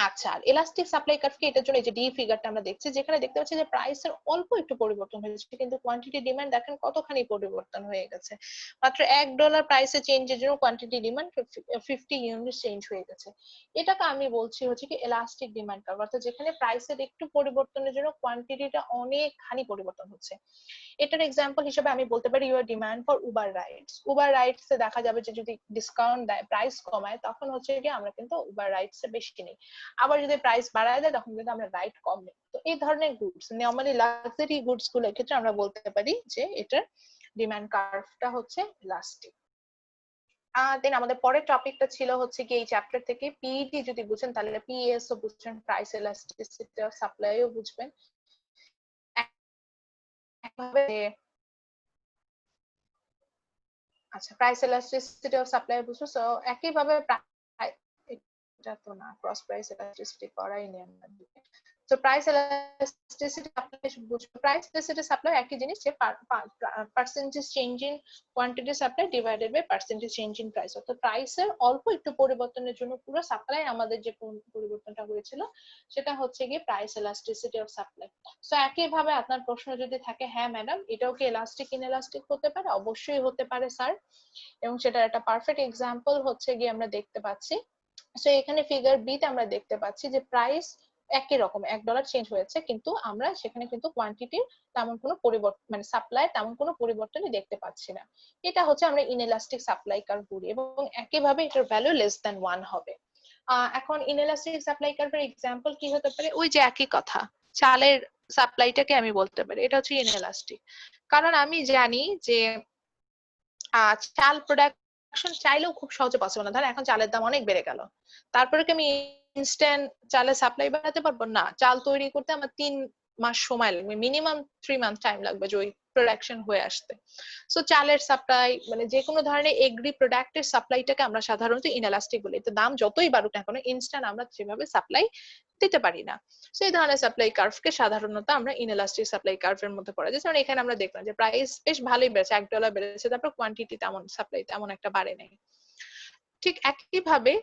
আচ্ছা, আর এলাস্টিক সাপ্লাই কার্ভ কি, এটার জন্য এই যে ডি ফিগারটা আমরা দেখছি, যেখানে দেখতে পাচ্ছি যে প্রাইসের অল্প একটু পরিবর্তন হয়েছে কিন্তু কোয়ান্টিটি ডিমান্ড দেখেন কতখানি পরিবর্তন হয়ে গেছে। মাত্র $1 প্রাইসে চেঞ্জের জন্য কোয়ান্টিটি ডিমান্ড 50 ইউনিট চেঞ্জ হয়ে গেছে। এটাকে আমি বলছি হচ্ছে কি এলাস্টিক ডিমান্ড কার্ভ, অর্থাৎ যেখানে প্রাইসের একটু পরিবর্তনের জন্য কোয়ান্টিটিটা অনেকখানি পরিবর্তন হচ্ছে। এটার এক্সাম্পল হিসেবে আমি বলতে পারি your demand for Uber rides. Uber rides এ দেখা যাবে যে যদি ডিসকাউন্ট দেয়, প্রাইস কমায়, তখন হচ্ছে কি আমরা কিন্তু উবার রাইডস এ বেশি কিনি। আবার যদি প্রাইস বাড়ায় দেয় তখন কিন্তু আমরা রাইড কম নিই। তো এই ধরনের গুডস, নরমালি লাক্সারি গুডস গুলোর ক্ষেত্রে আমরা বলতে পারি যে এটার ডিমান্ড কার্ভটা হচ্ছে ইলাস্টিক। দেন আমাদের পরের টপিকটা ছিল হচ্ছে কি এই চ্যাপ্টার থেকে পিইটি যদি বুঝেন তাহলে পিএস ও বুঝবেন, প্রাইস এলাস্টিসিটি অফ সাপ্লাইও বুঝবেন। আচ্ছা, প্রাইস elasticity অফ সাপ্লাই বুঝছো। সো একইভাবে এটা তো না, ক্রস প্রাইস elasticity করাই নেই আমাদের। সো প্রাইস elasticity সাপ্লাই বুঝছো, প্রাইস elasticity সাপ্লাই একই জিনিস, যে percentage change in quantity supply divided by percentage change in price. অর্থাৎ প্রাইসের অল্প একটু পরিবর্তনের জন্য পুরো সাপ্লাই আমাদের যে পরিবর্তনটা হয়েছিল সেটা হচ্ছে গিয়ে price elasticity of supply. So একইভাবে আপনার প্রশ্ন যদি থাকে, হ্যাঁ ম্যাডাম এটাও কি এলাস্টিক ইনএলাস্টিক হতে পারে, অবশ্যই হতে পারে স্যার, এবং সেটার একটা পারফেক্ট এক্সাম্পল হচ্ছে গিয়ে আমরা দেখতে পাচ্ছি। সো এখানে ফিগার বি তে আমরা দেখতে পাচ্ছি যে প্রাইস একই রকম $1 চেঞ্জ হয়েছে কিন্তু আমরা সেখানে কিন্তু কোয়ান্টিটির তেমন কোনো পরিবর্তন, মানে সাপ্লাই তেমন কোনো পরিবর্তনই দেখতে পাচ্ছি না। এটা হচ্ছে আমরা ইনএলাস্টিক সাপ্লাই কার্ভ বলি, এবং একইভাবে এটার ভ্যালু লেস দ্যান 1 হবে। এখন ইনএলাস্টিক সাপ্লাই কার্ভের এক্সাম্পল কি হতে পারে, ওই যে একই কথা, চালের সাপ্লাইটাকে আমি বলতে পারি এটা হচ্ছে ইনএলাস্টিক। কারণ আমি জানি যে চাল প্রোডাকশন চাইলেও খুব সহজে পসিবল না। ধরেন এখন চালের দাম অনেক বেড়ে গেল, তারপরে কি আমি ইনস্ট্যান্ট চালের সাপ্লাই বাড়াতে পারবো না? চাল তৈরি করতে আমার 3 মাস সময় লাগবে, মিনিমাম 3 মান্থ টাইম লাগবে যে ওই প্রোডাকশন হয়ে আসতে। সো চালের সাপ্লাই, মানে যে কোনো ধরনের এগ্রি প্রোডাক্টের সাপ্লাইটাকে আমরা সাধারণত ইনএলাস্টিক বলি। তো দাম যতই বাড়ুক না কেন ইনস্ট্যান্ট আমরা সেভাবে সাপ্লাই দিতে পারি না। সো এই ধরনের সাপ্লাই কার্ভকে সাধারণত আমরা ইনএলাস্টিক সাপ্লাই কার্ভের মধ্যে পড়া যায়। যেমন এখানে আমরা দেখলাম যে প্রাইস বেশ ভালোই বেড়েছে, $1 বেড়েছে, তারপর কোয়ান্টিটি তেমন সাপ্লাই তেমন একটা বাড়ে নাই। ঠিক একইভাবে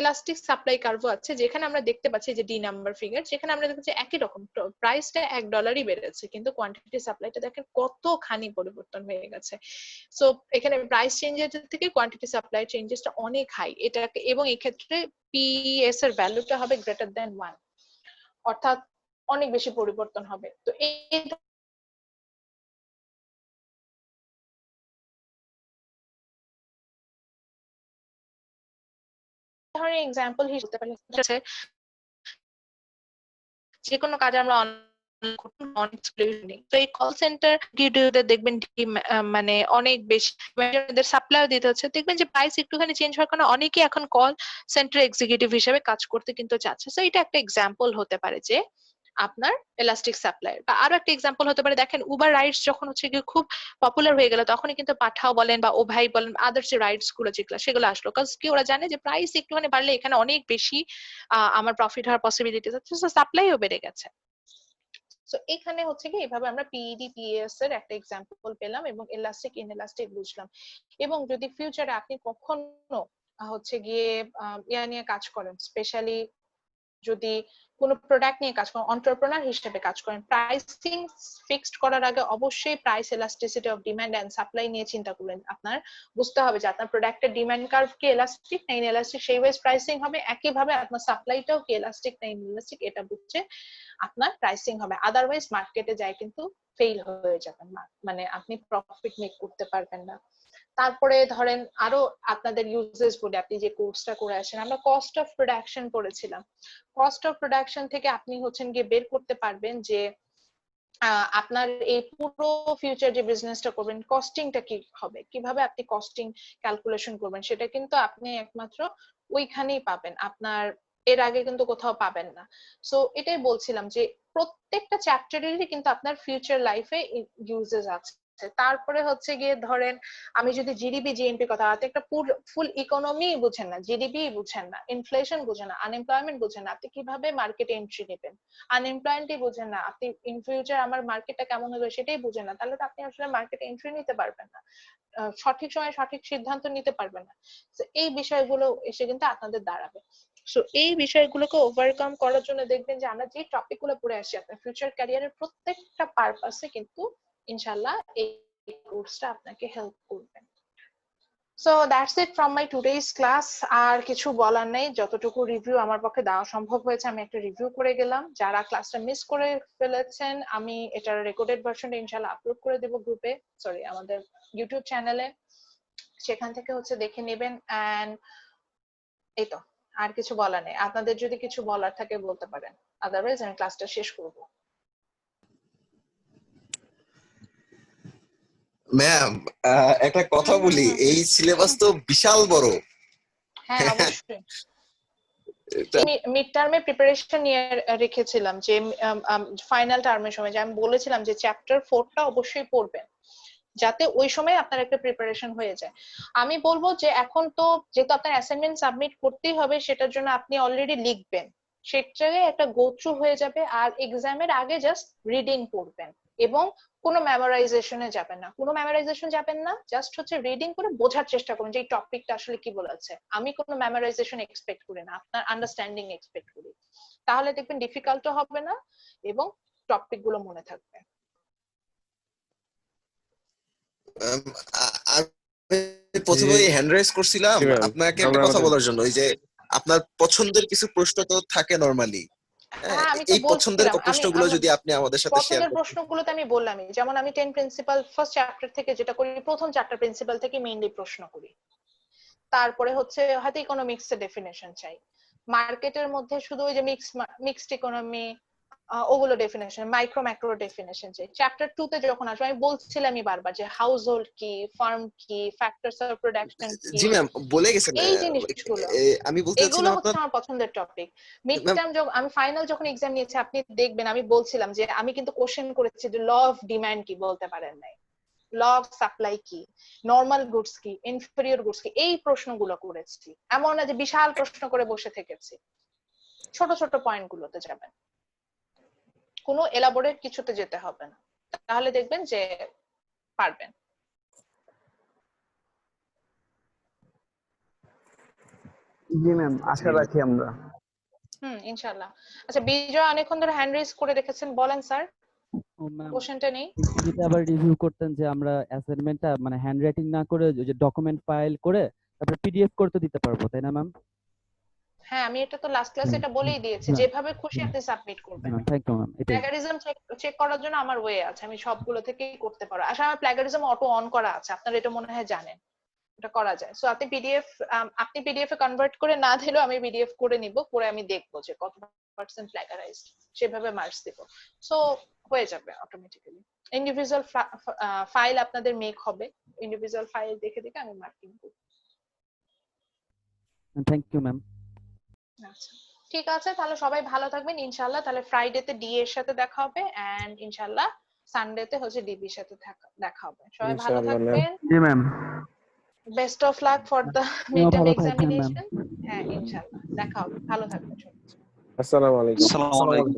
এলাস্টিক সাপ্লাই কার্ভও আছে, যেখানে আমরা দেখতে পাচ্ছি যে ডি নাম্বার ফিগার, যেখানে আমরা দেখছি একই রকম প্রাইসটা $1 বেড়েছে, কিন্তু কোয়ান্টিটি সাপ্লাইটা দেখেন কতখানি পরিবর্তন হয়ে গেছে। সো এখানে প্রাইস চেঞ্জের থেকে কোয়ান্টিটি সাপ্লাই চেঞ্জেসটা অনেক হাই এটাকে, এবং এই ক্ষেত্রে পিএস এর ভ্যালুটা হবে গ্রেটার দ্যান 1, অর্থাৎ অনেক বেশি পরিবর্তন হবে। তো এই ধরনের এক্সাম্পল হিসেবে বলতে পারি যে কোনো কাজে আমরা তো এই কল সেন্টার দেখবেন মানে অনেক বেশি সাপ্লাই দিতে হচ্ছে, দেখবেন যে প্রাইস একটুখানি চেঞ্জ হওয়ার কারণে অনেকেই এখন কল সেন্টার এক্সিকিউটিভ হিসেবে কাজ করতে কিন্তু চাচ্ছে। তো এটা একটা এক্সাম্পল হতে পারে যে আপনার এলাস্টিক সাপ্লায়ার। বা আরো একটা এক্সাম্পল হতে পারে, দেখেন উবার রাইডস যখন হচ্ছে গিয়ে খুব পপুলার হয়ে গেল, তখনই কিন্তু পাঠাও বলেন বা ও ভাই বলেন আদার্স যে রাইডস গুলো যেগুলো সেগুলো আসলো, কারণ কি ওরা জানে যে প্রাইস একটুখানি বাড়লে এখানে অনেক বেশি আমার প্রফিট হওয়ার পসিবিলিটি আছে, সাপ্লাইও বেড়ে গেছে। সো এখানে হচ্ছে কি এইভাবে আমরা পিইডি পিএস এর একটা এক্সাম্পল পেলাম এবং এলাস্টিক ইনএলাস্টিক বুঝলাম। এবং যদি ফিউচারে আপনি কখনো হচ্ছে গিয়ে ইয়া নিয়ে কাজ করেন, স্পেশালি যদি কোনো প্রোডাক্ট নিয়ে কাজ করেন, এন্টারপ্রেনার হিসেবে কাজ করেন, প্রাইসিং ফিক্সড করার আগে অবশ্যই price elasticity of demand and supply নিয়ে চিন্তা করবেন। আপনার বুঝতে হবে যে আপনার প্রোডাক্টের ডিমান্ড কার্ভ কি এলাস্টিক না ইনএলাস্টিক, সেই ওয়াইজ প্রাইসিং হবে। একইভাবে আপনার সাপ্লাইটাও কি এলাস্টিক না ইনএলাস্টিক, এটা বুঝছে আপনার প্রাইসিং হবে। আদারওয়াইজ মার্কেটে যায় কিন্তু ফেল হয়ে যাবেন, মানে আপনি প্রফিট মেক করতে পারবেন না। তারপরে ধরেন আরো আপনাদের ইউজেস বলে, আপনি যে কোর্সটা করে আসেন, আমরা কস্ট অফ প্রোডাকশন করেছিলাম। কস্ট অফ প্রোডাকশন থেকে আপনি হচ্ছেন গিয়ে বের করতে পারবেন যে আপনার এই পুরো ফিউচার যে বিজনেসটা করবেন কস্টিংটা কি হবে, কিভাবে আপনি কস্টিং ক্যালকুলেশন করবেন, সেটা কিন্তু আপনি একমাত্র ওইখানেই পাবেন, আপনার এর আগে কিন্তু কোথাও পাবেন না। সো এটাই বলছিলাম যে প্রত্যেকটা চ্যাপ্টারেরই কিন্তু আপনার ফিউচার লাইফে ইউজেস আছে। তারপরে হচ্ছে গিয়ে ধরেন আমি যদি জিডিপি জিএনপি কথা, একটা ফুল ইকোনমি বুঝেন না, জিডিপি বুঝেন না, ইনফ্লেশন বুঝেন না, আনএমপ্লয়মেন্ট বুঝেন না, আপনি কিভাবে মার্কেটে এন্ট্রি নেবেন, আনএমপ্লয়মেন্টই বুঝেন না, আপনি ইন ফিউচার আমার মার্কেটটা কেমন হবে সেটাই বুঝেন না, তাহলে তো আপনি আসলে মার্কেটে এন্ট্রি নিতে পারবেন না, সঠিক সময়ে সঠিক সিদ্ধান্ত নিতে পারবেন না। তো এই বিষয়গুলো এসে কিন্তু আপনাদের দাঁড়াবে। সো এই বিষয়গুলোকে ওভারকাম করার জন্য দেখবেন যে আমরা যে টপিকগুলো পড়ে আসছি আপনার ফিউচার ক্যারিয়ারের প্রত্যেকটা পারপাসে কিন্তু ইনশাআল্লাহ এই কোর্সটা আপনাকে হেল্প করবে। So that's it from my today's class. আর কিছু বলার নেই, যতটুকু রিভিউ আমার পক্ষে দেওয়া সম্ভব হয়েছে আমি একটা রিভিউ করে গেলাম। যারা ক্লাসটা মিস করে ফেলেছেন, আমি এটার রেকর্ডেড ভার্সনটা ইনশাআল্লাহ আপলোড করে দেব গ্রুপে, সরি আমাদের ইউটিউব চ্যানেলে, সেখান থেকে হচ্ছে দেখে নেবেন। এন্ড এই তো, আর কিছু বলার নেই। আপনাদের যদি কিছু বলার থাকে বলতে পারেন, আদারওয়াইজ আমি ক্লাসটা শেষ করব। ম্যাম একটা কথা বলি, এই সিলেবাস তো বিশাল বড়। হ্যাঁ অবশ্যই, মিড টার্মে প্রিপারেশন নিয়ে রেখেছিলাম যে ফাইনাল টার্মের সময় যে আমি বলেছিলাম যে চ্যাপ্টার 4টা অবশ্যই পড়বেন, যাতে ওই সময় আপনার একটা প্রিপারেশন হয়ে যায়। আমি বলবো যে এখন তো যেহেতু আপনার অ্যাসাইনমেন্ট সাবমিট করতেই হবে, সেটার জন্য আপনি অলরেডি লিখবেন, সেটাকে একটা গো থ্রু হয়ে যাবে। আর এক্সামের আগে জাস্ট রিডিং পড়বেন এবং কোনো মেমোরাইজেশনে যাবেন না, জাস্ট হচ্ছে রিডিং করে বোঝার চেষ্টা করুন যে এই টপিকটা আসলে কি বলেছে। আমি কোনো মেমোরাইজেশন এক্সপেক্ট করি না, আপনার আন্ডারস্ট্যান্ডিং এক্সপেক্ট করি, তাহলে দেখবেন ডিফিকাল্টও হবে না এবং টপিক গুলো মনে থাকবে। আমি প্রথমে হ্যান্ড রাইজ করছিলাম আপনাকে একটা কথা বলার জন্য, ওই যে আপনার পছন্দের কিছু প্রশ্ন তো থাকে নরমালি, এই পছন্দের প্রশ্নগুলো যদি আপনি আমাদের সাথে শেয়ার পছন্দের করতেন। প্রশ্নগুলোতে আমি বললামই, যেমন আমি 10 প্রিন্সিপাল ফার্স্ট চ্যাপ্টার থেকে যেটা করি, প্রথম 4টা প্রিন্সিপাল থেকে মেইনলি প্রশ্ন করি। তারপরে হচ্ছে হয়তো ইকোনমিক্স এর ডেফিনেশন চাই, মার্কেটের মধ্যে শুধু ওই যে মিক্সড ইকোনমি ওগুলো ডেফিনেশন, মাইক্রো ম্যাক্রো ডেফিনেশন চাই। চ্যাপ্টার 2 তে যখন আসবে আমি বলছিলামই বারবার যে হাউস হোল্ড কি, ফার্ম কি, ফ্যাক্টরস অফ প্রোডাকশন কি, জি ম্যাম বলে গেছেন। এই জিনিসগুলো, আমি বলতে এগুলো চাচ্ছিলাম হচ্ছে আপনার আমার পছন্দের টপিক। মিড টার্ম আমি ফাইনাল যখন এক্সাম নিয়েছি আপনি দেখবেন আমি বলছিলাম যে আমি কিন্তু কোশ্চেন করেছি যে ল অফ ডিমান্ড কি বলতে পারেন নাই, ল অফ সাপ্লাই কি, নরমাল গুডস কি, ইনফেরিয়র গুডস কি, এই প্রশ্নগুলো করেছি। এমন না যে বিশাল প্রশ্ন করে বসে থেকেছি, ছোট ছোট পয়েন্ট গুলোতে যাবেন, কোনো এলাবোরেট কিছুতে যেতে হবে না, তাহলে দেখবেন যে পারবেন। জি ম্যাম, আশা রাখি আমরা। ইনশাআল্লাহ। আচ্ছা বিজয় অনেকক্ষণ ধরে হ্যান্ড রেজ করে রেখেছেন, বলেন স্যার কোশ্চেনটা নেই। যদি আবার রিভিউ করতেন যে আমরা অ্যাসাইনমেন্টটা মানে হ্যান্ড রাইটিং না করে ওই যে ডকুমেন্ট ফাইল করে তারপর পিডিএফ করতে দিতে পারবো, তাই না ম্যাম? হ্যাঁ আমি এটা তো লাস্ট ক্লাসে এটা বলেই দিয়েছি, যেভাবে খুশি আপনি সাবমিট করবেন। Thank you ma'am. এটাই প্লাগারিজম চেক করার জন্য আমার ওয়ে আছে, আমি সবগুলো থেকেই করতে পারো। আসলে আমার প্লাগারিজম অটো অন করা আছে, আপনারা এটা মনে হয় জানেন, এটা করা যায়। সো আপনি পিডিএফ এ কনভার্ট করে না দিলেও আমি পিডিএফ করে নিব, করে আমি দেখবো যে কত % প্লাগারাইজড, সেভাবে মার্কস দেব। সো হয়ে যাবে অটোমেটিক্যালি। ইন্ডিভিজুয়াল ফাইল আপনাদের মেক হবে, ইন্ডিভিজুয়াল ফাইল দেখে দেখে আমি মার্কিং করব। Thank you ma'am. আচ্ছা ঠিক আছে, তাহলে সবাই ভালো থাকবেন ইনশাআল্লাহ। তাহলে ফ্রাইডেতে ডি এর সাথে দেখা হবে এন্ড ইনশাআল্লাহ সানডেতে হচ্ছে ডিবির সাথে দেখা হবে। সবাই ভালো থাকবেন। জি ma'am. Best of luck for the midterm examination. হ্যাঁ ইনশাআল্লাহ দেখা হবে, ভালো থাকবেন সবাই। আসসালামু আলাইকুম। আসসালামু আলাইকুম।